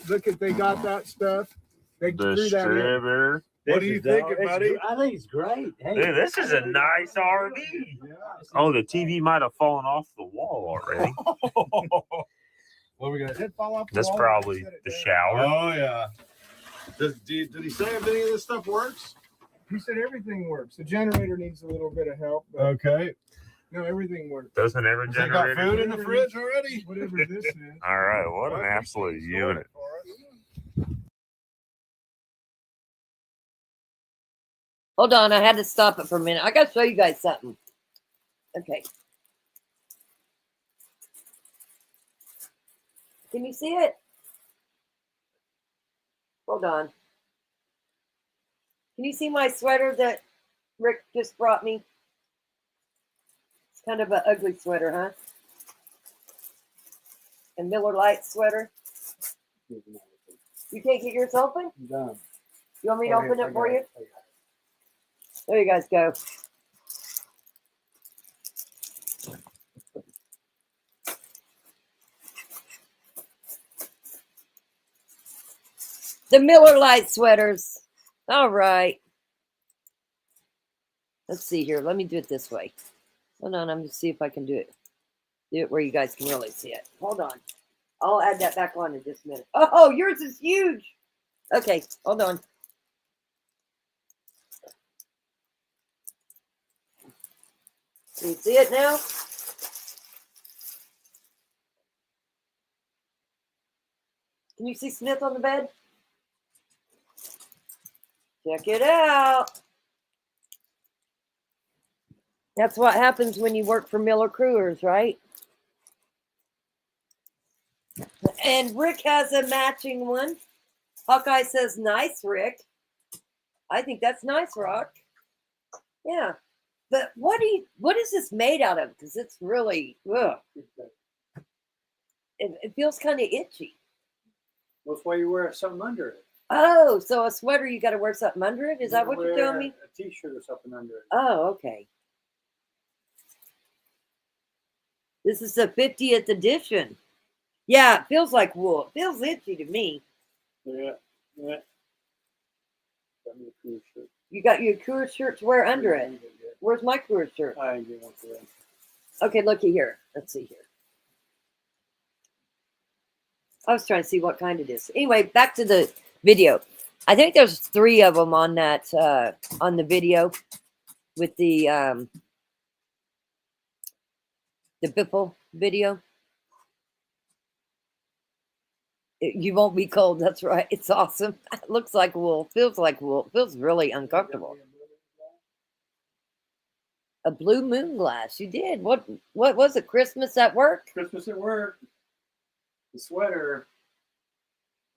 look at they got that stuff. They threw that in.
Distributor.
What do you think, buddy?
I think it's great. Hey,
Dude, this is a nice RV. Oh, the TV might have fallen off the wall already.
What we got? Did it fall off the
That's
wall?
probably the shower.
Oh, yeah. Did he say if any of this stuff works?
He said everything works. The generator needs a little bit of help. But
Okay.
no, everything works.
Doesn't every
They got
generator?
food in the fridge already?
Whatever this is.
All right, what an absolute unit.
Hold on, I had to stop it for a minute. I got to show you guys something. Okay. Can you see it? Hold on. Can you see my sweater that Rick just brought me? It's kind of an ugly sweater, huh? A Miller Lite sweater. You can't get yours open?
done.
You want me to open it for you? There you guys go. The Miller Lite sweaters. All right. Let's see here. Let me do it this way. Hold on. I'm going to see if I can do it. Do it where you guys can really see it. Hold on. I'll add that back on in just a minute. Oh, yours is huge. Okay. Hold on. Can you see it now? Can you see Smith on the bed? Check it out. That's what happens when you work for Miller Coors, right? And Rick has a matching one. Hawkeye says, nice, Rick. I think that's nice, Rock. Yeah. But what is this made out of? Because it's really, ugh. It feels kind of itchy.
That's why you wear something under it.
Oh, so a sweater, you got to wear something under it? Is that what you're telling me?
A t-shirt or something under it.
Oh, okay. This is the 50th edition. Yeah, it feels like wool. It feels itchy to me.
Yeah. Got me a Coors shirt.
You got your Coors shirt to wear under it. Where's my Coors shirt?
I ain't getting one for that.
Okay, looky here. Let's see here. I was trying to see what kind it is. Anyway, back to the video. I think there's 3 of them on that on the video with the Biffle video. You won't be cold. That's right. It's awesome. It looks like wool. Feels like wool. Feels really uncomfortable. A blue moon glass. You did. What was it? Christmas at work?
Christmas at work. The sweater.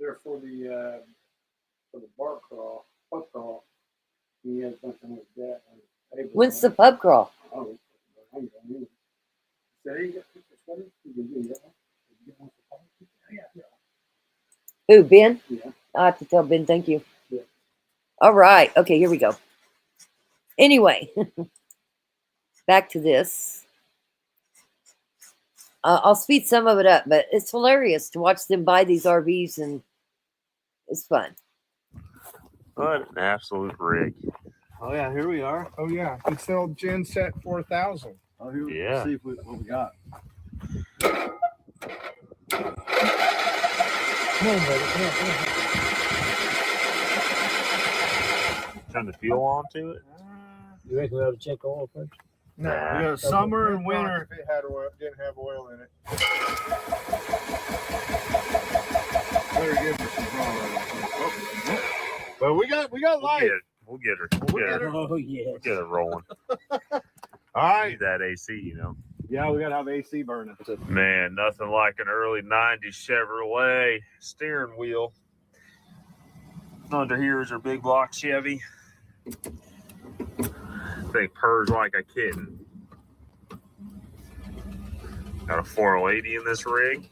They're for the bar crawl, pub crawl. He had something like that.
When's the pub crawl?
Oh, I don't know. So you got the sweater? You can do that one. You get one for pub? Yeah.
Who, Ben?
Yeah.
I have to tell Ben, thank you.
Yeah.
All right. Okay, here we go. Anyway, back to this. I'll speed some of it up, but it's hilarious to watch them buy these RVs, and it's fun.
What an absolute rig.
Oh yeah, here we are.
Oh yeah, it's the old Gen Set 4000.
Oh, here
Yeah.
Let's see what we got.
Come on, baby. Come on.
Turn the fuel on to it.
You reckon we ought to check oil first?
No,
We got summer and winter.
If it had oil, didn't have oil in it.
Better give her some product. But we got light.
We'll get her. We'll get her.
Oh yeah.
We'll get it rolling.
All right.
Need that AC, you know.
Yeah, we gotta have AC burning.
Man, nothing like an early 90s Chevrolet steering wheel. Under here is our big block Chevy. Thing purrs like a kitten. Got a 4080 in this rig.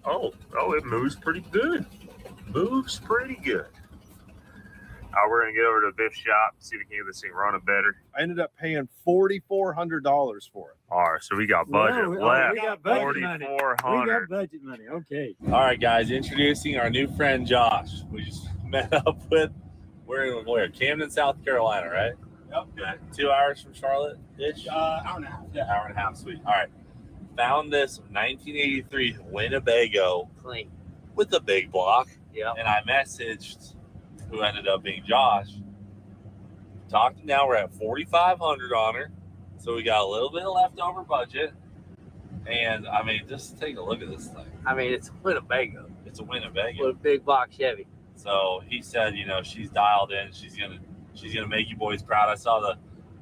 Oh, it moves pretty good. Moves pretty good. We're gonna get over to the Biff shop, see if we can get this thing running better.
I ended up paying $4,400 for it.
All right, so we got budget left.
We got budget money. We got budget money. Okay.
All right, guys, introducing our new friend Josh. We just met up with, we're in where? Camden, South Carolina, right?
Yep.
Okay. 2 hours from Charlotte-ish?
Hour and a half.
Yeah, hour and a half, sweet. All right. Found this 1983 Winnebago
Clean.
with the big block.
Yeah.
And I messaged who ended up being Josh. Talked to now we're at $4,500 on her. So we got a little bit of leftover budget. And I mean, just take a look at this thing.
I mean, it's a Winnebago
It's a Winnebago.
with a big box Chevy.
So he said, you know, she's dialed in. She's gonna make you boys proud. I saw the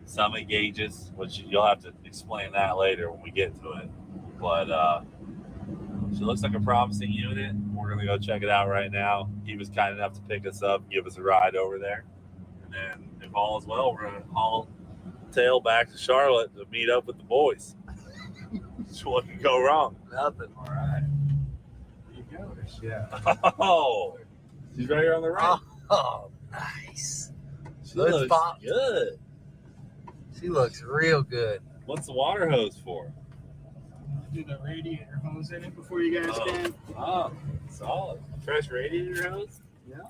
summit gauges, which you'll have to explain that later when we get to it. But she looks like a promising unit. We're gonna go check it out right now. He was kind enough to pick us up, give us a ride over there, and then if all is well, we're gonna haul tail back to Charlotte to meet up with the boys. What can go wrong?
Nothing.
All right.
There you go. Yeah.
Oh, she's right here on the right.
Oh, nice.
She
Good
looks
spot.
good.
She looks real good.
What's the water hose for?
Do the radiator hose in it before you guys can.
Oh, solid. Fresh radiator hose?
Yeah.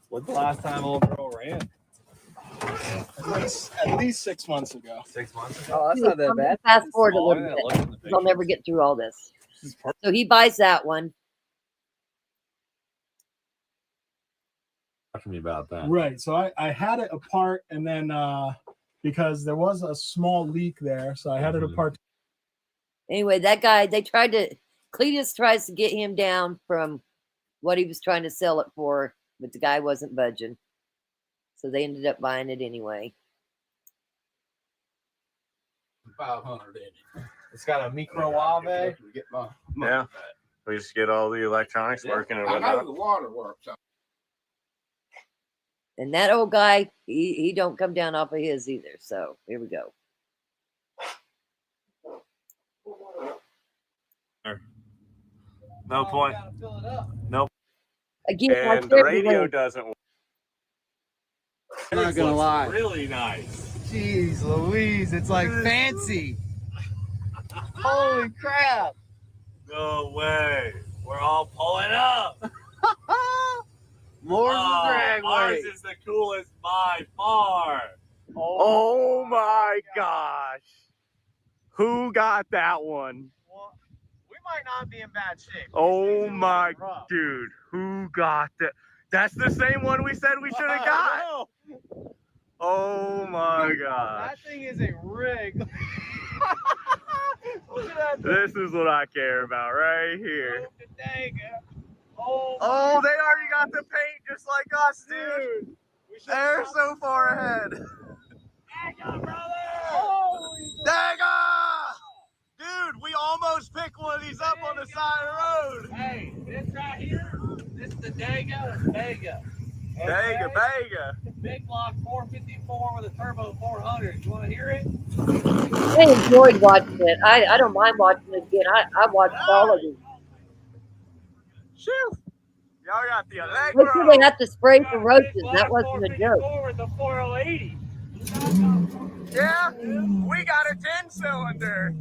When's the last time old girl ran?
At least 6 months ago.
6 months ago?
Oh, that's not that bad.
Fast forward a
Oh,
little
yeah,
bit.
look at the
'Cause I'll never
pictures.
get through all this. So he buys that one.
Talk to me about that.
Right. So I had it apart, and then because there was a small leak there, so I had it apart.
Anyway, that guy, they tried to Cletus tries to get him down from what he was trying to sell it for, but the guy wasn't budging. So they ended up buying it anyway.
500 in it.
It's got a microwave.
Yeah. We just get all the electronics working and
I know
whatnot.
the water works.
And that old guy, he don't come down off of his either. So here we go.
No point. Nope.
Again,
And the radio doesn't work.
I'm not gonna lie.
Really nice.
Jeez Louise, it's like fancy. Holy crap.
No way. We're all pulling up.
More than the drag
ours
weight.
is the coolest by far. Oh my gosh. Who got that one?
We might not be in bad shape.
Oh my dude. Who got that? That's the same one we said we should have got. Oh my gosh.
That thing is a rig. Look at that.
This is what I care about right here.
Oh,
they already got the paint just like us, dude. They're so far ahead. Dagger! Dude, we almost picked one of these up on the side of the road.
Hey, this right here, this is the Dega Vega.
Bega, Bega.
Big block 454 with a turbo 400. You want to hear it?
I enjoyed watching it. I don't mind watching it again. I watched all of it.
Shoo. Y'all got the
Make sure
Allegro.
they have to spray for roaches. That wasn't a joke.
With the 4080.
Yeah, we got a 10-cylinder.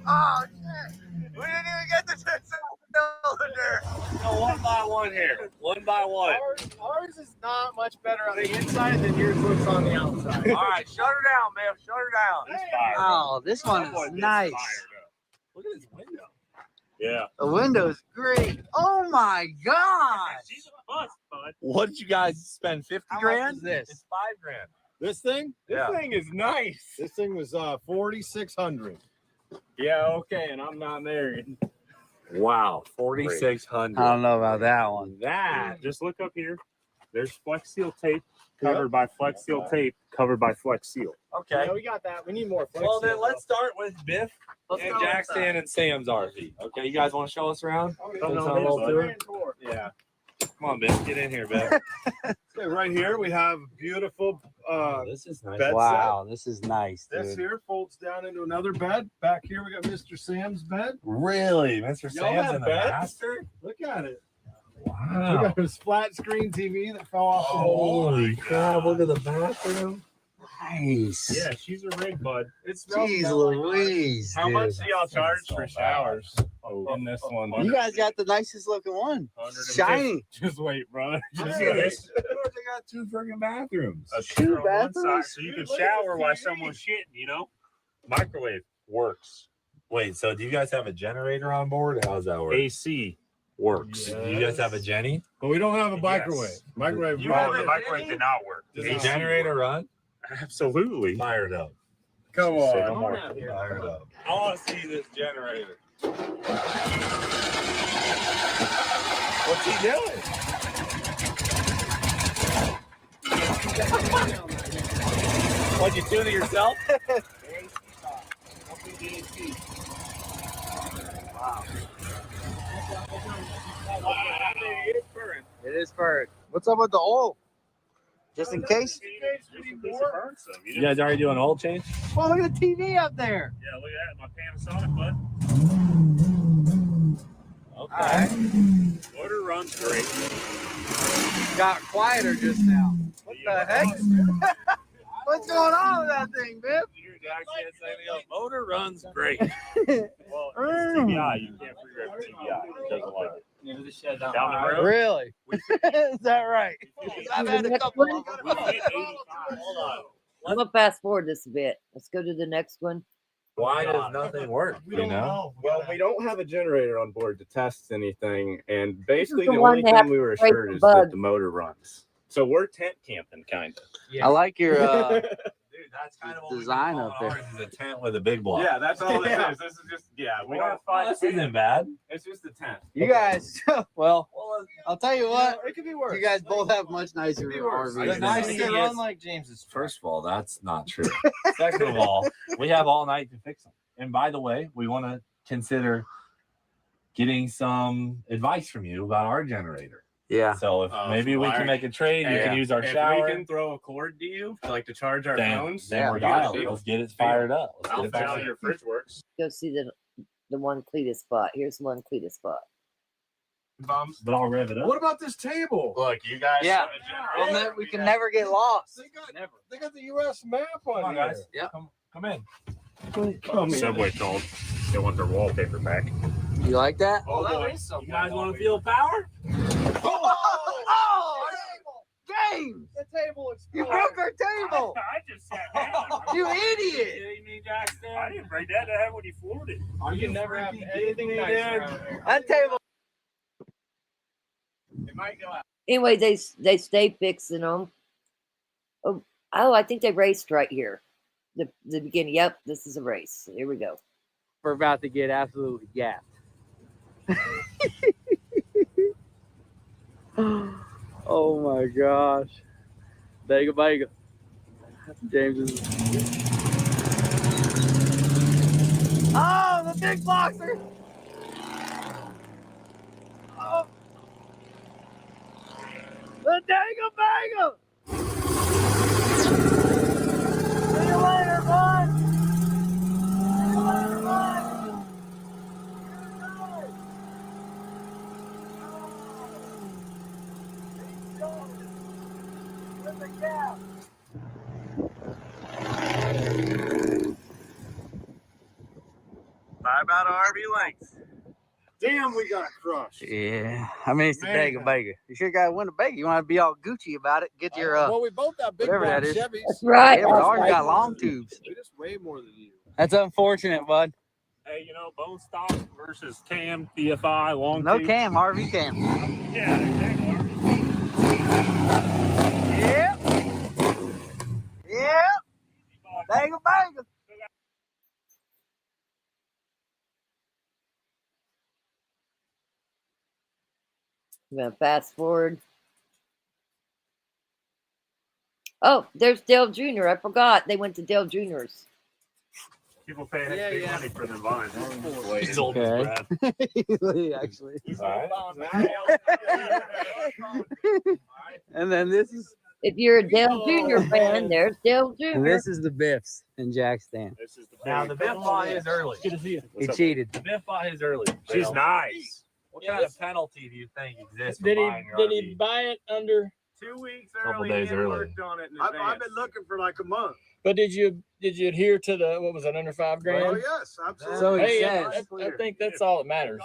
Oh, shit. We didn't even get the 10-cylinder.
No, one by one here. One by one. Ours is not much better on the inside than yours looks on the outside.
All right, shut her down, man. Shut her down.
Oh, this one is nice.
Look at this window. Yeah.
The window's great. Oh my god.
She's a bust, bud.
What did you guys spend? 50
How much
grand?
is this?
It's $5,000.
This thing?
Yeah.
This thing is nice. This thing was 4,600.
Yeah, okay, and I'm not married.
Wow, 4,600.
I don't know about that one.
That, just look up here. There's Flex Seal tape covered by Flex Seal tape covered by Flex Seal.
Okay. Yeah, we got that. We need more.
Well, then let's start with Biff and Jackson and Sam's RV. Okay, you guys want to show us around?
Come
Show us
on,
how a little
Biff,
tour?
Yeah.
Come on, Biff. Get in here, Biff.
Okay, right here we have beautiful
This is nice.
bed
Wow, this is nice,
set. This
dude.
here folds down into another bed. Back here we got Mr. Sam's bed.
Really? Mr.
Y'all
Sam's
have
in the
beds?
master?
Look at it.
Wow.
We got his flat screen TV that fell off the wall.
Holy crap, look at the bathroom.
Nice.
Yeah, she's a rig, bud.
It smells
Jeez
about like
Louise.
How
dude.
much do y'all charge for showers in this one?
You guys got the nicest looking one.
150.
Shiny.
Just wait, brother.
Just
Yeah,
this.
they got two freaking bathrooms.
A two on one
bathrooms?
side, so you can shower while someone's shitting, you know? Microwave works.
Wait, so do you guys have a generator on board? How does that work?
AC works.
Do you guys have a Jenny?
But we don't have a microwave.
Yes.
Microwave.
You have the microwave did not work.
Does
AC
the generator run?
Absolutely.
Fire it up.
Come
Say
on.
no more.
Fire it up.
I want to see this generator.
What's he doing?
What'd you tune it yourself? Wow.
It is purring. What's up with the oil? Just in case?
You guys already doing oil change?
Well, look at the TV up there.
Yeah, look at that. My Panasonic, bud. Okay.
All right.
Motor runs great.
Got quieter just now. What the heck? What's going on with that thing, Biff?
Motor runs great. Well, it's TBI. You can't figure out TBI. It doesn't like it. Down the road.
Really? Is that right? I've had a couple of them.
We hit 85. Hold on.
I'm gonna fast forward this a bit. Let's go to the next one.
Why does nothing work?
We don't know.
Well, we don't have a generator on board to test anything, and basically
the
the
one
only
they have
thing we were
to break
assured
the
is
bug.
that the motor runs. So we're tent camping, kind of.
I like your
Dude, That's kind of what
design up there.
Ours is a tent with a big block.
Yeah, that's all this is. This is just we don't fight.
This isn't bad.
It's just a tent.
You guys, well, I'll tell you what.
It could be worse.
You guys both have much nicer RVs.
The
than
nice
us.
thing is,
like James's.
first of all, that's not true. Second of all, we have all night to fix them. And by the way, we want to consider getting some advice from you about our generator.
Yeah.
So if maybe we can make a trade, you can use our shower.
If we can throw a cord to you, to charge our phones,
then we're dialed. Let's get it fired up.
I'll fix how your fridge works.
Go see the one Cletus spot. Here's one Cletus spot.
But I'll rev it up.
What about this table?
Look, you guys.
Yeah. We can never get lost.
They got the U.S. map on here.
Guys.
Yeah.
Come in.
Subway called. They want their wallpaper back.
You like that?
Oh, boy. You guys want to feel power?
Oh, James!
The table exploded.
You broke our table.
I just sat down.
You idiot!
I didn't break that. I had when he floored it.
You can never have anything nice around here.
That table.
It might go out.
Anyway, they stay fixing them. Oh, I think they raced right here. The beginning. Yep, this is a race. Here we go.
We're about to get absolutely gapped. Oh my gosh. Bega. James is. Oh, the big boxer. Oh. The Bega. See you later, bud. See you later, bud. With the cap.
Bye about RV length.
Damn, we got crushed.
Yeah, I mean it's the Bega. You sure got to win a Bega. You want to be all Gucci about it? Get your
well, we both got big
whatever that
block
is.
Chevys.
Right.
Yeah, but ours got long tubes.
We just weigh more than you.
That's unfortunate, bud.
Hey, bone stock versus cam, PFI, long
No
tube.
cam, RV cam.
Yeah, exactly.
Yep. Bega.
I'm gonna fast forward. Oh, there's Dale Jr. I forgot they went to Dale Jr.'s.
People pay big money for the vine.
He's old as Brad.
Actually.
All right.
And then this is.
If you're a Dale Jr. fan, there's Dale Jr.
And this is the Biffs and Jack Stan.
This is the
Now the Biff bought his early.
Good to see you.
He cheated.
The Biff bought his early.
She's nice.
What kind of penalty do you think exists for
Did
buying your
he
RV?
buy it under?
2 weeks
Couple
early.
days
and
early.
worked on it in
I've
advance.
been looking for like a month.
But did you adhere to the what was it under $5 grand?
Oh yes, absolutely.
So he
Hey,
says.
I think that's all that matters.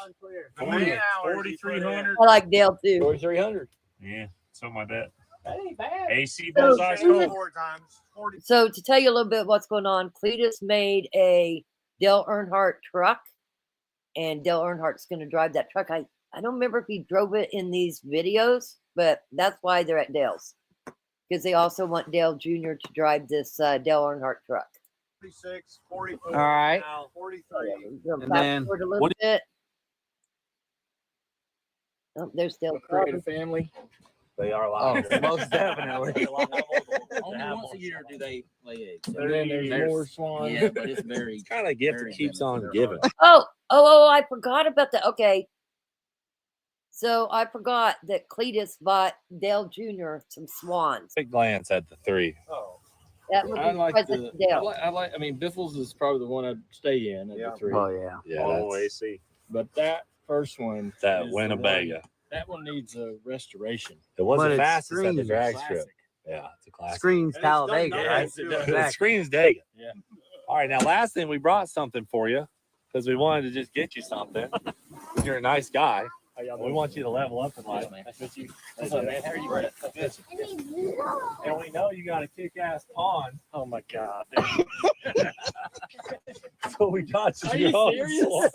4,300.
I like Dale too.
4,300.
Yeah, something like that.
That ain't bad.
AC both ice cold.
4 times 40.
So to tell you a little bit what's going on, Cletus made a Dale Earnhardt truck, and Dale Earnhardt's going to drive that truck. I don't remember if he drove it in these videos, but that's why they're at Dale's, because they also want Dale Jr. to drive this Dale Earnhardt truck.
46, 44.
All right.
Now 43.
And
then
a little bit. Oh, there's Dale.
Create a family.
They are
Oh,
live.
most definitely.
Only once a year do they lay eggs.
And then there's more swans.
Yeah, but it's very.
It's kind of a gift that keeps on giving.
Oh, I forgot about that. Okay. So I forgot that Cletus bought Dale Jr. some swans.
Quick glance at the 3.
Oh.
That was
I like
President
the.
Dale.
I mean, Biffle's is probably the one I'd stay in of
Yeah.
the three.
Oh yeah.
Yeah,
Oh,
that's,
AC.
But that first one.
that
is the
Winnebago.
one- That one needs a restoration.
It was
But
the
it's
fastest at the
screens.
drag strip. Yeah, it's a classic.
Screens
And it's done
Talladega,
nice,
right?
too.
The
Exactly.
screen's Dega.
Yeah.
All right, now last thing we brought something for you because we wanted to just get you something. You're a nice guy.
How y'all
We
doing?
want you to level up in life.
Nice to meet you. What's up, man? How are you, Brett?
And we know you got a kick-ass pond,
Oh my God.
so we got you
Are
your
you
own
serious?
swan.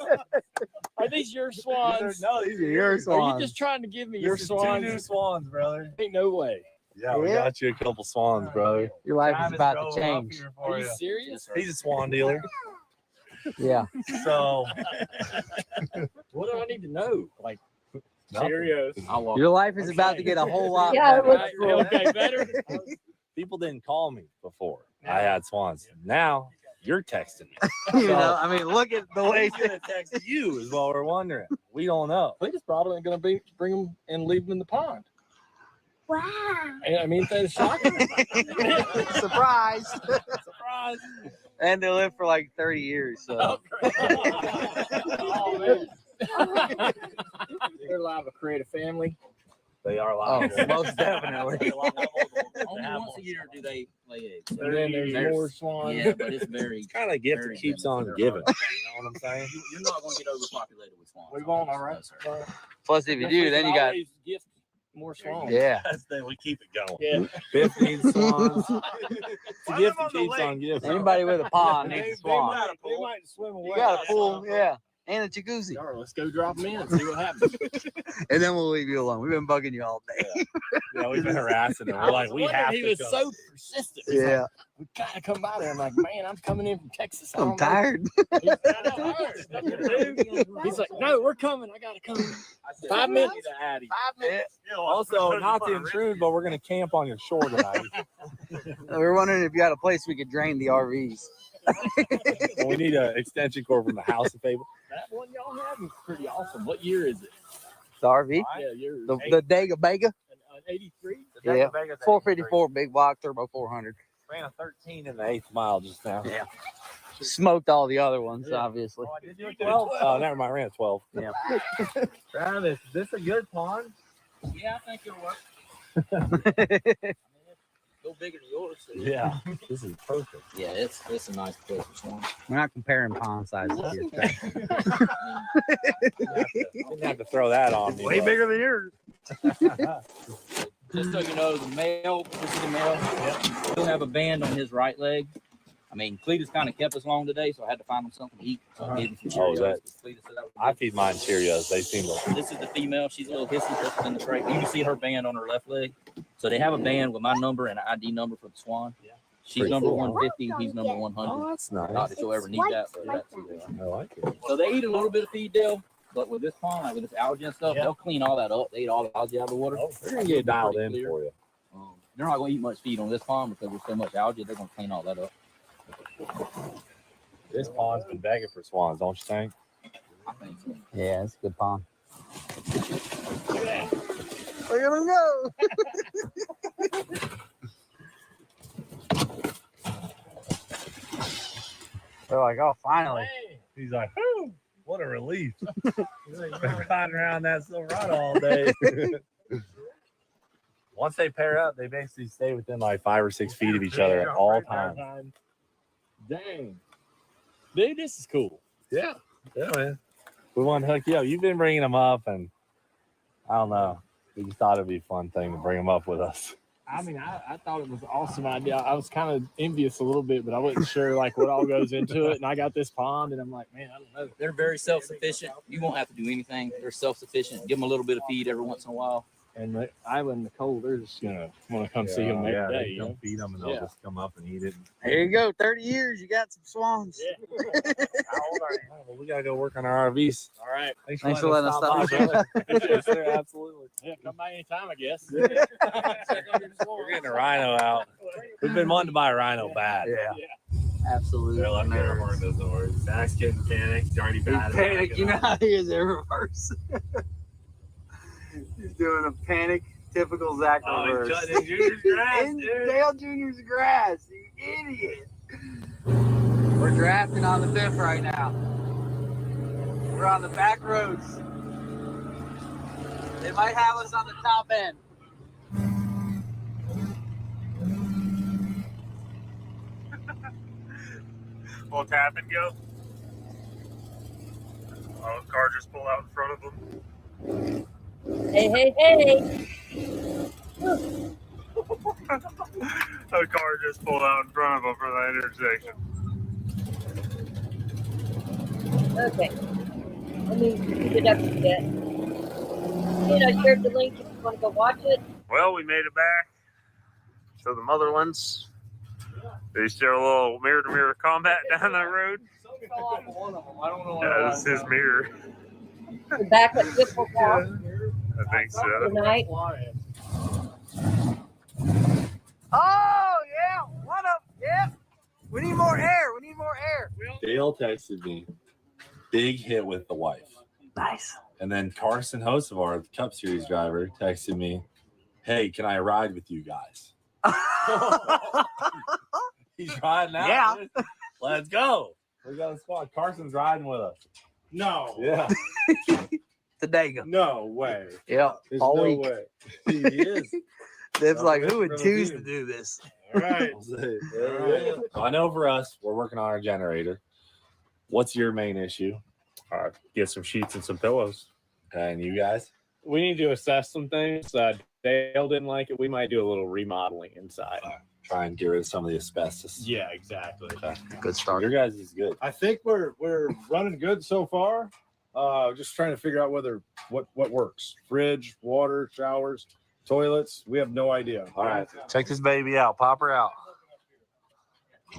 Are these your swans?
No, these are
Your
yours.
Are you
swans.
just trying to give me
This
your
is
swans?
2 new swans, brother.
Ain't no way.
Yeah, we got you a couple swans, brother.
Your life is
Travis
about
drove
to
up
change.
here for
Are you serious?
He's a swan dealer.
Yeah.
So,
What do I need to know? Like,
Cheerios.
Your life is about to get a whole lot
Yeah, it
better.
looks cool.
Okay, better.
People didn't call me before I had swans. Now you're texting me.
You know, I mean, look at the way.
Who's gonna text you is what we're wondering. We don't know.
I think it's probably going to be bring them and leave them in the pond. Wow. I mean, that's shocking.
Surprise.
Surprise.
And they live for like 30 years. So.
Oh, man. They're allowed to create a family.
They are
Oh,
live.
most definitely.
Only once a year do they lay eggs.
And then there's more swans.
Yeah, but it's very.
Kind of gift that keeps on giving. You know what I'm saying?
You're not going to get overpopulated with swans.
We won't, all right.
No, sir.
Plus, if you do, then you got.
Always gift more swans.
Yeah.
That's the thing. We keep it going.
Yeah.
Biff needs swans. It's a gift that keeps on giving.
Anybody with a pond needs a swan.
They might swim away.
You got a pool, yeah, and a jacuzzi.
All right, let's go drop them in and see what happens.
And then we'll leave you alone. We've been bugging you all day.
Yeah, we've been harassing him. We're like, we have to.
He was
come.
so persistent. He's
Yeah.
like, we gotta come by there. I'm like, man, I'm coming in from Texas. I
I'm
don't know."
tired.
He's like, no, we're coming. I gotta come. 5 minutes. 5 minutes.
Also, not to intrude, but we're gonna camp on your shore tonight.
We're wondering if you had a place we could drain the RVs.
We need an extension cord from the house if able.
That one y'all have is pretty awesome. What year is it?
The RV?
Yeah, yours.
The Dega Bega?
An 83?
Yeah. 454 big block turbo 400.
Ran a 13 in the 8th mile just now.
Yeah. Smoked all the other ones, obviously.
Oh, did you 12? Oh, never mind. I ran a 12.
Yeah.
Travis, is this a good pond?
Yeah, I think it'll work. Go bigger than yours. So.
Yeah, this is perfect.
Yeah, it's a nice place for swans.
We're not comparing pond sizes here.
Didn't have to throw that on me.
Way bigger than yours.
Just so you know, the male, this is the male. He'll have a band on his right leg. I mean, Cletus kind of kept us long today, so I had to find him something to eat. So I gave him some
Oh, is
Cheerios.
that?
Cletus said that was
I feed mine Cheerios. They seem to.
This is the female. She's a little hissy, puts in the tray. You can see her band on her left leg. So they have a band with my number and an ID number for the swan. She's
Pretty
number
cool.
150. He's number 100.
Oh, that's nice.
Not that you'll ever need that, but that's who they are.
I like it.
So they eat a little bit of feed, Dale. But with this pond, like with this algae and stuff, they'll clean all that up. They eat all the algae out of the water.
They're gonna get dialed in for you.
They're not going to eat much feed on this pond because there's so much algae. They're going to clean all that up.
This pond's been begging for swans, don't you think?
I think so.
Yeah, it's a good pond. Look at him go. They're like, oh, finally.
He's like, whoo, what a relief. Been riding around that Silverado all day. Once they pair up, they basically stay within like 5 or 6 feet of each other at all times.
Dang. Dude, this is cool.
Yeah. Yeah, man. We want to hook you up. You've been bringing them up, and I don't know. We just thought it'd be a fun thing to bring them up with us.
I mean, I thought it was an awesome idea. I was kind of envious a little bit, but I wasn't sure like what all goes into it. And I got this pond, and I'm like, man, I don't know.
They're very self-sufficient. You won't have to do anything. They're self-sufficient. Give them a little bit of feed every once in a while.
And Island Nicole, they're just gonna want to come see them every day.
They
You
come
know?
feed them, and they'll just come up and eat it.
There you go. 30 years. You got some swans.
Yeah.
How old are you? Well, we gotta go work on our RVs.
All right.
Thanks for letting us stop by,
brother. Yes, sir, absolutely.
Yeah, come by anytime, I guess.
We're getting a rhino out. We've been wanting to buy a rhino bad.
Yeah. Absolutely.
They're like, Horn doesn't work. Zach's getting panicked. He's already bad.
Panic. You know how he is in reverse. He's doing a panic, typical Zach reverse.
He's cutting in Junior's grass,
in
dude.
Dale Jr.'s grass. You idiot. We're drafting on the Biff right now. We're on the back roads. They might have us on the top end.
We'll tap and go. Oh, the car just pulled out in front of them.
Hey, hey, hey.
The car just pulled out in front of them for that intersection.
Okay. Let me keep it up a bit. And I shared the link if you want to go watch it.
Well, we made it back. So the Motherlands. They show a little mirror-to-mirror combat down that road.
Something fell off of one of them. I don't know what
Yeah,
it
this
was.
is his mirror.
The back at Biffle House
I think so.
tonight.
Oh, yeah. One up. Yeah. We need more air. We need more air.
Dale texted me, big hit with the wife.
Nice.
And then Carson Hocevar, the Cup Series driver, texted me, hey, can I ride with you guys? He's riding out.
Yeah.
Dude. Let's go. We got a squad. Carson's riding with us.
No.
Yeah.
The Dago.
No way.
Yeah.
There's
all
no
week.
way.
He is.
Deb's like, who would
For the
choose
team.
to do this?
All right.
So I know for us, we're working on our generator. What's your main issue?
Get some sheets and some pillows.
Okay, and you guys?
We need to assess some things. Dale didn't like it. We might do a little remodeling inside.
Try and get rid of some of the asbestos.
Yeah, exactly.
Okay.
Good start.
Your guys is good.
I think we're running good so far. Just trying to figure out what works. Fridge, water, showers, toilets. We have no idea.
All right.
Check this baby out. Pop her out.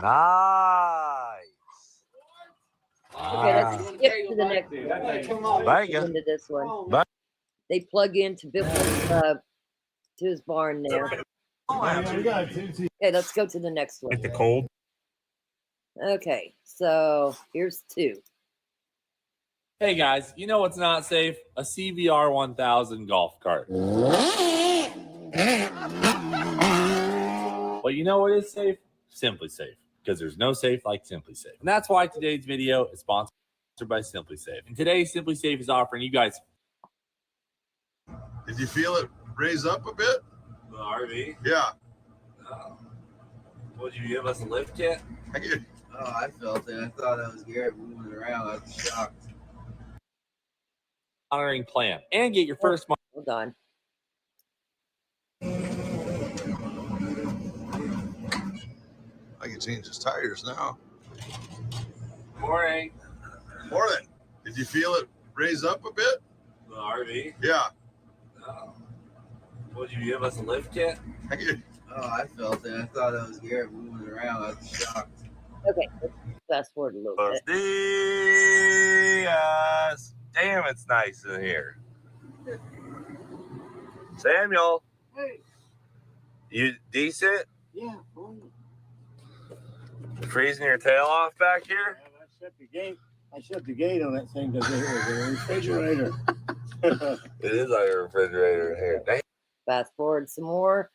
Nice.
Okay, let's skip to the next one.
There you go.
Into this one.
Bye.
They plug into Biffle's to his barn there. Okay, let's go to the next one.
Get the cold.
Okay, so here's two.
Hey guys, you know what's not safe? A CVR 1000 golf cart. But you know what is safe? Simply Safe. Because there's no safe like Simply Safe. And that's why today's video is sponsored by Simply Safe. And today, Simply Safe is offering you guys.
Did you feel it raise up a bit?
The RV?
Yeah.
No. Would you give us a lift kit?
Oh, I felt it. I thought that was Garrett moving around. I was shocked.
Monitoring plan. And get your first month.
Hold on.
I can change his tires now.
Morning.
Morning. Did you feel it raise up a bit?
The RV?
Yeah.
No. Would you give us a lift kit?
Oh, I felt it. I thought that was Garrett moving around. I was shocked.
Okay, let's fast forward a little bit.
Diaz. Damn, it's nice in here. Samuel,
Hey.
you decent?
Yeah.
Freezing your tail off back here?
I shut the gate. I shut the gate on that thing because it was a refrigerator.
It is like a refrigerator in here. Damn.
Fast forward some more.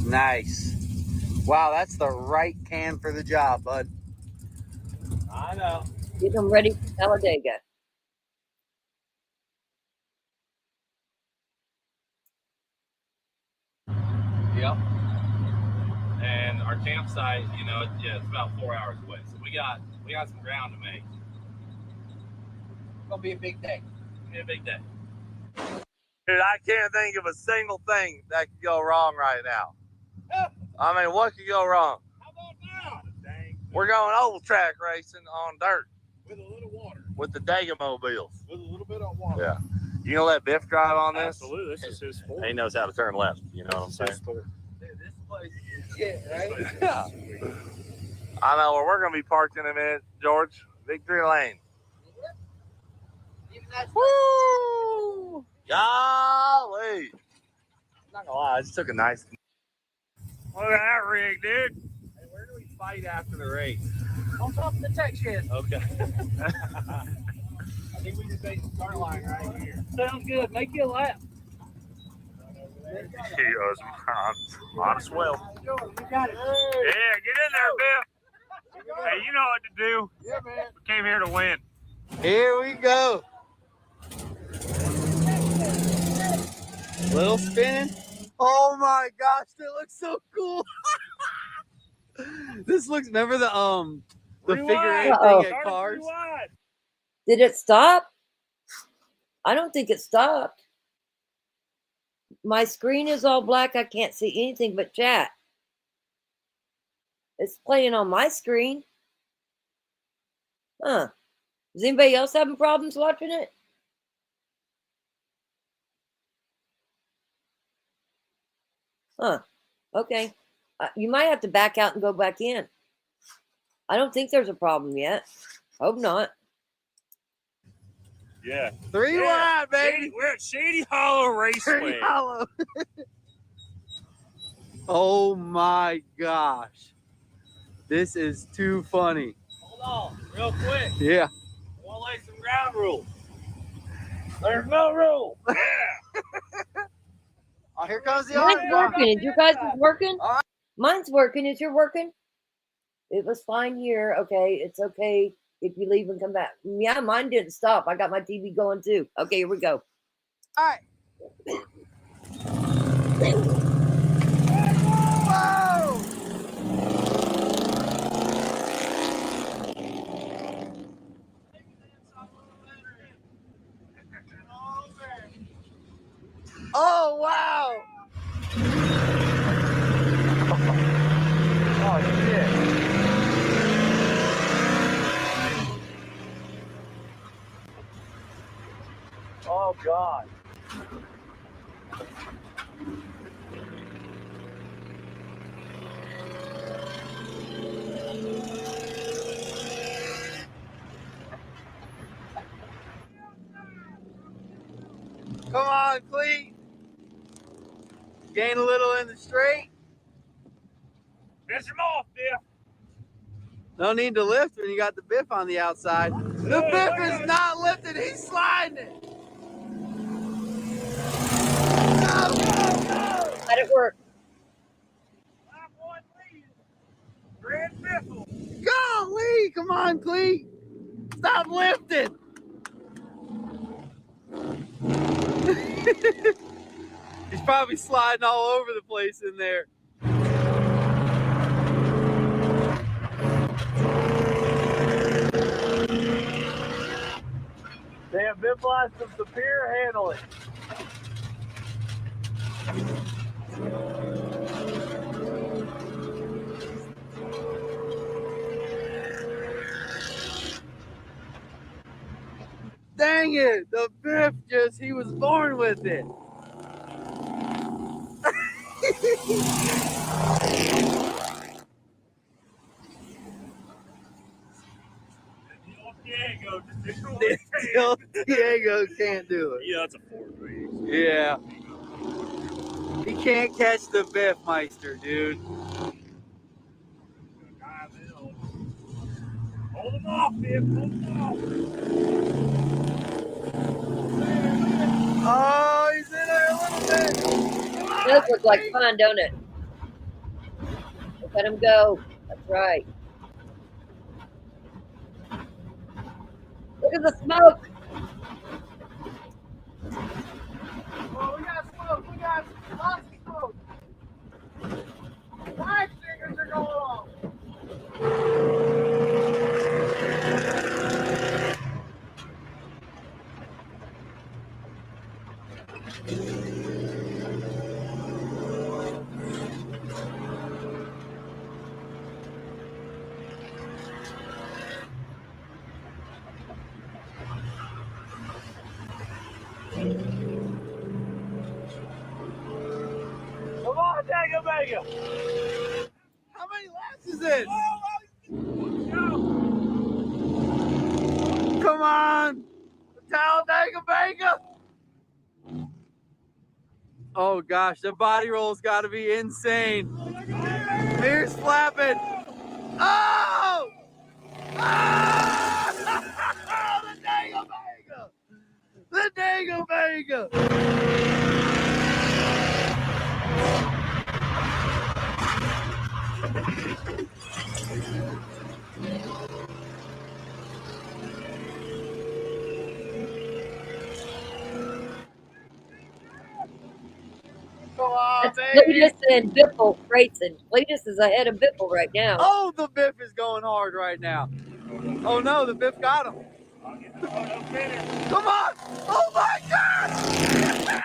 Nice. Wow, that's the right can for the job, bud.
I know.
Get them ready for Talladega.
Yep. And our campsite, you know, it's about 4 hours away. So we got some ground to make.
It's gonna be a big day.
It's gonna be a big day. Dude, I can't think of a single thing that could go wrong right now. I mean, what could go wrong?
How about now? Dang.
We're going oval track racing on dirt
With a little water.
with the Dagamobiles.
With a little bit of water.
Yeah. You gonna let Biff drive on this?
Absolutely. This is his sport.
He knows how to turn left. You know what I'm saying?
Sport.
Dude, this place is shit, right? Yeah. I know where we're gonna be parked in a minute, George. Victory Lane. Woo! Golly! I'm not gonna lie, I just took a nice. Look at that rig, dude. Hey, where do we fight after the race?
On top of the tech shed.
Okay.
I think we just made the start line right here.
Sounds good. Make you a lap.
He goes, might as well.
You got it.
Yeah, get in there, Biff. Hey, you know what to do.
Yeah, man.
We came here to win.
Here we go. Little spinning. Oh my gosh, that looks so cool. This looks, remember the figure eight
Uh-oh.
thing at Cars?
Did it stop? I don't think it stopped. My screen is all black. I can't see anything but chat. It's playing on my screen. Huh. Is anybody else having problems watching it? Huh. Okay. You might have to back out and go back in. I don't think there's a problem yet. Hope not.
Yeah.
3 wide, baby.
We're at Shady Hollow Raceway.
Shady Hollow. Oh my gosh. This is too funny.
Hold on, real quick.
Yeah.
I want to lay some ground rules. There's no rule. Yeah.
Oh, here comes the
Mine's
autograph.
working. Is your guys' working? Mine's working. Is your working? It was fine here. Okay. It's okay if you leave and come back. Yeah, mine didn't stop. I got my TV going too. Okay, here we go.
All right. Whoa! Oh, wow. Oh, shit. Oh, God. Come on, Cleet. Gain a little in the straight.
Finish him off, Biff.
No need to lift when you got the Biff on the outside. The Biff is not lifted. He's sliding it. Go, go, go.
Let it work.
Grand Biffle.
Golly, come on, Cleet. Stop lifting. He's probably sliding all over the place in there. Damn, Biffle has some superior handling. Dang it, the Biff he was born with it. Del Diego can't do it.
Yeah, that's a Ford race.
Yeah. He can't catch the Biff Meister, dude.
Hold him off, Biff. Hold him off.
Oh, he's in there a little bit.
It does look like fun, don't it? Let him go. That's right. Look at the smoke.
Oh, we got smoke. We got lots of smoke. Flag stickers are going off. Come on, Dagger Mega. How many laps is it? Come on, Talladega Vega. Oh gosh, the body roll's got to be insane. Mirrors flapping. Oh! Ah! The Dago Vega! The Dago Vega! Come on,
That's
baby.
Cletus and Biffle racing. Cletus is ahead of Biffle right now.
Oh, the Biff is going hard right now. Oh no, the Biff got him. Come on! Oh my God! Yeah!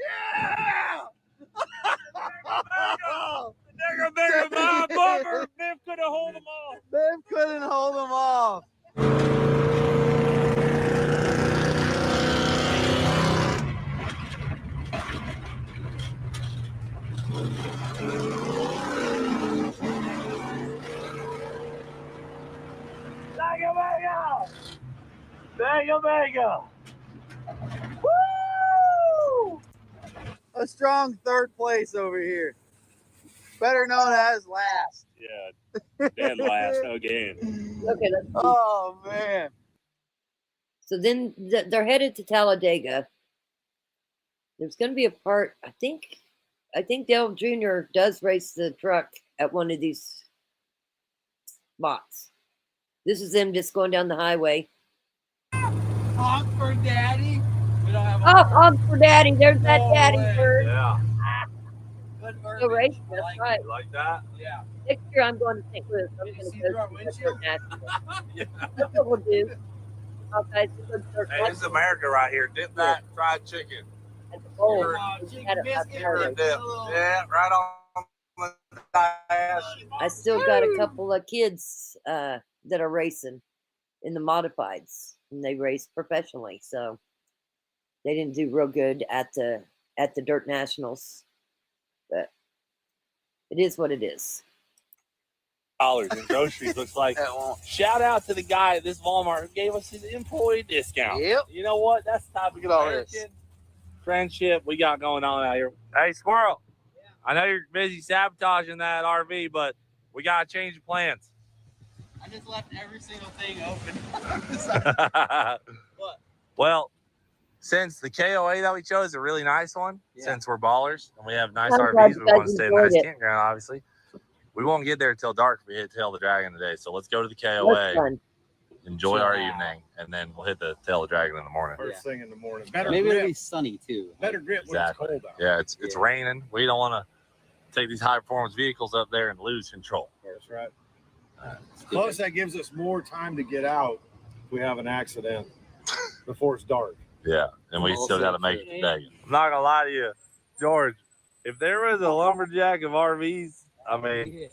Yeah!
Digger, bigger, my bumper. Biff couldn't hold them off.
Biff couldn't hold him off. Talladega. Woo! A strong third place over here. Better known as last.
Yeah, dead last again.
Okay, let's see.
Oh, man.
So then they're headed to Talladega. There's going to be a part, I think Dale Jr. does race the truck at one of these spots. This is them just going down the highway.
Honk for daddy. We don't have
Oh, honk for daddy. There's that daddy bird.
Yeah.
Good
Go racing, that's right.
You like that?
Yeah.
Next year I'm going to St. Louis. I'm going to go to the Dirt National. That's what we'll do. Okay, so
Hey, this is America right here. Dip that fried chicken.
at the bowl.
Chicken biscuit.
Yeah, right on the dice.
I still got a couple of kids that are racing in the modifieds, and they race professionally. So they didn't do real good at the Dirt Nationals, but it is what it is.
Dollars in groceries looks like. Shout out to the guy at this Walmart who gave us his employee discount.
Yep.
You know what? That's the type of
Look at all this.
American friendship we got going on out here. Hey, Squirrel. Yeah. I know you're busy sabotaging that RV, but we gotta change the plans.
I just left every single thing open. What?
Well, since the KOA that we chose is a really nice one, since we're ballers and we have nice
I'm glad
RVs,
you
we want
guys
to stay in a
enjoyed
nice
it.
campground, obviously. We won't get there till dark if we hit Tail of the Dragon today. So let's go to the
That's
KOA,
fun.
enjoy our evening, and then we'll hit the Tail of the Dragon in the morning.
First thing in the morning.
Maybe it'll be sunny too.
Better grip
Exactly.
when it's cold out.
Yeah, it's raining. We don't want to take these high performance vehicles up there and lose control.
That's right. Plus, that gives us more time to get out if we have an accident before it's dark.
Yeah, and we still got to make it today. I'm not gonna lie to you, George. If there was a lumberjack of RVs, I mean,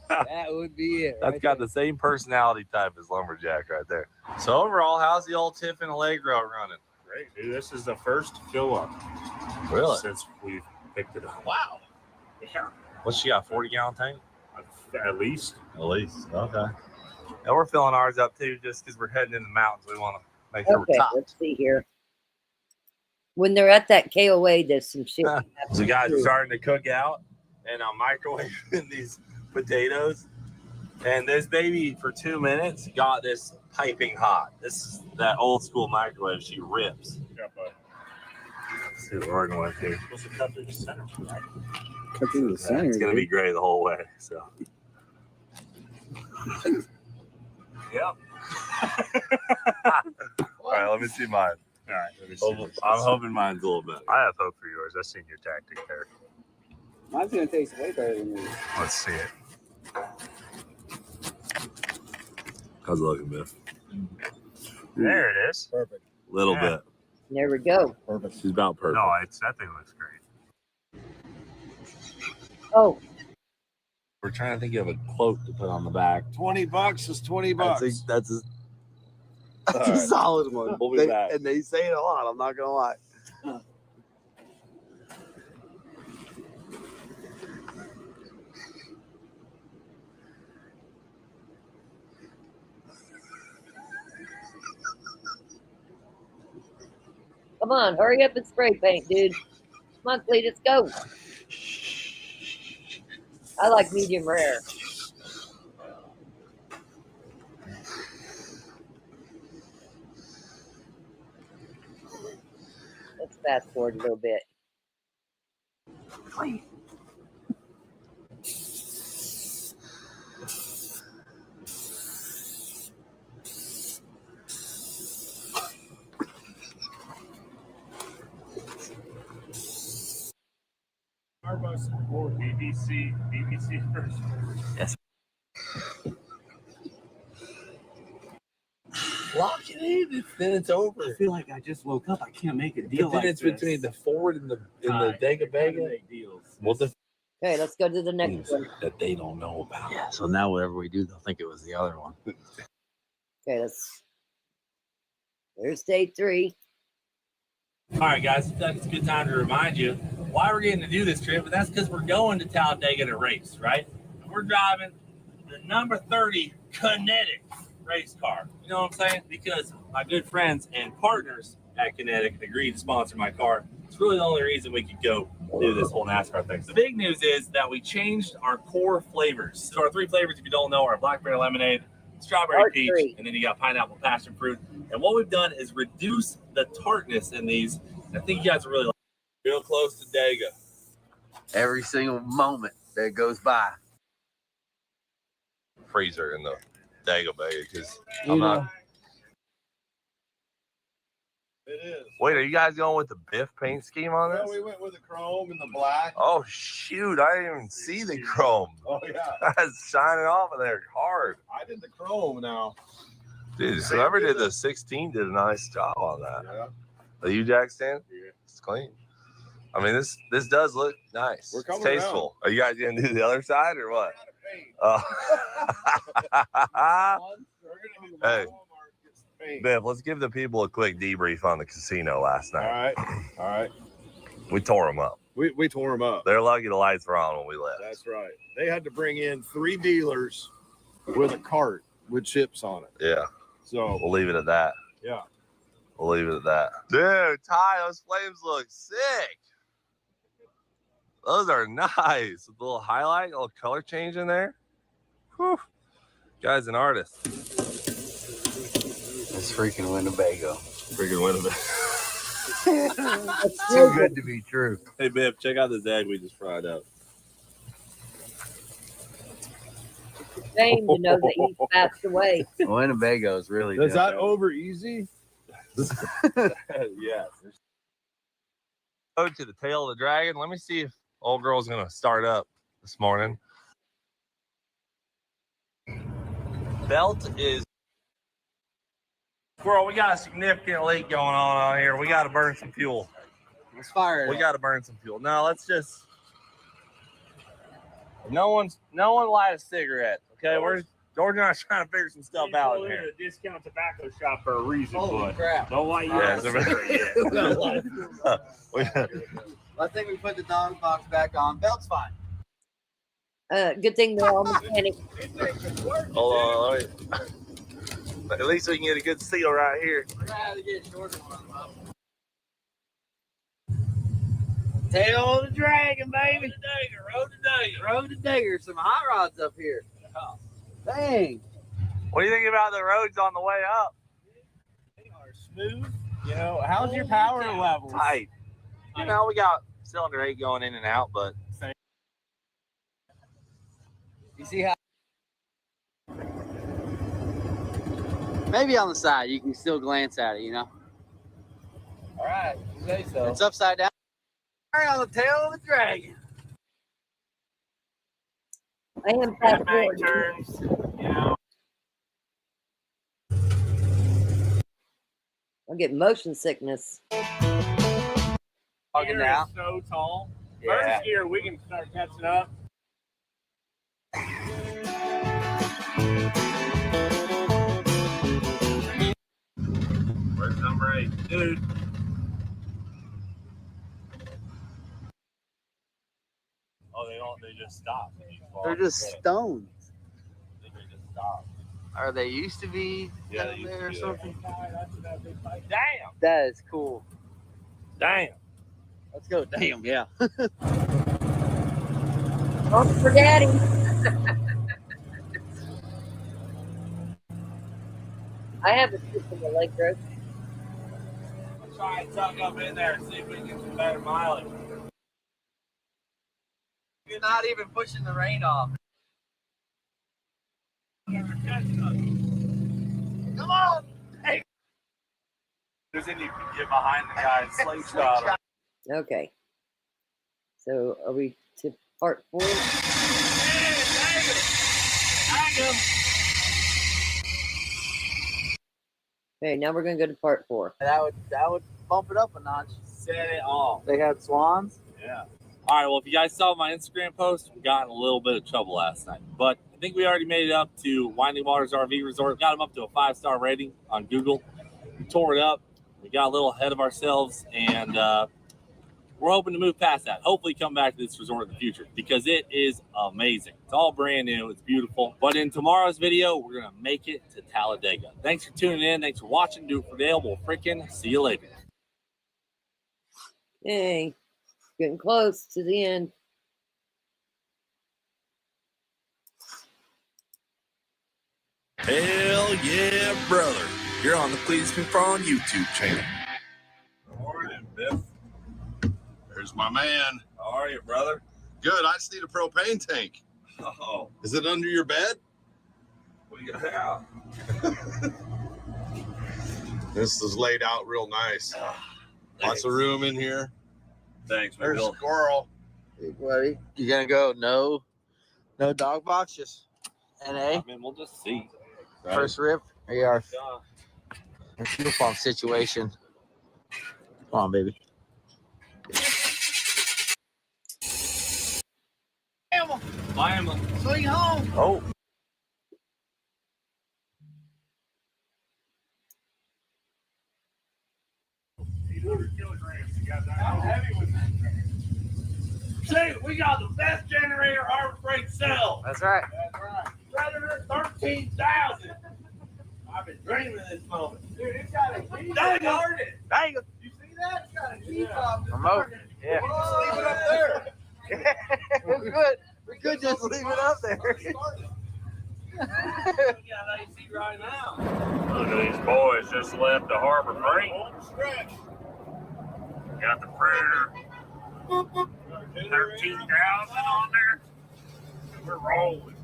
That would be it.
that's got the same personality type as lumberjack right there. So overall, how's the old Tiffin Allegro running?
Great, dude. This is the first fill up
Really?
since we picked it up.
Wow.
Yeah.
What's she got? 40-gallon tank?
At least.
At least. Okay. Yeah, we're filling ours up too, just because we're heading in the mountains. We want to make sure
Okay,
we're top.
let's see here. When they're at that KOA, there's some shit.
So guys are starting to cook out, and I'm microwaving these potatoes. And this baby for 2 minutes got this piping hot. This is that old school microwave. She rips.
Yeah, bud.
Let's see what we're going with here.
Supposed to cut through the center, right?
Cut through the center.
It's gonna be gray the whole way. So. Yep. All right, let me see mine.
All right. Let me see.
I'm hoping mine's a little better.
I have hope for yours. I've seen your tactic there.
Mine's gonna taste way better than yours.
Let's see it.
How's it looking, Biff?
There it is.
Perfect.
Little
Yeah.
bit.
There we go.
Perfect.
She's about perfect.
No, that thing looks great.
Oh,
We're trying to think of a quote to put on the back.
$20 is $20.
That's a
That's a solid one.
We'll be back.
And they say it a lot. I'm not gonna lie.
come on, hurry up and spray paint, dude. Come on, Cletus, go. I like medium rare. Let's fast forward a little bit.
Starbucks or BBC first.
Yes.
Lock it in. Then it's over.
I feel like I just woke up. I can't make a deal.
But then
like
it's
this.
between the Ford and the Dega Bega.
What the
Okay, let's go to the next one.
that they don't know about?
Yeah. So now whatever we do, they'll think it was the other one.
Okay, there's day 3.
All right, guys, it's a good time to remind you why we're getting to do this trip, but that's because we're going to Talladega to race, right? And we're driving the number 30 Kinetic race car. You know what I'm saying? Because my good friends and partners at Kinetic agreed to sponsor my car. It's really the only reason we could go do this whole NASCAR thing. So the big news is that we changed our core flavors. So our 3 flavors, if you don't know, are blackberry lemonade, strawberry peach, and then you got pineapple passion fruit. And what we've done is reduce the tartness in these. I think you guys will really like it. Real close to Daga.
Every single moment that goes by.
Freezer in the Dago Bay because
You
I'm
know.
not.
It is.
Wait, are you guys going with the Biff paint scheme on
Yeah,
this?
we went with the chrome and the black.
Oh shoot! I didn't even see the chrome.
Oh yeah,
That's shining off of there hard.
I did the chrome now.
Dude, whoever did the 16 did a nice job on that.
Yeah.
The U-Jack stand? Yeah. It's clean. I mean, this does look nice.
We're coming
it's tasteful. Are you guys gonna do the other side or what? Hey, Biff, let's give the people a quick debrief on the casino last night.
All right.
We tore them up.
We tore them up.
They're lucky the lights were on when we left.
That's right. They had to bring in 3 dealers with a cart with chips on it.
Yeah.
So
we'll leave it at that.
Yeah.
We'll leave it at that. Dude, Ty, those flames look sick. Those are nice. With a little highlight, a little color change in there. Whew. Guy's an artist.
It's freaking Winnebago.
Freaking Winnebago.
That's too good to be true.
Hey, Biff, check out this egg we just fried up.
Shame to know that he passed away.
Winnebago is really
Is that
dope.
over easy?
Yes. Go to the tail of the dragon. Let me see if old girl's gonna start up this morning. Belt is. Squirrel, we got a significant leak going on here. We got to burn some fuel.
Let's fire it.
We got to burn some fuel. No, let's just. No one light a cigarette. Okay, we're not trying to figure some stuff out in here.
A discount tobacco shop for a reason,
Holy
but
crap.
don't light you
Yeah,
out.
I think we put the dog box back on. Belt's fine.
Good thing they're all mechanics.
Hold on, wait. At least we can get a good seal right here.
We're gonna have to get shorter one up. Tail of the dragon, baby. Road to Digger. Some hot rods up here. Dang.
What do you think about the roads on the way up?
They are smooth. You know, how's your power level?
Tight. You know, we got cylinder 8 going in and out, but
You see how? Maybe on the side, you can still glance at it, you know?
All right, you say so.
It's upside down. All right, on the tail of the dragon.
I am past
Back turns, you know.
I'll get motion sickness.
Gear is so tall. First gear, we can start catching up.
where's number 8? Dude.
Oh, they just stop.
They're just stones.
They just stop.
Or they used to be
Yeah,
down
they used
there or
to be
something.
Damn.
That is cool.
Damn.
Let's go. Damn, yeah.
Don't for daddy. I have a tip in the leg rope.
Let's try and tuck up in there and see if we can get some better mileage.
You're not even pushing the rain off. Come on! Hey!
Then you can get behind the guy and slingshot him.
Okay. So are we to part 4? Okay, now we're gonna go to part 4.
That would bump it up a notch.
Set it off.
They had swans.
Yeah. All right. Well, if you guys saw my Instagram post, we got in a little bit of trouble last night, but I think we already made it up to Winding Waters RV Resort. Got them up to a 5-star rating on Google. We tore it up. We got a little ahead of ourselves, and we're hoping to move past that. Hopefully come back to this resort in the future because it is amazing. It's all brand new. It's beautiful. But in tomorrow's video, we're going to make it to Talladega. Thanks for tuning in. Thanks for watching. Do it for Dale. We'll freaking see you later.
Yay. Getting close to the end.
Hell yeah, brother. You're on the Please Me Prawn YouTube channel.
How are you, Biff? There's my man.
How are you, brother?
Good. I just need a propane tank.
Oh,
Is it under your bed?
what do you got out?
This is laid out real nice. Lots of room in here.
Thanks,
There's
Bill.
a squirrel.
Hey, buddy, you gonna go no dog box, just NA?
I mean, we'll just see.
First rip. Here you are. Our fuel pump situation. Come on, baby.
Miami.
Swing home.
Oh.
Say, we got the best generator Harbor Freight sells.
That's right.
Predator 13,000. I've been dreaming of this moment.
Dude, it's got a key.
Dang
fob.
it.
Dang it.
You see that? It's got a key fob.
Remote. Yeah.
Just leave it up there.
We could. We could just leave it up there.
We got AC right now.
Look at these boys just left the Harbor Freight. Got the Predator 13,000 on there. We're rolling.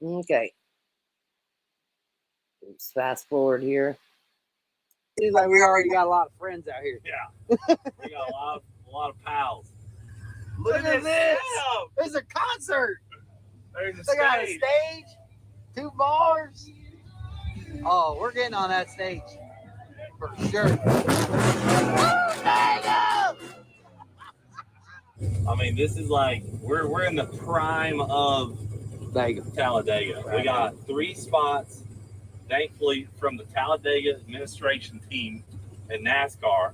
Okay. Let's fast forward here.
Seems like we already got a lot of friends out here.
Yeah. We got a lot of pals.
Look at this.
setup.
There's a concert.
There's a
They got a
stage.
stage, 2 bars. Oh, we're getting on that stage for sure.
I mean, this is like we're in the prime of Talladega. We got 3 spots, thankfully, from the Talladega administration team and NASCAR.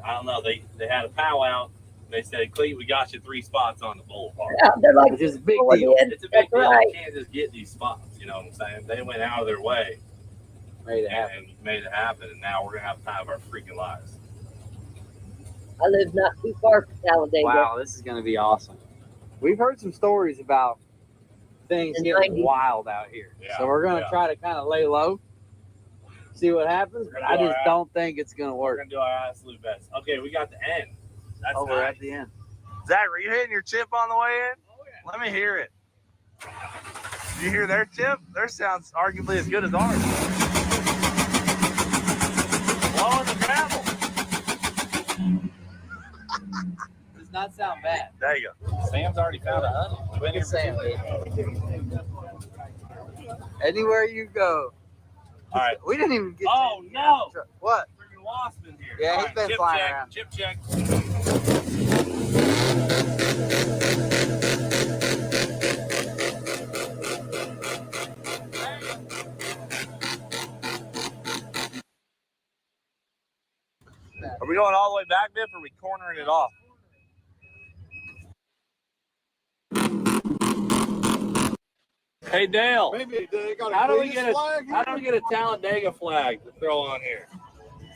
I don't know. They had a powwow. They said, "Clete, we got you 3 spots on the boulevard."
Yeah, they're like,
Which is a big
going
deal.
in.
It's a big
That's
deal.
right.
You can't just get these spots. You know what I'm saying? They went out of their way
Made it happen.
and made it happen, and now we're gonna have the time of our freaking lives.
I live not too far from Talladega.
Wow, this is going to be awesome. We've heard some stories about things
In
getting
90s.
wild out here.
Yeah,
So we're going to
yeah.
try to kind of lay low, see what happens, but I
We're
just
gonna-
don't think it's going to
We're
work.
gonna do our absolute best. Okay, we got the end. That's
Oh, we're
nice.
at the end.
Zach, were you hitting your chip on the way in? Oh, yeah. Let me hear it. Did you hear their chip? Their sounds arguably as good as ours. Blowing the gravel.
Does not sound bad.
There you go.
Sam's already found a honey.
Look at Sam. Anywhere you go.
All right.
We didn't even get
Oh
to
no!
What?
Freaking wasp in here.
Yeah,
All
he's been
chip
flying
check,
around.
Chip check.
Are we going all the way back, Biff, or are we cornering it off?
Hey Dale,
Maybe they got a
how do we
Cletus
get a
flag
how do we get a Talladega flag to throw on here?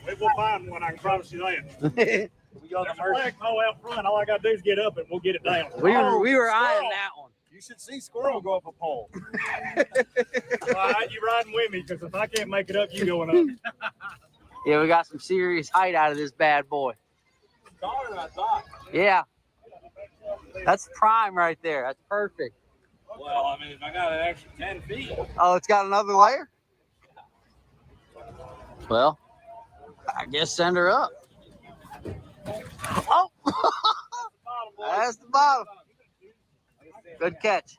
We will find one, I can promise you that.
We go to
There's
the
a
merch.
flagpole out front. All I got to do is get up and we'll get it down.
We were eyeing that one.
You should see Squirrel go up a pole. All right, you riding with me, because if I can't make it up, you going up.
Yeah, we got some serious height out of this bad boy.
Taller than I thought.
Yeah. That's prime right there. That's perfect.
Well, I mean, if I got an extra 10 feet.
Oh, it's got another layer? Well, I guess send her up. Oh! That's the bottom. Good catch.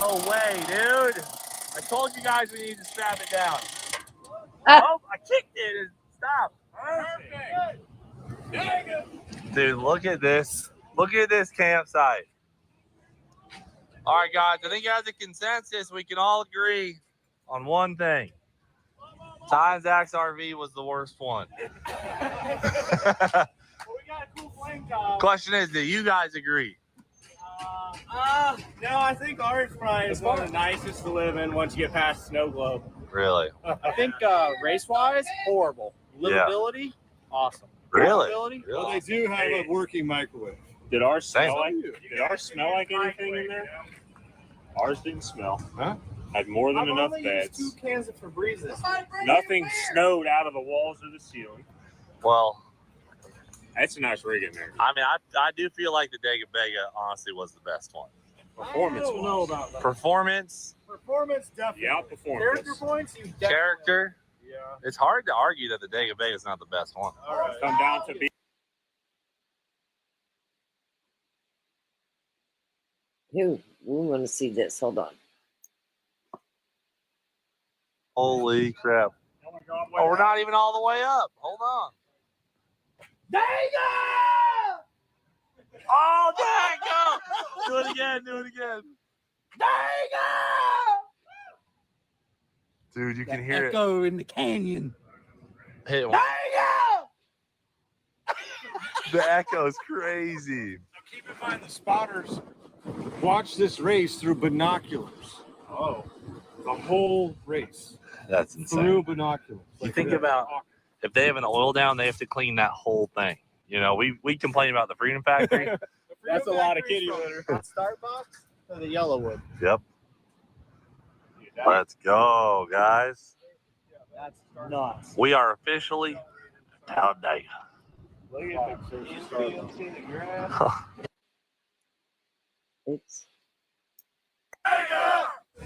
No way, dude. I told you guys we need to strap it down.
Ah.
Oh, I kicked it. Stop.
Perfect. There you go.
Dude, look at this. Look at this campsite. All right, guys. I think as a consensus, we can all agree on one thing. Ty and Zach's RV was the worst one. Question is, do you guys agree?
No, I think ours probably is one of the nicest to live in once you get past Snow Globe.
Really?
I think race-wise, horrible. Livability, awesome.
Really?
Livability,
Well, they do have a working microwave.
Did ours
Same.
smell like anything in there? Ours didn't smell. Huh? Had more than enough beds.
2 cans of Febrezes.
Nothing snowed out of the walls or the ceiling.
Well,
that's a nice rig in there.
I mean, I do feel like the Dega Bega honestly was the best one.
Performance. I don't know about that.
Performance,
definitely.
Yeah, outperformed
Character
us.
points, you definitely.
character.
Yeah.
It's hard to argue that the Dega Bega is not the best one.
All right.
Come down to be.
Who? We want to see this. Hold on.
Holy crap. Oh, we're not even all the way up. Hold on. Dega! Oh, Dega! Do it again. Do it again. Dega! Dude, you can hear it.
Echo in the canyon.
Hit one. The echo is crazy.
Keep in mind the spotters watch this race through binoculars.
Oh.
The whole race.
That's insane.
Through binoculars.
You think about if they have an oil down, they have to clean that whole thing. You know, we complain about the Freedom Factory.
That's a lot of kitty litter. Starbucks or the Yellowwood?
Yep. Let's go, guys.
That's nuts.
We are officially Talladega.
Look at the Starbucks.
Oops.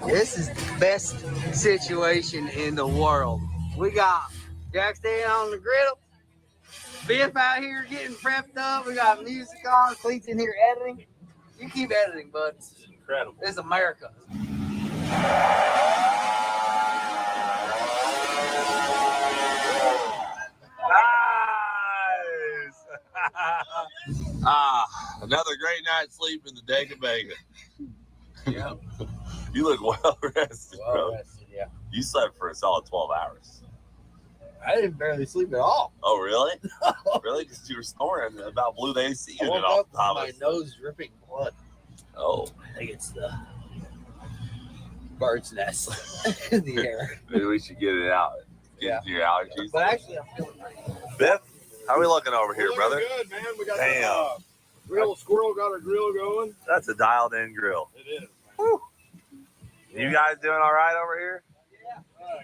This is the best situation in the world. We got Jack staying on the griddle, Biff out here getting prepped up. We got music on, Cleats in here editing. You keep editing, bud.
This is incredible.
This is America.
Another great night's sleep in the Dega Bega.
Yep.
You look well rested, bro.
Rested, yeah.
You slept for a solid 12 hours.
I didn't barely sleep at all.
Oh, really? Really? Because you were snoring and about blew the AC
I
unit
woke
off
up
the top
with
of
my
us.
nose dripping blood.
Oh.
I think it's the bird's nest in the air.
Maybe we should get it out. Get your allergies.
But actually, I'm feeling pretty.
Biff, how are we looking over here,
We're
brother?
looking good, man. We got
Damn.
the grill squirrel got our grill going.
That's a dialed in grill.
It is.
Woo. You guys doing all right over here?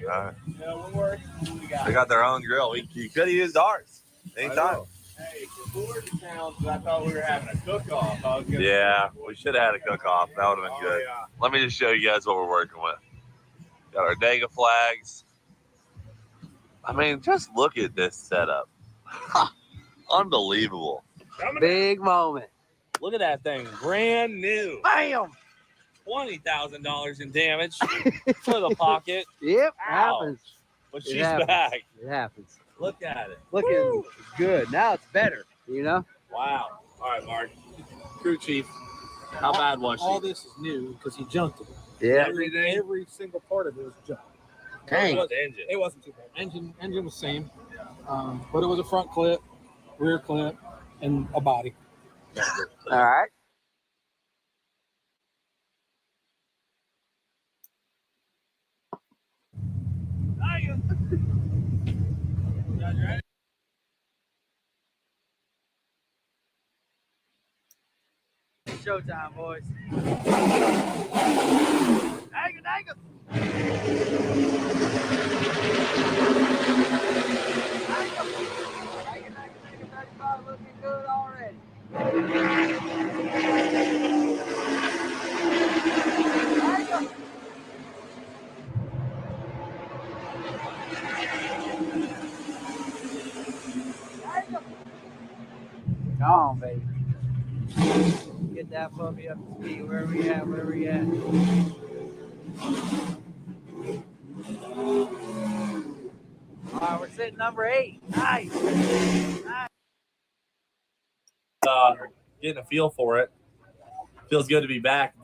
Yeah, we're working. We got
They got their own grill. You could have used ours anytime.
Hey, before the town, I thought we were having a cook-off.
Yeah, we should have had a cook-off. That would have been good.
Yeah.
Let me just show you guys what we're working with. Got our Dega flags. I mean, just look at this setup. Unbelievable.
Big moment.
Look at that thing. Brand new.
Bam!
$20,000 in damage for the pocket.
Yep,
Ow.
happens.
But
It
she's
happens.
back.
It happens.
Look at it.
Looking good. Now it's better, you know?
Wow. All right, Mark. Crew chief. How bad was she?
All this is new because he junked it.
Yeah.
Every single part of it was junked.
Dang.
What was the engine?
It wasn't too bad. Engine was same, but it was a front clip, rear clip, and a body.
All right. Showtime, boys. Dang it, dang it. Looking good already. Come on, baby. Get that puppy up to speed. Where we at? Where we at? All right, we're sitting number 8. Nice. Nice.
getting a feel for it. Feels good to be back.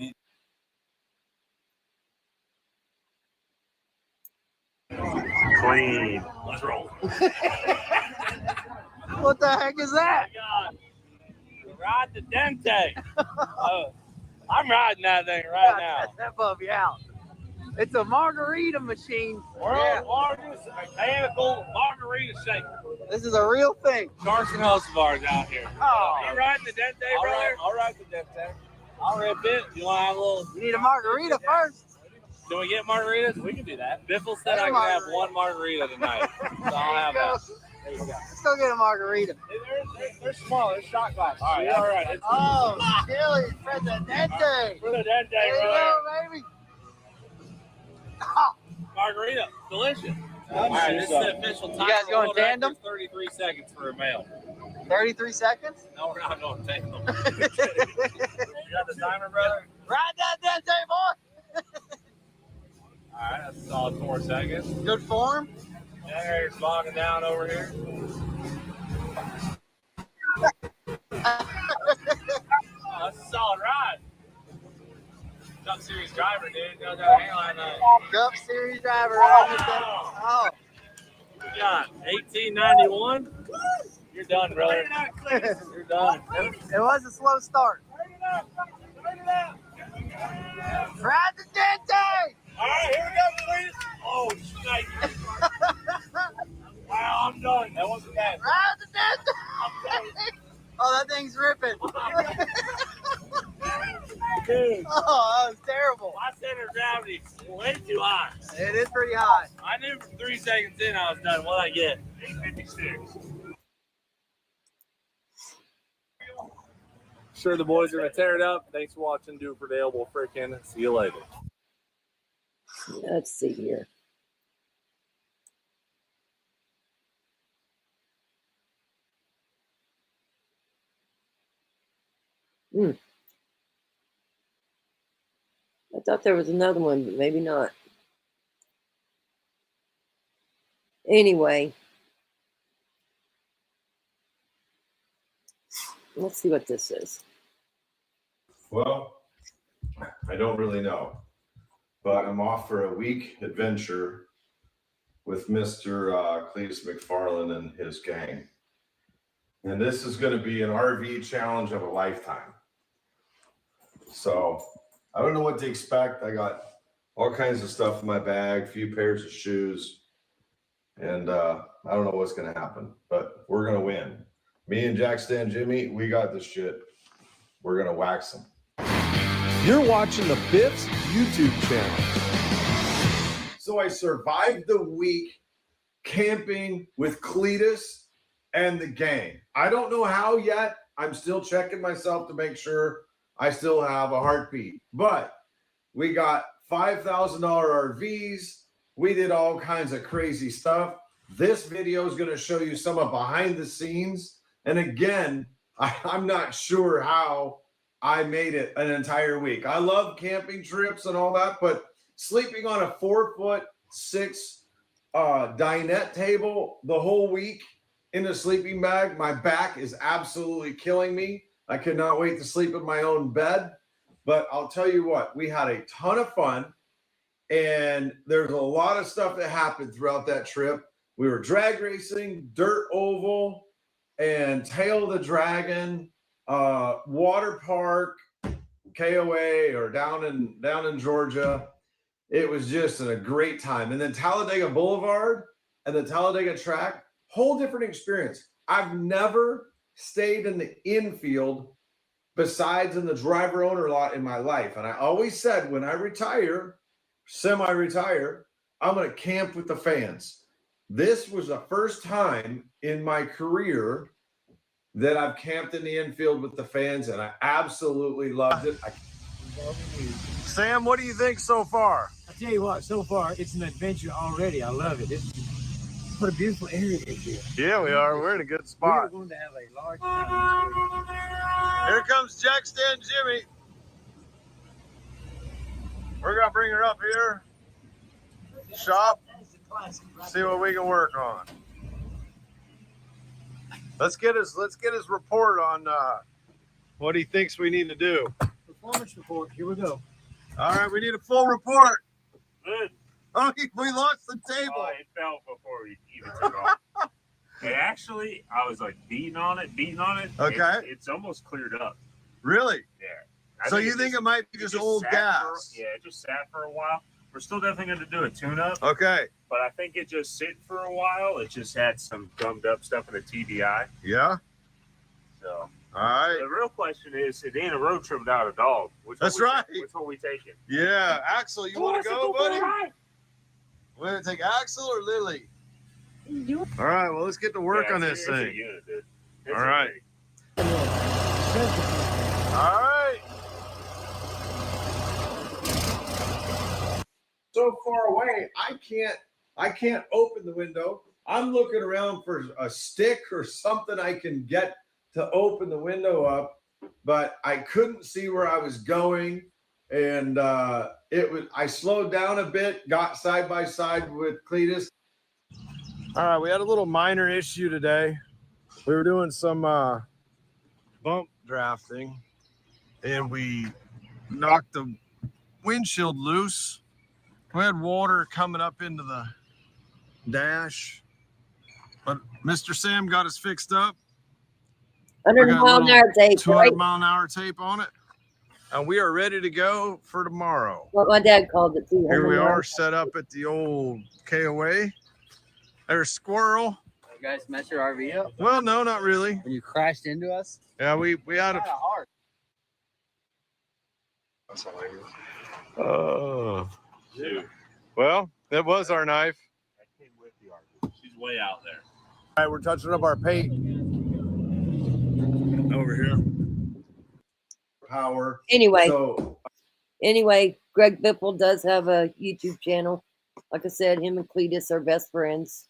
Clean.
Let's roll.
What the heck is that?
Ride the Dente. I'm riding that thing right now.
Test that puppy out. It's a margarita machine.
World's largest mechanical margarita shaker.
This is a real thing.
Carson Hosevar's out here.
Oh.
You riding the Dente, brother? I'll ride the Dente. I'll rip it. You want to have a little?
You need a margarita first.
Can we get margaritas? We can do that. Biffle said I can have one margarita tonight. So I'll have that. There you go.
Let's go get a margarita.
They're small. They're shot glass. All right. All right.
Oh, chili for the Dente.
For the Dente,
There you
brother.
go, baby. Oh.
Margarita. Delicious. All right. This is the official time.
You guys going tandem?
33 seconds for a male.
33 seconds?
No, we're not going tandem. You got the timer, brother?
Ride that Dente, boy.
All right, that's a solid 4 seconds.
Good form.
Generator's bogging down over here. That's a solid ride. Cup Series driver, dude. You got a hang on that.
Cup Series driver riding this thing. Oh.
We got 1891. You're done, brother. You're done.
It was a slow start. Ride the Dente.
All right, here we go, please. Oh, shite. Wow, I'm done. That wasn't bad.
Ride the Dente. Oh, that thing's ripping.
Dude.
Oh, that was terrible.
My center of gravity is way too high.
It is pretty high.
I knew from 3 seconds in I was done. What'd I get? 856. Sure, the boys are going to tear it up. Thanks for watching. Do it for Dale. We'll freaking see you later.
Let's see here. I thought there was another one, but maybe not. Anyway, let's see what this is.
Well, I don't really know, but I'm off for a week adventure with Mr. Cletus McFarland and his gang. And this is going to be an RV challenge of a lifetime. So I don't know what to expect. I got all kinds of stuff in my bag, a few pairs of shoes, and I don't know what's going to happen, but we're going to win. Me and Jack Stan Jimmy, we got this shit. We're going to wax them.
You're watching the Biff's YouTube channel.
So I survived the week camping with Cletus and the gang. I don't know how yet. I'm still checking myself to make sure I still have a heartbeat. But we got $5,000 RVs. We did all kinds of crazy stuff. This video is going to show you some of behind the scenes. And again, I'm not sure how I made it an entire week. I love camping trips and all that, but sleeping on a 4'6" dinette table the whole week in a sleeping bag, my back is absolutely killing me. I cannot wait to sleep in my own bed. But I'll tell you what, we had a ton of fun, and there's a lot of stuff that happened throughout that trip. We were drag racing, dirt oval, and Tail of the Dragon, water park, KOA, or down in Georgia. It was just a great time. And then Talladega Boulevard and the Talladega track, whole different experience. I've never stayed in the infield besides in the driver owner lot in my life. And I always said when I retire, semi-retire, I'm going to camp with the fans. This was the first time in my career that I've camped in the infield with the fans, and I absolutely loved it. Sam, what do you think so far?
I tell you what, so far it's an adventure already. I love it. What a beautiful area it is here.
Yeah, we are. We're in a good spot.
We're going to have a large time.
Here comes Jack Stan Jimmy. We're going to bring her up here, shop, see what we can work on. Let's get his report on what he thinks we need to do.
Performance report. Here we go.
All right, we need a full report.
Good.
Oh, we lost the table.
Oh, it fell before we even took off. It actually, I was like beating on it.
Okay.
It's almost cleared up.
Really?
Yeah.
So you think it might be just old gas?
It just sat for a while. We're still definitely going to do a tune-up.
Okay.
But I think it just sit for a while. It just had some gummed up stuff in the TDI.
Yeah.
So.
All right.
The real question is, it ain't a road trip without a dog.
That's right.
Which one we taking?
Yeah. Axel, you want to go, buddy? Want to take Axel or Lily? All right. Well, let's get to work on this thing. All right. All right. So far away, I can't open the window. I'm looking around for a stick or something I can get to open the window up, but I couldn't see where I was going. And I slowed down a bit, got side by side with Cletus. All right, we had a little minor issue today. We were doing some bump drafting, and we knocked the windshield loose. We had water coming up into the dash, but Mr. Sam got us fixed up.
100 mile an hour tape.
200 mile an hour tape on it. And we are ready to go for tomorrow.
What my dad called it too.
Here we are set up at the old KOA. There's Squirrel.
You guys mess your RV up?
Well, no, not really.
When you crashed into us?
Yeah, we had a.
Hard.
Oh. Well, that was our knife.
I came with the RV. She's way out there.
All right, we're touching up our paint over here. Power.
Anyway,
So,
Greg Biffle does have a YouTube channel. Like I said, him and Cletus are best friends.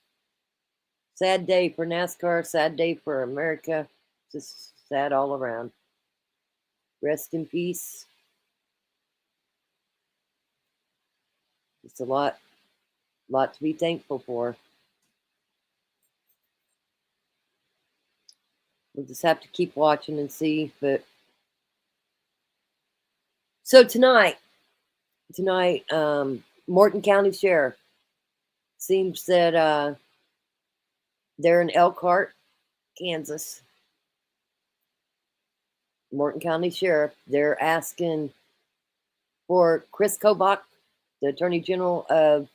Sad day for NASCAR, sad day for America. Just sad all around. Rest in peace. It's a lot to be thankful for. We'll just have to keep watching and see. But so tonight, Morton County Sheriff seems that they're in Elkhart, Kansas. Morton County Sheriff, they're asking for Chris Kobach, the Attorney General of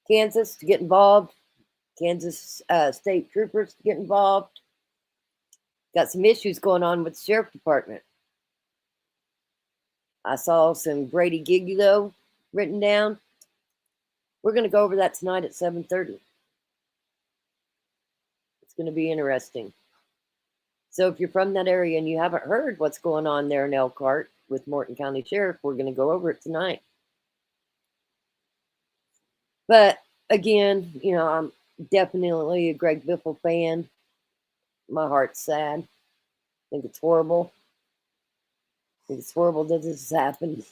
Kansas, to get involved. Kansas state troopers to get involved. Got some issues going on with the Sheriff Department. I saw some Brady Gigolo written down. We're going to go over that tonight at 7:30. It's going to be interesting. So if you're from that area and you haven't heard what's going on there in Elkhart with Morton County Sheriff, we're going to go over it tonight. But again, I'm definitely a Greg Biffle fan. My heart's sad. I think it's horrible. I think it's horrible that this has happened.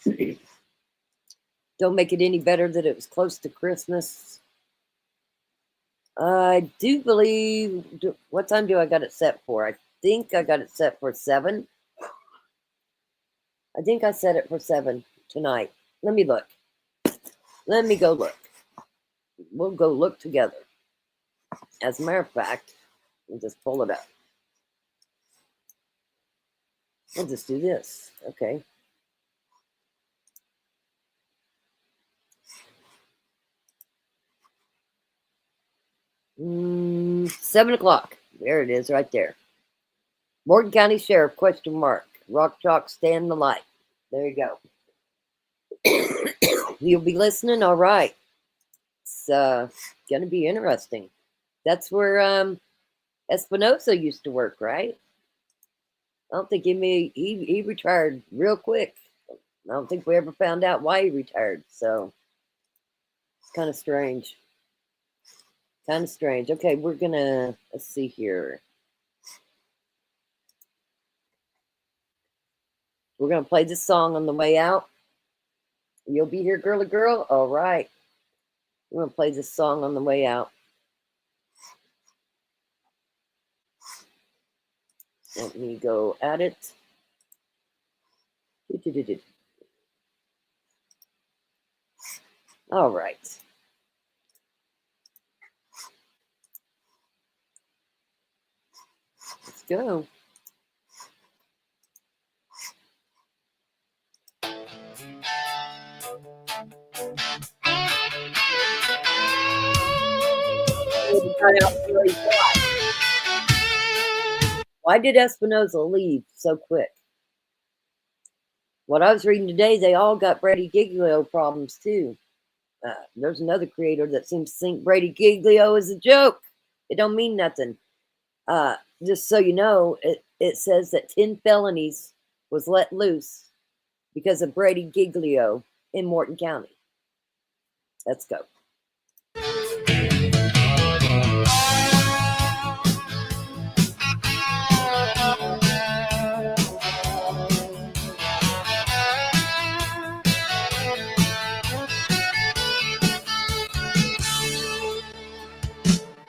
Don't make it any better that it was close to Christmas. I do believe, what time do I got it set for? I think I got it set for 7. I think I set it for 7 tonight. Let me look. Let me go look. We'll go look together. As a matter of fact, we'll just pull it up. We'll just do this. Okay. Mm, 7 o'clock. There it is, right there. Morgan County Sheriff, ? Rock Chalk, stand the light. There you go. You'll be listening? All right. It's going to be interesting. That's where Espinosa used to work, right? I don't think he retired real quick. I don't think we ever found out why he retired. So it's kind of strange. Kind of strange. Okay, we're going to, let's see here. We're going to play this song on the way out. You'll be here, girly girl? All right. We're going to play this song on the way out. Let me go at it. All right. Let's go. Why did Espinoza leave so quick? What I was reading today, they all got Brady Giglio problems too. There's another creator that seems to think Brady Giglio is a joke. It don't mean nothing. Just so you know, it says that 10 felonies was let loose because of Brady Giglio in Morton County. Let's go.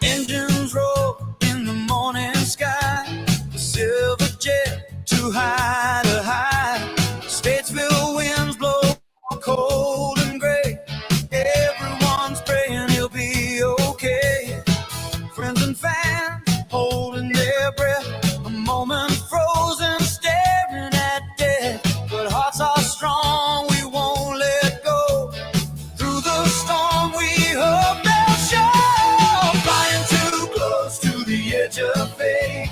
Engines roll in the morning sky, the silver jet too high to hide. Statesville winds blow cold and gray. Everyone's praying he'll be okay. Friends and fans holding their breath, a moment frozen, staring at death. But hearts are strong, we won't let go. Through the storm, we hope they'll show. Flying too close to the edge of fate.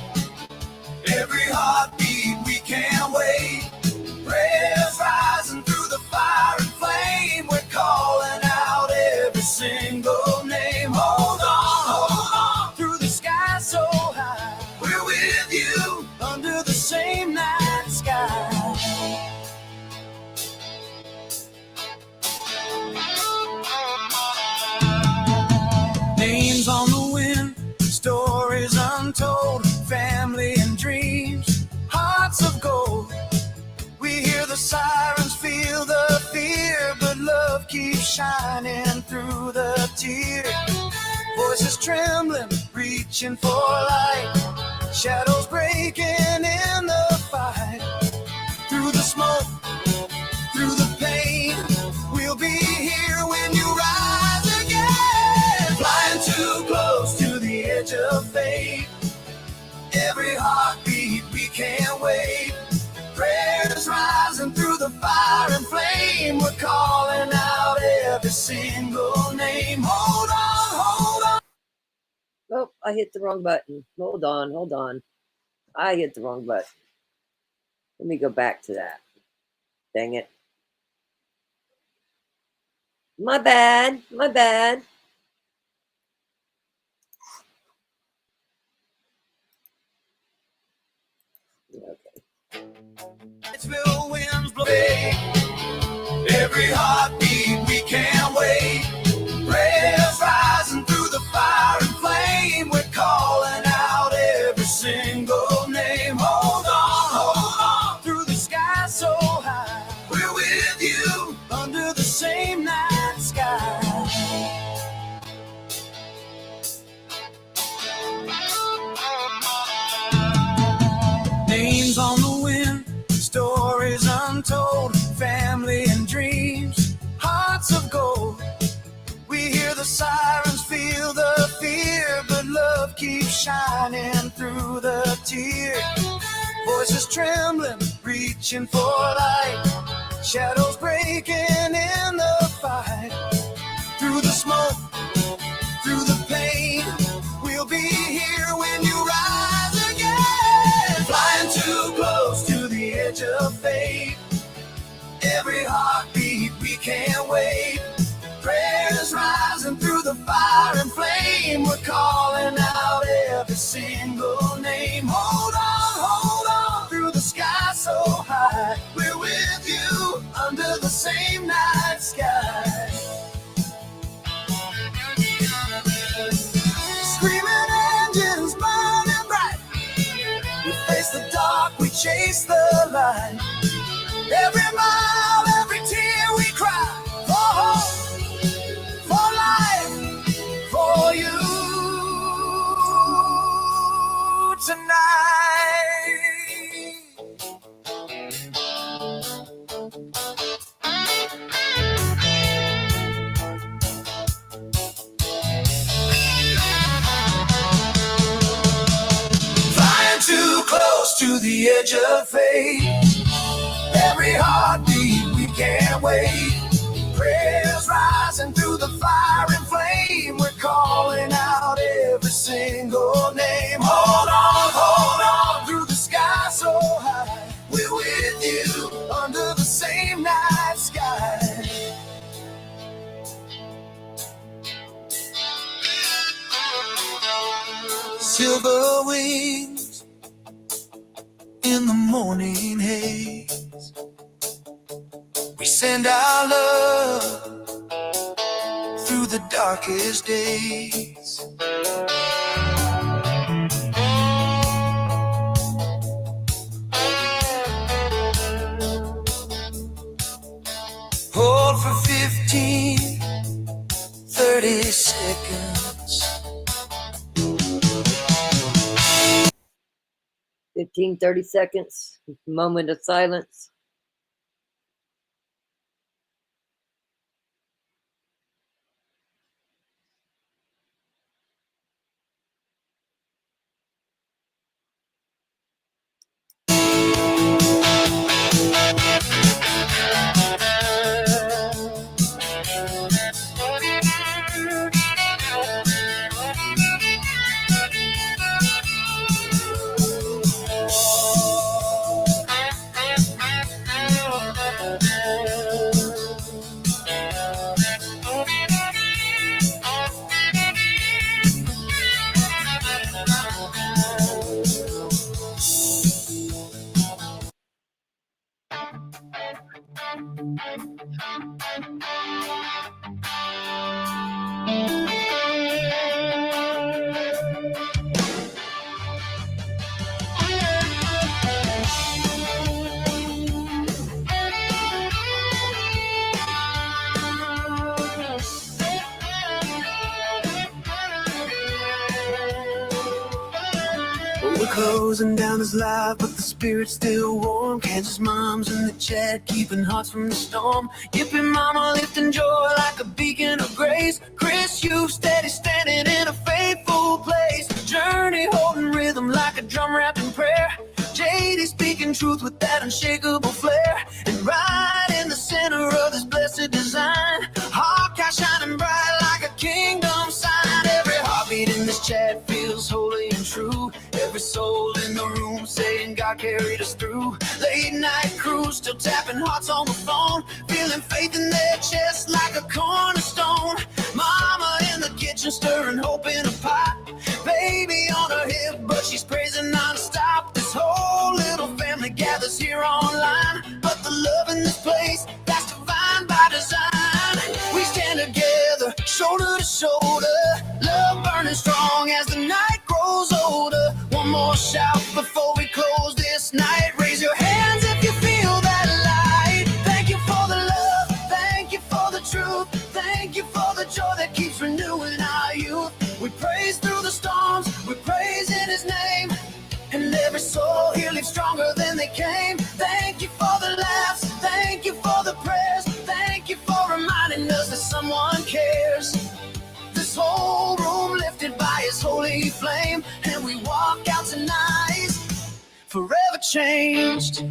Every heartbeat, we can't wait. Prayers rising through the fire and flame. We're calling out every single name. Hold on, through the sky so high. We're with you under the same night sky. Names on the wind, stories untold, family and dreams, hearts of gold. We hear the sirens, feel the fear, but love keeps shining through the tears. Voices trembling, reaching for light, shadows breaking in the fight. Through the smoke, through the pain, we'll be here when you rise again. Flying too close to the edge of fate. Every heartbeat, we can't wait. Prayers rising through the fire and flame. We're calling out every single name. Hold on, hold on.
Oh, I hit the wrong button. Hold on. I hit the wrong button. Let me go back to that. Dang it. My bad.
Statesville winds blow. Every heartbeat, we can't wait. Prayers rising through the fire and flame. We're calling out every single name. Hold on, through the sky so high. We're with you under the same night sky. Names on the wind, stories untold, family and dreams, hearts of gold. We hear the sirens, feel the fear, but love keeps shining through the tears. Voices trembling, reaching for light, shadows breaking in the fight. Through the smoke, through the pain, we'll be here when you rise again. Flying too close to the edge of fate. Every heartbeat, we can't wait. Prayers rising through the fire and flame. We're calling out every single name. Hold on, through the sky so high. We're with you under the same night sky. Screaming engines burning bright. We face the dark, we chase the light. Every mile, every tear we cry. For hope, for life, for you tonight. to the edge of fate. Every heartbeat we can't wait. Prayers rising through the fire and flame. We're calling out every single name. Hold on through the sky so high. We're with you under the same night sky. Silver wings in the morning haze. We send our love through the darkest days. Hold for 15, 30 seconds.
15, 30 seconds. Moment of silence.
We're closing down this life, but the spirit's still warm. Kansas moms in the chat, keeping hearts from the storm. Yippee mama lifting joy like a beacon of grace. Chris, you steady standing in a faithful place. Journey holding rhythm like a drum wrapped in prayer. JD speaking truth with that unshakable flair. And right in the center of this blessed design, Hawkeye shining bright like a kingdom sign. Every heartbeat in this chat feels holy and true. Every soul in the room saying God carried us through. Late night crew still tapping hearts on the phone, feeling faith in their chest like a cornerstone. Mama in the kitchen stirring hope in a pot. Baby on her hip, but she's praising nonstop. This whole little family gathers here online, but the love in this place, that's divine by design. We stand together, shoulder to shoulder, love burning strong as the night grows older. One more shout before we close this night. Raise your hands if you feel that light. Thank you for the love, thank you for the truth, thank you for the joy that keeps renewing our youth. We praise through the storms, we praise in his name, and every soul here lives stronger than they came. Thank you for the laughs, thank you for the prayers, thank you for reminding us that someone cares. This whole room lifted by his holy flame, and we walk out tonight forever changed.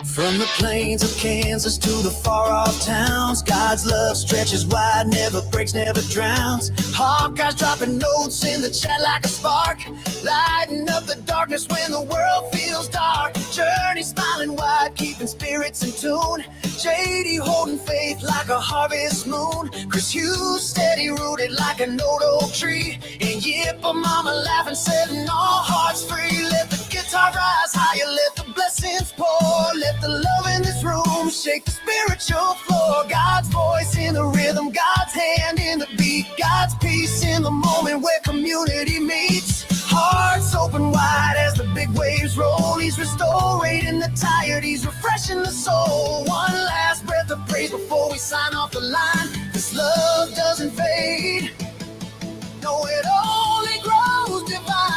From the plains of Kansas to the far-off towns, God's love stretches wide, never breaks, never drowns. Hawkeyes dropping notes in the chat like a spark, lighting up the darkness when the world feels dark. Journey smiling wide, keeping spirits in tune. JD holding faith like a harvest moon. Chris Hughes steady rooted like an old oak tree. And Yippa mama laughing, setting all hearts free. Let the guitar rise higher, let the blessings pour. Let the love in this room shake the spiritual floor. God's voice in the rhythm, God's hand in the beat, God's peace in the moment where community meets. Hearts open wide as the big waves roll. He's restoring the tired, he's refreshing the soul. One last breath of praise before we sign off the line. This love doesn't fade, no, it only grows divine.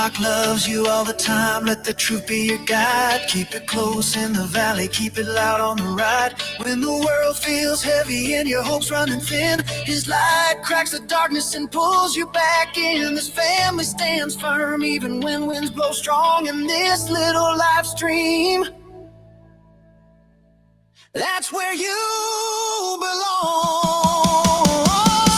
rock loves you all the time. Let the truth be your guide. Keep it close in the valley, keep it loud on the ride. When the world feels heavy and your hopes running thin, his light cracks the darkness and pulls you back in. This family stands firm even when winds blow strong. In this little live stream, that's where you belong.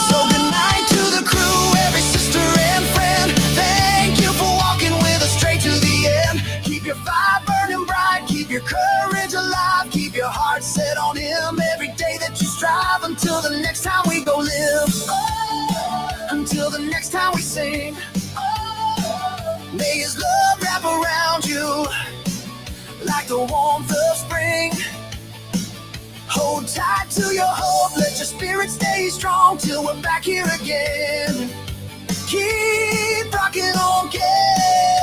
So good night to the crew, every sister and friend. Thank you for walking with us straight to the end. Keep your fire burning bright, keep your courage alive, keep your heart set on him every day that you strive. Until the next time we go live, until the next time we sing, may his love wrap around you like the warmth of spring. Hold tight to your hope, let your spirit stay strong till we're back here again. Keep rocking on, Ken.